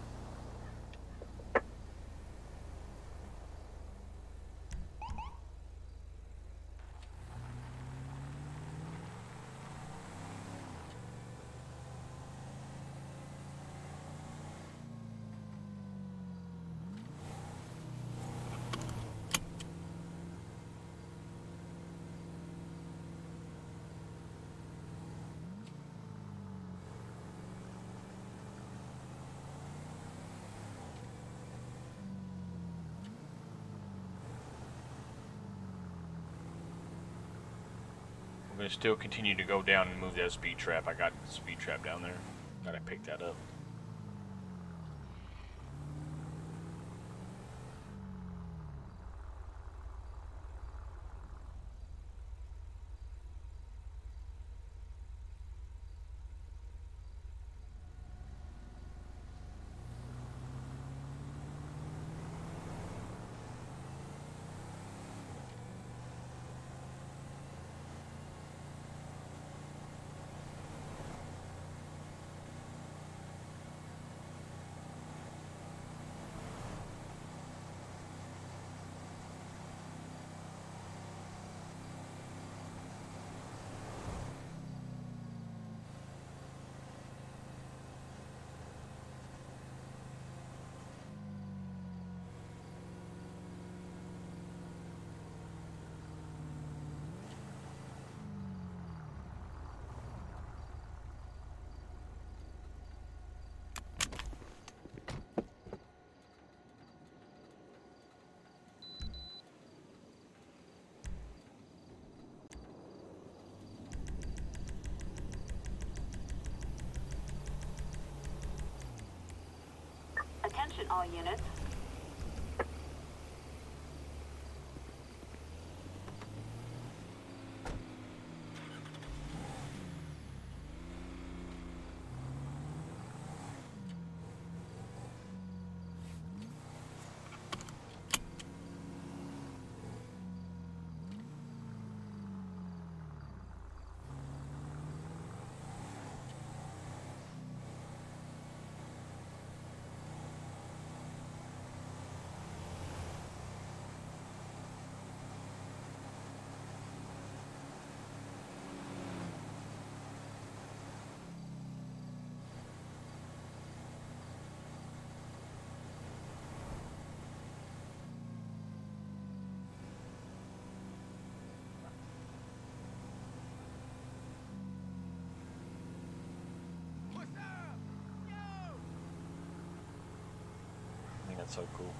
gonna still continue to go down and move that speed trap. I got the speed trap down there. Gotta pick that up. Attention all units. I think that's so cool.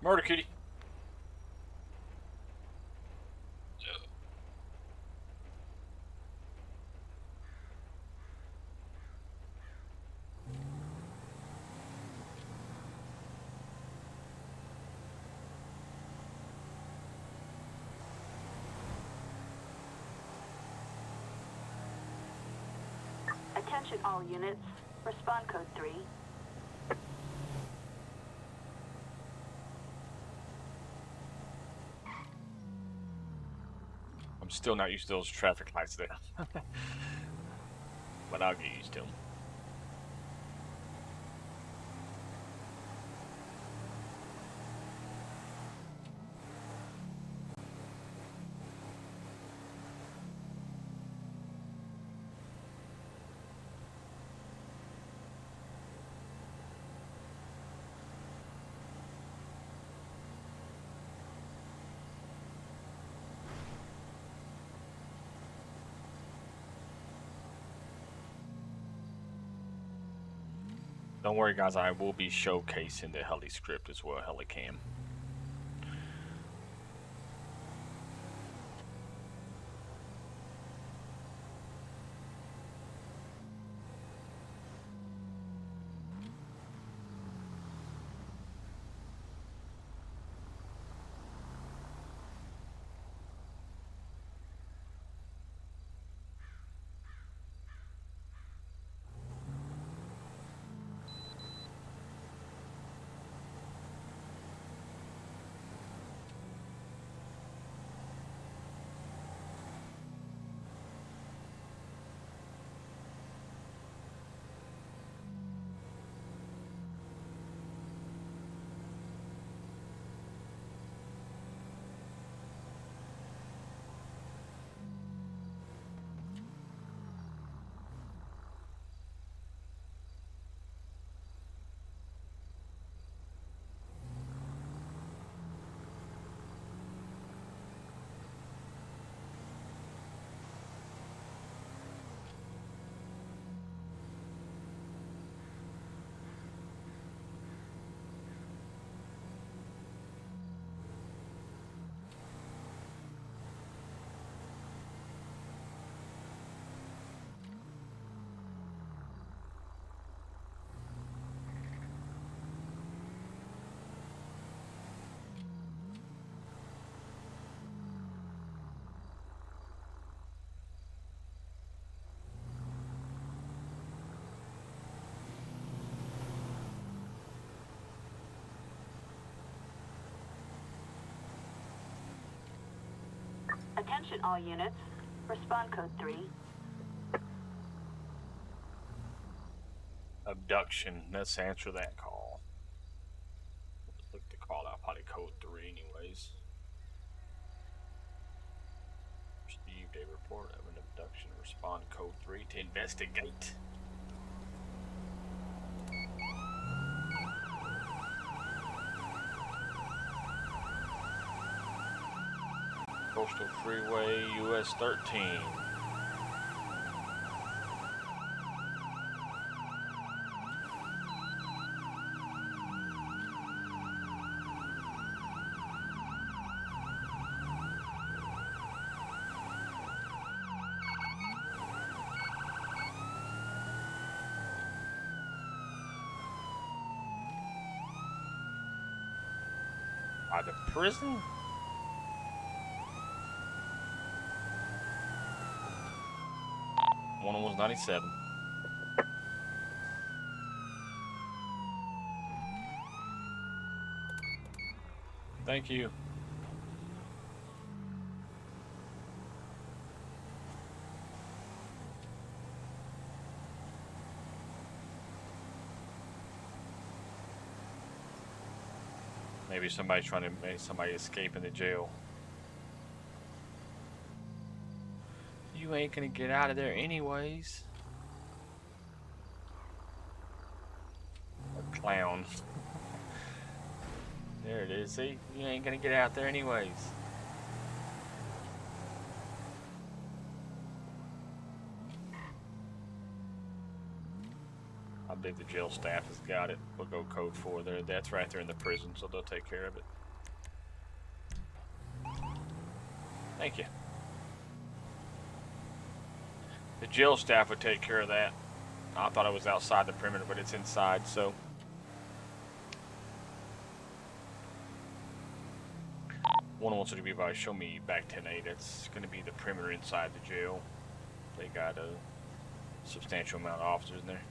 Murder kitty. Attention all units. Respond code 3. I'm still not used to those traffic lights there. But I'll get used to them. Don't worry, guys. I will be showcasing the Heli script as well, HeliCam. Attention all units. Respond code 3. Abduction. Let's answer that call. Let's look the call out. Probably code 3 anyways. Received a report of an abduction. Respond code 3 to investigate. Coastal Freeway, US 13. By the prison? One was 97. Thank you. Maybe somebody's trying to make somebody escape in the jail. You ain't gonna get out of there anyways. A clown. There it is, see? You ain't gonna get out there anyways. I believe the jail staff has got it. We'll go code 4 there. That's right there in the prison, so they'll take care of it. Thank you. The jail staff would take care of that. I thought it was outside the perimeter, but it's inside, so. 101 to be by show me back 10-8. That's going to be the perimeter inside the jail. They got a substantial amount of officers in there.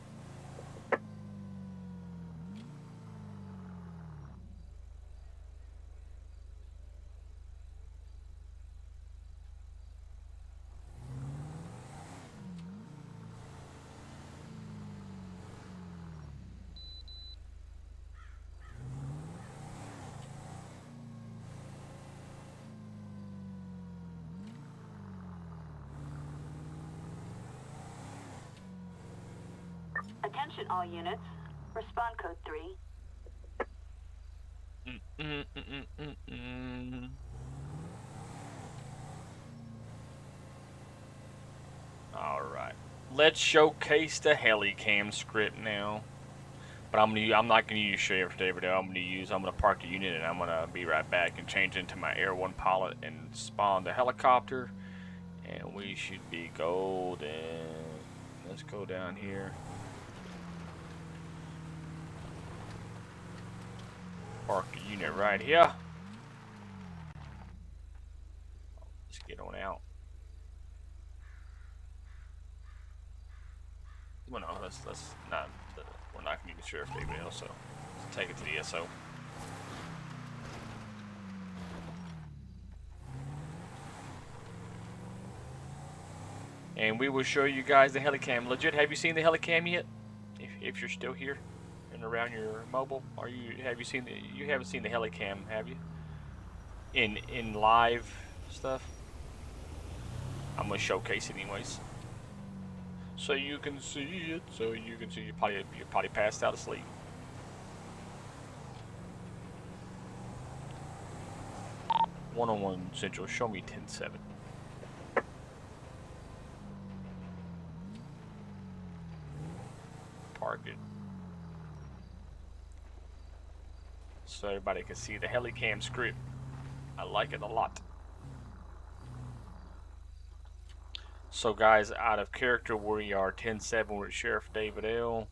Attention all units. Respond code 3. Alright. Let's showcase the Heli cam script now. But I'm not gonna use Sheriff David. I'm gonna park the unit and I'm gonna be right back and change into my Air 1 pilot and spawn the helicopter. And we should be golden. Let's go down here. Park the unit right here. Let's get on out. Well, no, let's not. We're not gonna need the Sheriff David, so let's take it to the SO. And we will show you guys the helicam. Legit, have you seen the helicam yet? If you're still here and around your mobile, have you seen you haven't seen the helicam, have you? In live stuff. I'm gonna showcase it anyways. So you can see it. So you can see you probably passed out asleep. One-on-one Central. Show me 10-7. Park it. So everybody can see the helicam script. I like it a lot. So guys, out of character we are 10-7 with Sheriff David L.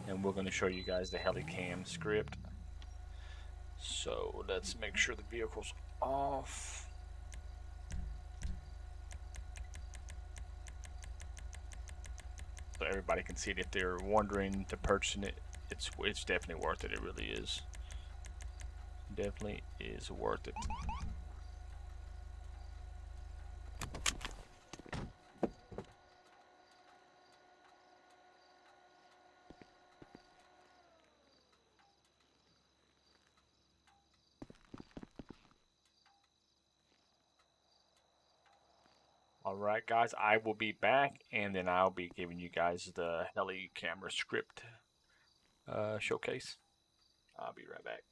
And we're going to show you guys the helicam script. So let's make sure the vehicle's off. So everybody can see it. If they're wondering to purchase it, it's definitely worth it. It really is. Definitely is worth it. Alright guys, I will be back and then I'll be giving you guys the Heli camera script showcase. I'll be right back.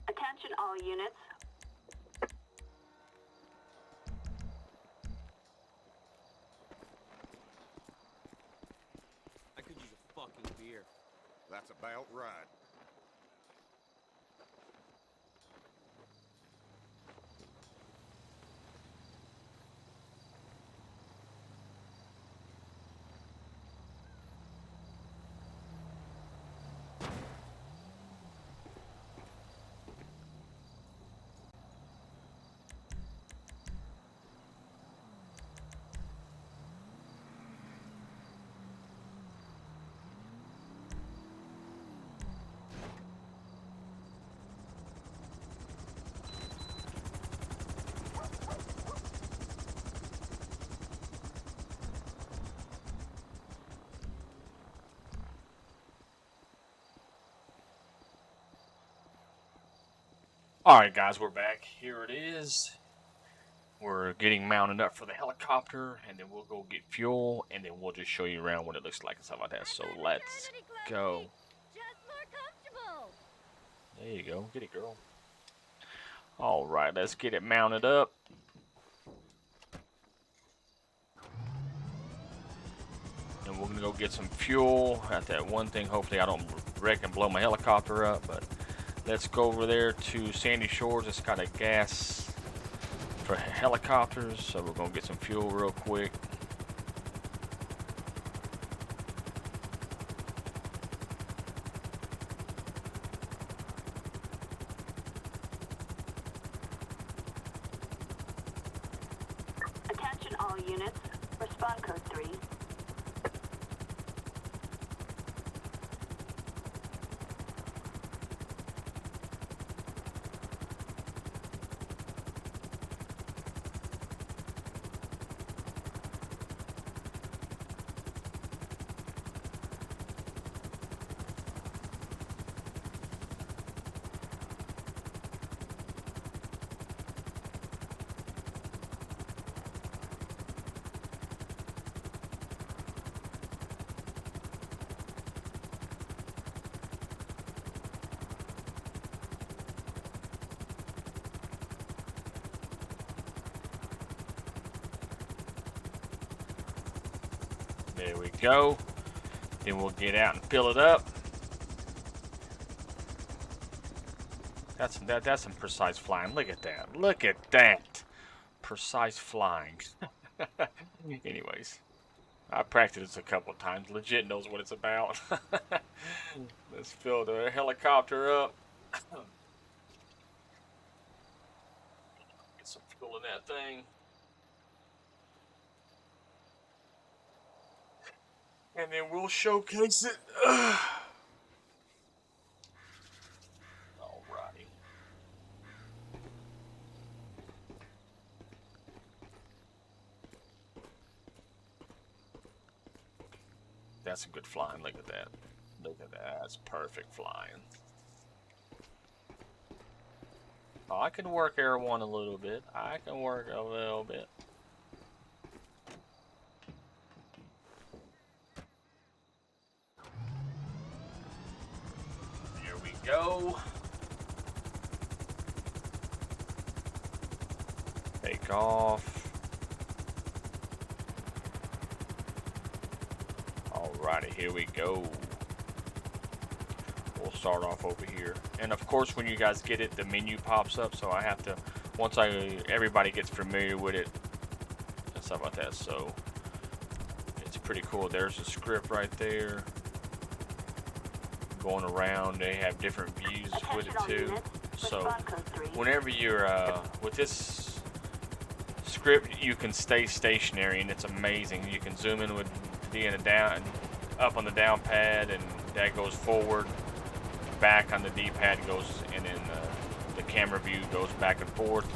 Attention all units. I could use a fucking beer. That's about right. Alright guys, we're back. Here it is. We're getting mounted up for the helicopter, and then we'll go get fuel, and then we'll just show you around what it looks like and stuff like that. So let's go. Just more comfortable. There you go. Get it, girl. Alright, let's get it mounted up. And we're going to go get some fuel at that one thing. Hopefully I don't wreck and blow my helicopter up, but let's go over there to Sandy Shores. It's got a gas for helicopters, so we're going to get some fuel real quick. Attention all units. Respond code 3. There we go. Then we'll get out and fill it up. That's some precise flying. Look at that. Look at that. Precise flying. Anyways, I practiced this a couple times. Legit knows what it's about. Let's fill the helicopter up. Get some fuel in that thing. And then we'll showcase it. Alrighty. That's some good flying. Look at that. Look at that. That's perfect flying. Oh, I can work Air 1 a little bit. I can work a little bit. Here we go. Take off. Alrighty, here we go. We'll start off over here. And of course, when you guys get it, the menu pops up. So I have to, once everybody gets familiar with it and stuff like that. So it's pretty cool. There's a script right there. Going around, they have different views with it too. So whenever you're with this script, you can stay stationary, and it's amazing. You can zoom in with D and a down, up on the down pad, and that goes forward. Back on the D-pad goes, and then the camera view goes back and forth.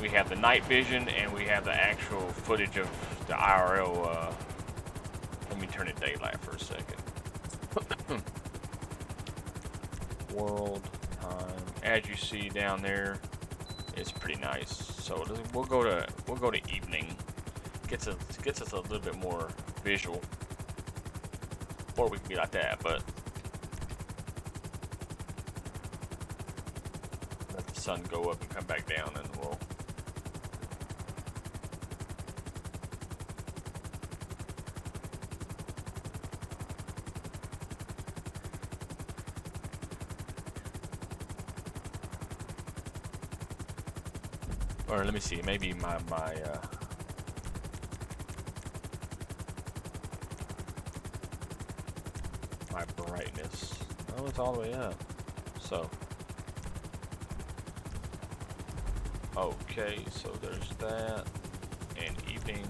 We have the night vision, and we have the actual footage of the IRL. Let me turn it daylight for a second. World time, as you see down there, it's pretty nice. So we'll go to evening. Gets us a little bit more visual. Or we can be like that, but let the sun go up and come back down, and we'll. Or let me see, maybe my brightness. Oh, it's all the way up. So, okay, so there's that, and evening.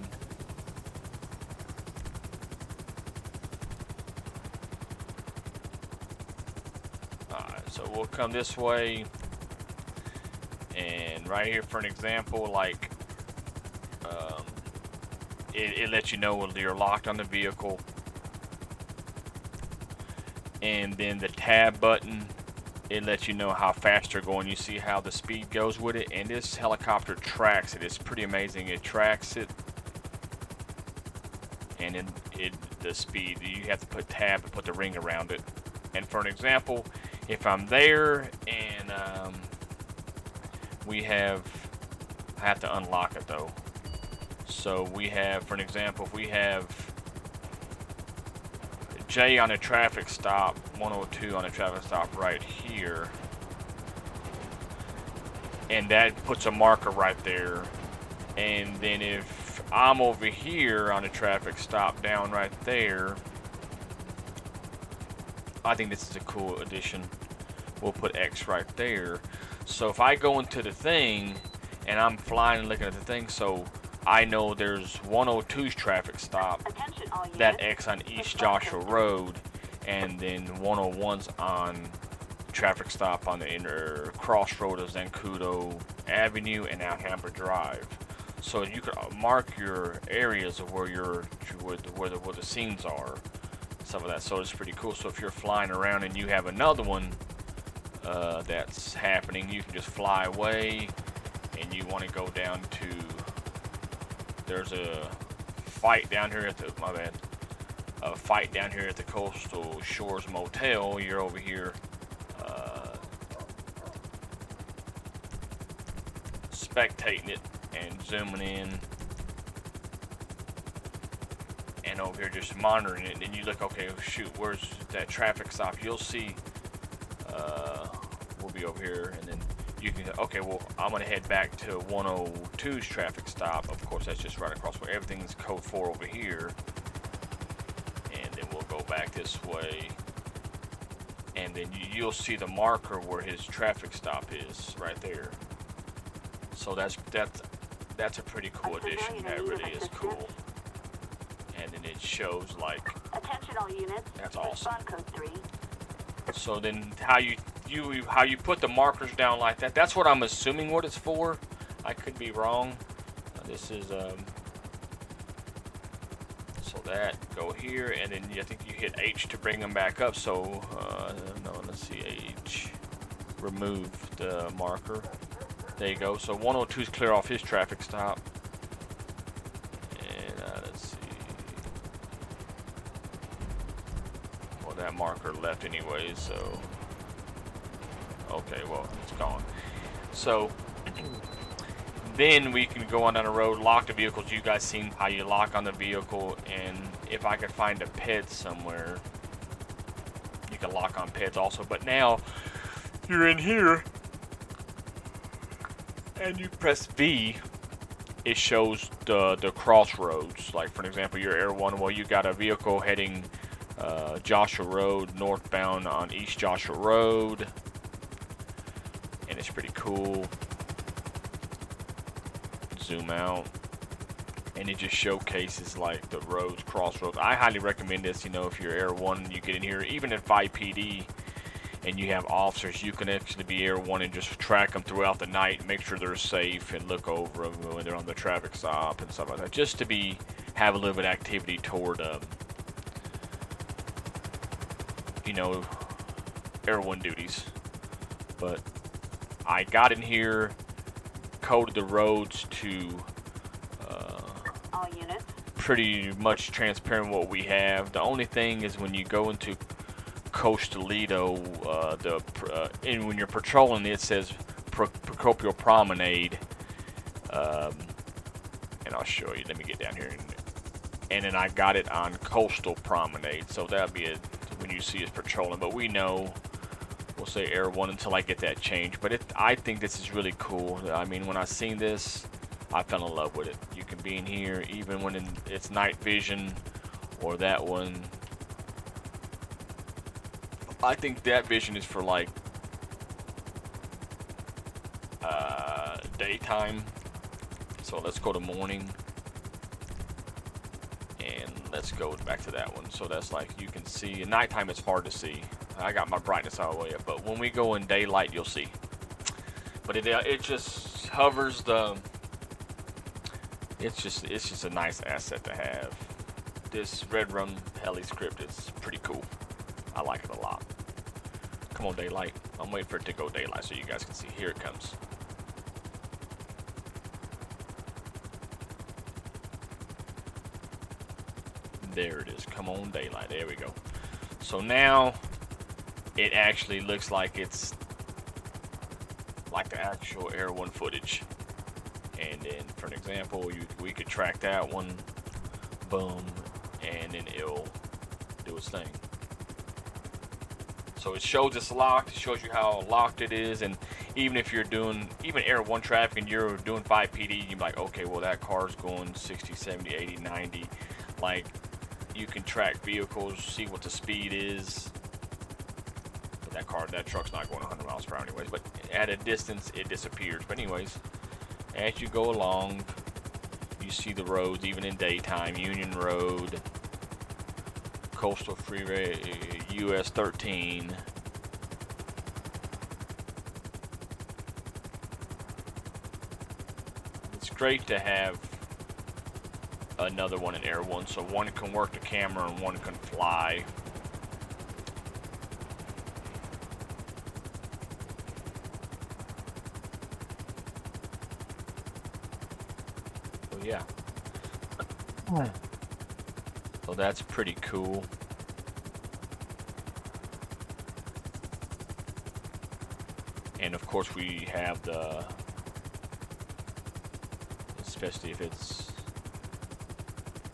Alright, so we'll come this way. And right here, for an example, like it lets you know when you're locked on the vehicle, and then the tab button, it lets you know how fast you're going. You see how the speed goes with it, and this helicopter tracks it. It's pretty amazing. It tracks it, and the speed, you have to put tab and put the ring around it. And for an example, if I'm there and I have to unlock it though. So we have, for an example, if we have J on a traffic stop, 102 on a traffic stop right here, and that puts a marker right there. And then if I'm over here on a traffic stop down right there, I think this is a cool addition. We'll put X right there. So if I go into the thing and I'm flying and looking at the thing, so I know there's 102's traffic stop, that X on East Joshua Road, and then 101's on traffic stop on the inner crossroad of Zancudo Avenue and Alhambra Drive. So you could mark your areas of where the scenes are, some of that. So it's pretty cool. So if you're flying around and you have another one that's happening, you can just fly away, and you want to go down to, there's a fight down here at the, a fight down here at the Coastal Shores Motel. You're over here spectating it and zooming in, and over here just monitoring it, and then you look, okay, shoot, where's that traffic stop? You'll see we'll be over here, and then you can, okay, well, I'm gonna head back to 102's traffic stop. Of course, that's just right across where everything's code 4 over here, and then we'll go back this way, and then you'll see the marker where his traffic stop is right there. So that's a pretty cool addition. That really is cool. And then it shows, like, Attention all units. That's awesome. Respond code 3. So then how you put the markers down like that, that's what I'm assuming what it's for. I could be wrong. This is so that go here, and then I think you hit H to bring them back up. So no, let's see, H, remove the marker. There you go. So 102's clear off his traffic stop, and let's see. Well, that marker left anyway, so okay, well, it's gone. So then we can go on down the road, lock the vehicles. You guys seen how you lock on the vehicle, and if I could find a ped somewhere, you can lock on peds also. But now you're in here and you press V, it shows the crossroads. Like, for an example, you're Air 1, well, you got a vehicle heading Joshua Road, northbound on East Joshua Road, and it's pretty cool. Zoom out, and it just showcases like the roads, crossroads. I highly recommend this. You know, if you're Air 1, you get in here, even at 5 PD, and you have officers, you can actually be Air 1 and just track them throughout the night, make sure they're safe, and look over them when they're on the traffic stop and stuff like that, just to have a little bit of activity toward, you know, Air 1 duties. But I got in here, coded the roads to All units. pretty much transparent what we have. The only thing is when you go into Coast Toledo, and when you're patrolling, it says Procopio Promenade, and I'll show you. Let me get down here, and then I got it on Coastal Promenade, so that'll be it when you see us patrolling. But we know, we'll say Air 1 until I get that changed. But I think this is really cool. I mean, when I seen this, I fell in love with it. You can be in here even when it's night vision, or that one. I think that vision is for like daytime. So let's go to morning, and let's go back to that one. So that's like, you can see. At nighttime it's hard to see. I got my brightness all the way up, but when we go in daylight, you'll see. But it just hovers the. It's just a nice asset to have. This Red Rum Heli script is pretty cool. I like it a lot. Come on, daylight. I'm waiting for it to go daylight so you guys can see. Here it comes. There it is. Come on, daylight. There we go. So now it actually looks like it's like the actual Air 1 footage. And then, for an example, we could track that one. Boom. And then it'll do its thing. So it shows it's locked. It shows you how locked it is. And even if you're doing, even Air 1 traffic and you're doing 5 PD, you're like, okay, well, that car's going 60, 70, 80, 90. Like, you can track vehicles, see what the speed is. But that truck's not going 100 miles per hour anyways. But at a distance, it disappears. But anyways, as you go along, you see the roads, even in daytime. Union Road, Coastal Freeway, US 13. It's great to have another one in Air 1, so one can work the camera and one can fly. So yeah. So that's pretty cool. And of course we have the, especially if it's,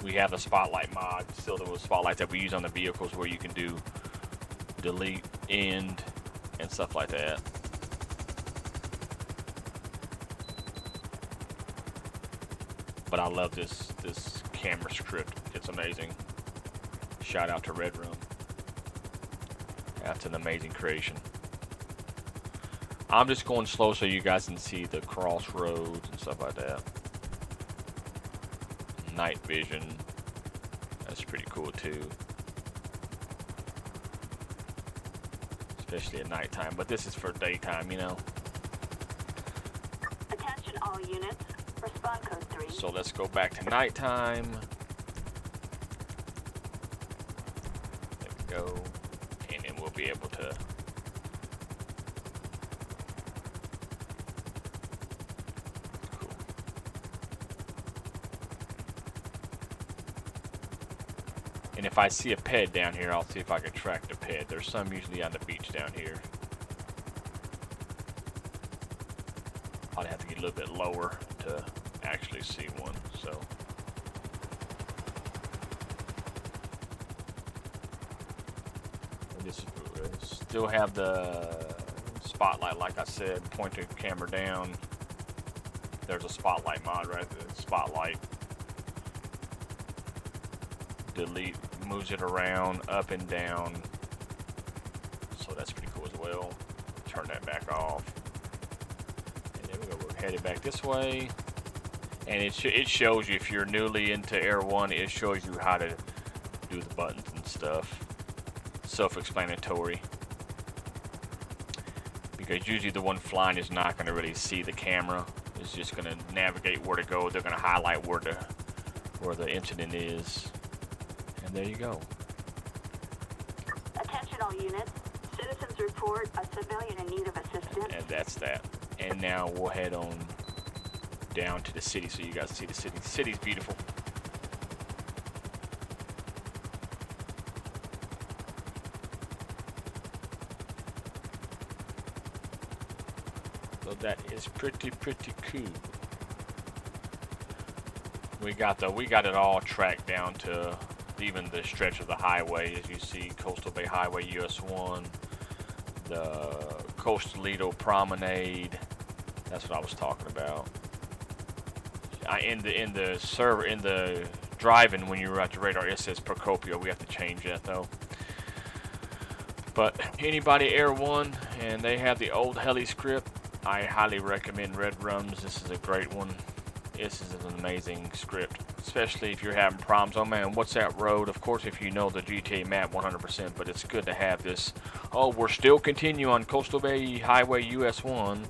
we have the spotlight mod, still those spotlights that we use on the vehicles where you can do delete, end, and stuff like that. But I love this camera script. It's amazing. Shout out to Red Room. That's an amazing creation. I'm just going slow so you guys can see the crossroads and stuff like that. Night vision. That's pretty cool too. Especially at nighttime. But this is for daytime, you know. Attention all units. Respond code 3. So let's go back to nighttime. There we go. And then we'll be able to And if I see a ped down here, I'll see if I can track the ped. There's some usually on the beach down here. I'd have to get a little bit lower to actually see one, so. And this still have the spotlight, like I said, point the camera down. There's a spotlight mod right there, spotlight. Delete, moves it around, up and down. So that's pretty cool as well. Turn that back off. And then we're headed back this way. And it shows you, if you're newly into Air 1, it shows you how to do the buttons and stuff. Self-explanatory. Because usually the one flying is not going to really see the camera. It's just going to navigate where to go. They're going to highlight where the incident is. And there you go. Attention all units. Citizens report a civilian in need of assistance. And that's that. And now we'll head on down to the city so you guys see the city. The city's beautiful. So that is pretty cool. We got it all tracked down to even the stretch of the highway, as you see, Coastal Bay Highway US 1, the Coastal Lido Promenade. That's what I was talking about. In the driving, when you were at the radar, it says Procopio. We have to change that though. But anybody Air 1 and they have the old Heli script, I highly recommend Red Rums. This is a great one. This is an amazing script, especially if you're having problems. Oh man, what's that road? Of course, if you know the GTA map 100%, but it's good to have this. Oh, we're still continuing on Coastal Bay Highway US 1.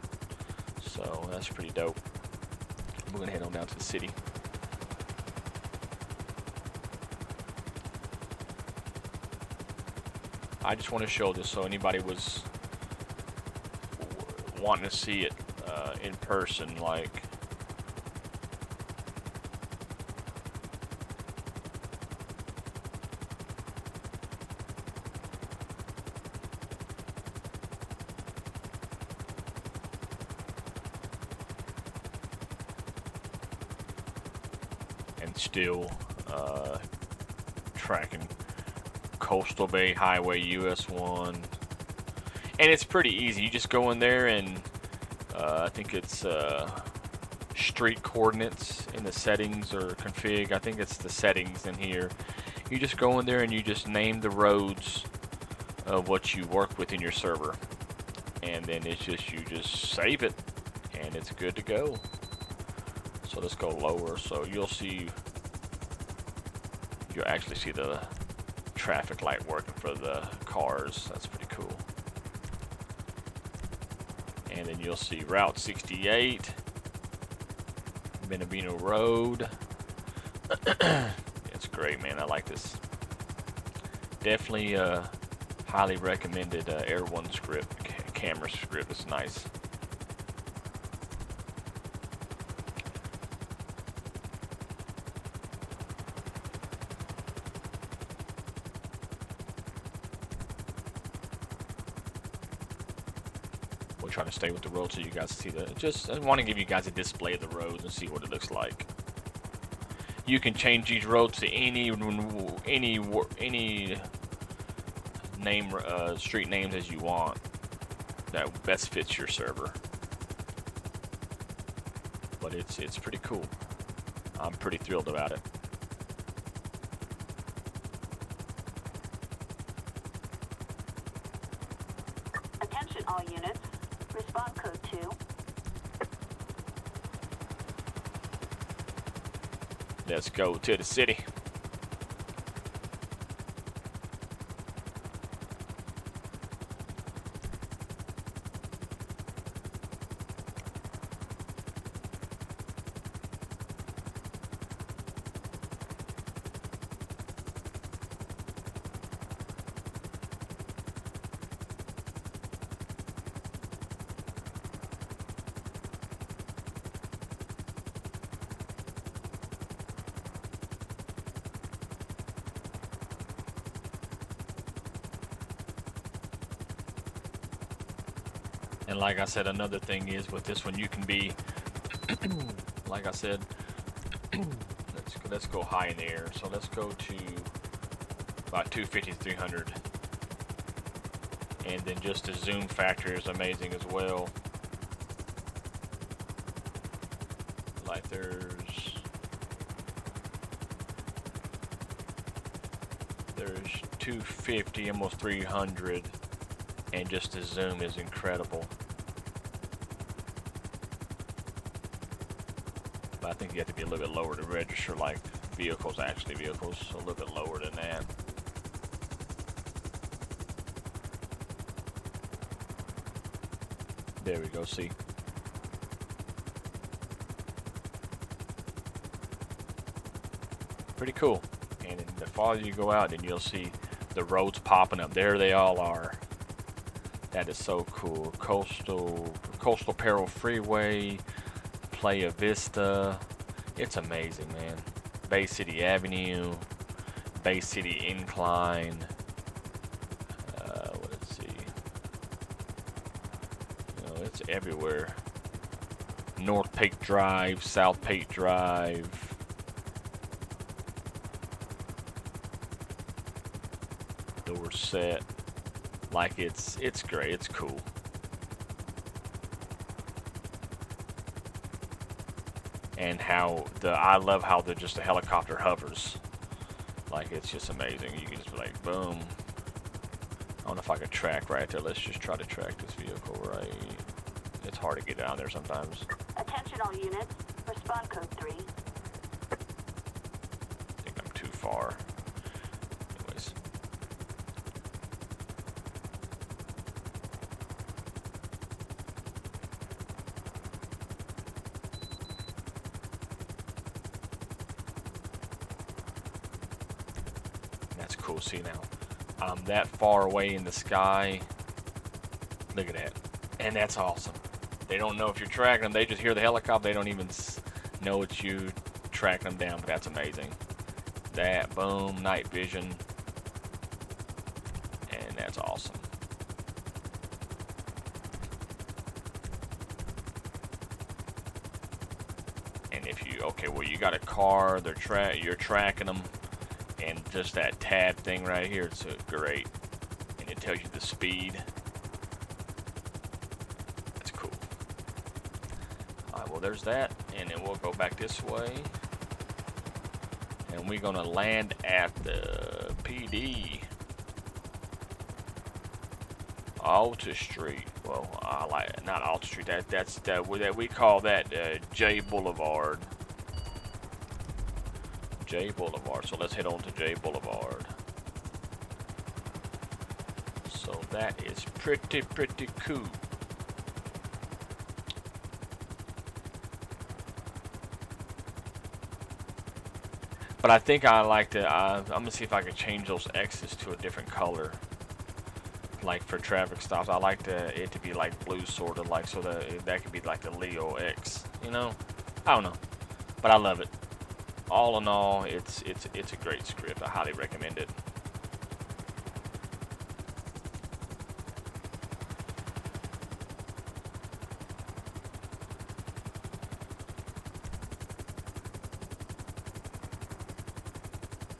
So that's pretty dope. We're gonna head on down to the city. I just want to show this so anybody was wanting to see it in person, like. And still tracking Coastal Bay Highway US 1, and it's pretty easy. You just go in there and I think it's street coordinates in the settings or config. I think it's the settings in here. You just go in there and you just name the roads of what you work with in your server, and then it's just you just save it and it's good to go. So let's go lower so you'll actually see the traffic light working for the cars. That's pretty cool. And then you'll see Route 68, Benavino Road. It's great, man. I like this. Definitely highly recommended Air 1 script, camera script. It's nice. We're trying to stay with the road so you guys see the. I want to give you guys a display of the roads and see what it looks like. You can change these roads to any name, street names as you want that best fits your server. But it's pretty cool. I'm pretty thrilled about it. Attention all units. Respond code 2. Let's go to the city. And like I said, another thing is with this one, you can be, like I said, let's go high in the air. So let's go to about 250 to 300. And then just the zoom factor is amazing as well. Like there's 250, almost 300. And just the zoom is incredible. About think you have to be a little bit lower to register like vehicles, actually vehicles, so a little bit lower than that. There we go, see. Pretty cool. And the farther you go out, then you'll see the roads popping up. There they all are. That is so cool. Coastal Peril Freeway, Playa Vista. It's amazing, man. Bay City Avenue, Bay City Incline. Let's see. You know, it's everywhere. North Peak Drive, South Peak Drive. Dorset. Like it's great. It's cool. And how I love how the helicopter hovers. Like it's just amazing. You can just be like boom. I don't know if I can track right there. Let's just try to track this vehicle right. It's hard to get down there sometimes. Attention all units. Respond code 3. I think I'm too far. Anyways. That's cool. See now, I'm that far away in the sky. Look at that. And that's awesome. They don't know if you're tracking them. They just hear the helicopter. They don't even know it's you tracking them down. But that's amazing. That, boom, night vision. And that's awesome. And if you, okay, well, you got a car. You're tracking them. And just that tab thing right here, it's great. And it tells you the speed. That's cool. Alright, well there's that. And then we'll go back this way. And we're gonna land at the PD. Alta Street. Well, I like not Alta Street. That we call that J Boulevard. J Boulevard. So let's head on to J Boulevard. So that is pretty cool. But I think I like to. I'm gonna see if I can change those X's to a different color. Like for traffic stops, I like it to be like blue, sort of like, so that could be like the Leo X. You know, I don't know, but I love it. All in all, it's a great script. I highly recommend it.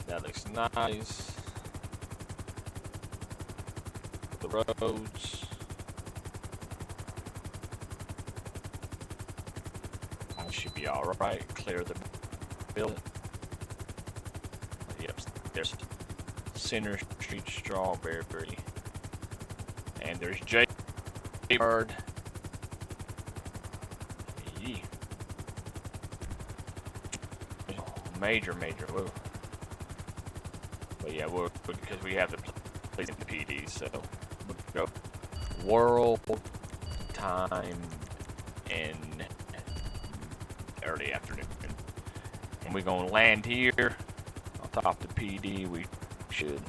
That looks nice. The roads. I should be all right. Clear the building. Yep, there's Center Street Strawberry, and there's J Bird. Yeah. Major. Whoa. But yeah, because we have the place in the PD, so we'll go world time in early afternoon. And we're gonna land here on top of the PD. We should.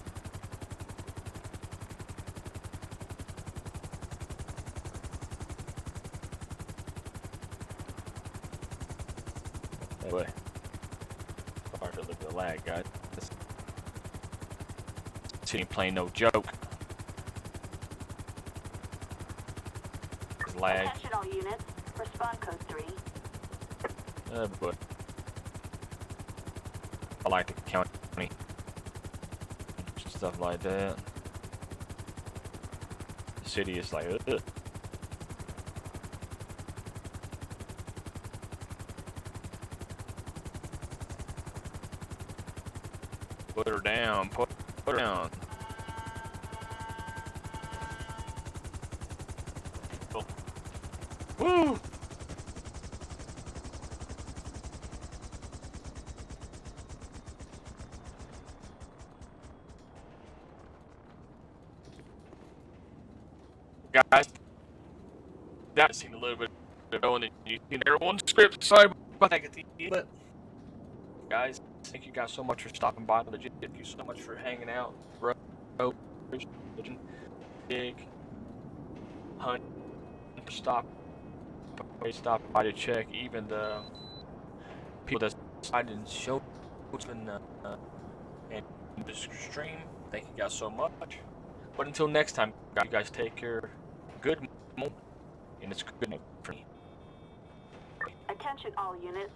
Anyway, sorry for the lag, guys. This ain't playing no joke. Lag. Attention all units. Respond code 3. But I like the county stuff like that. The city is like, ugh. Put her down. Put her down. Woo! guys, that seen a little bit ago, and then you seen everyone's script. Sorry about that, but guys, thank you guys so much for stopping by. Legit, thank you so much for hanging out. Big Hunt, stop by to check. Even the people that decided and showed in the stream. Thank you guys so much. But until next time, you guys take care. Good moment, and it's good night for me. Attention all units.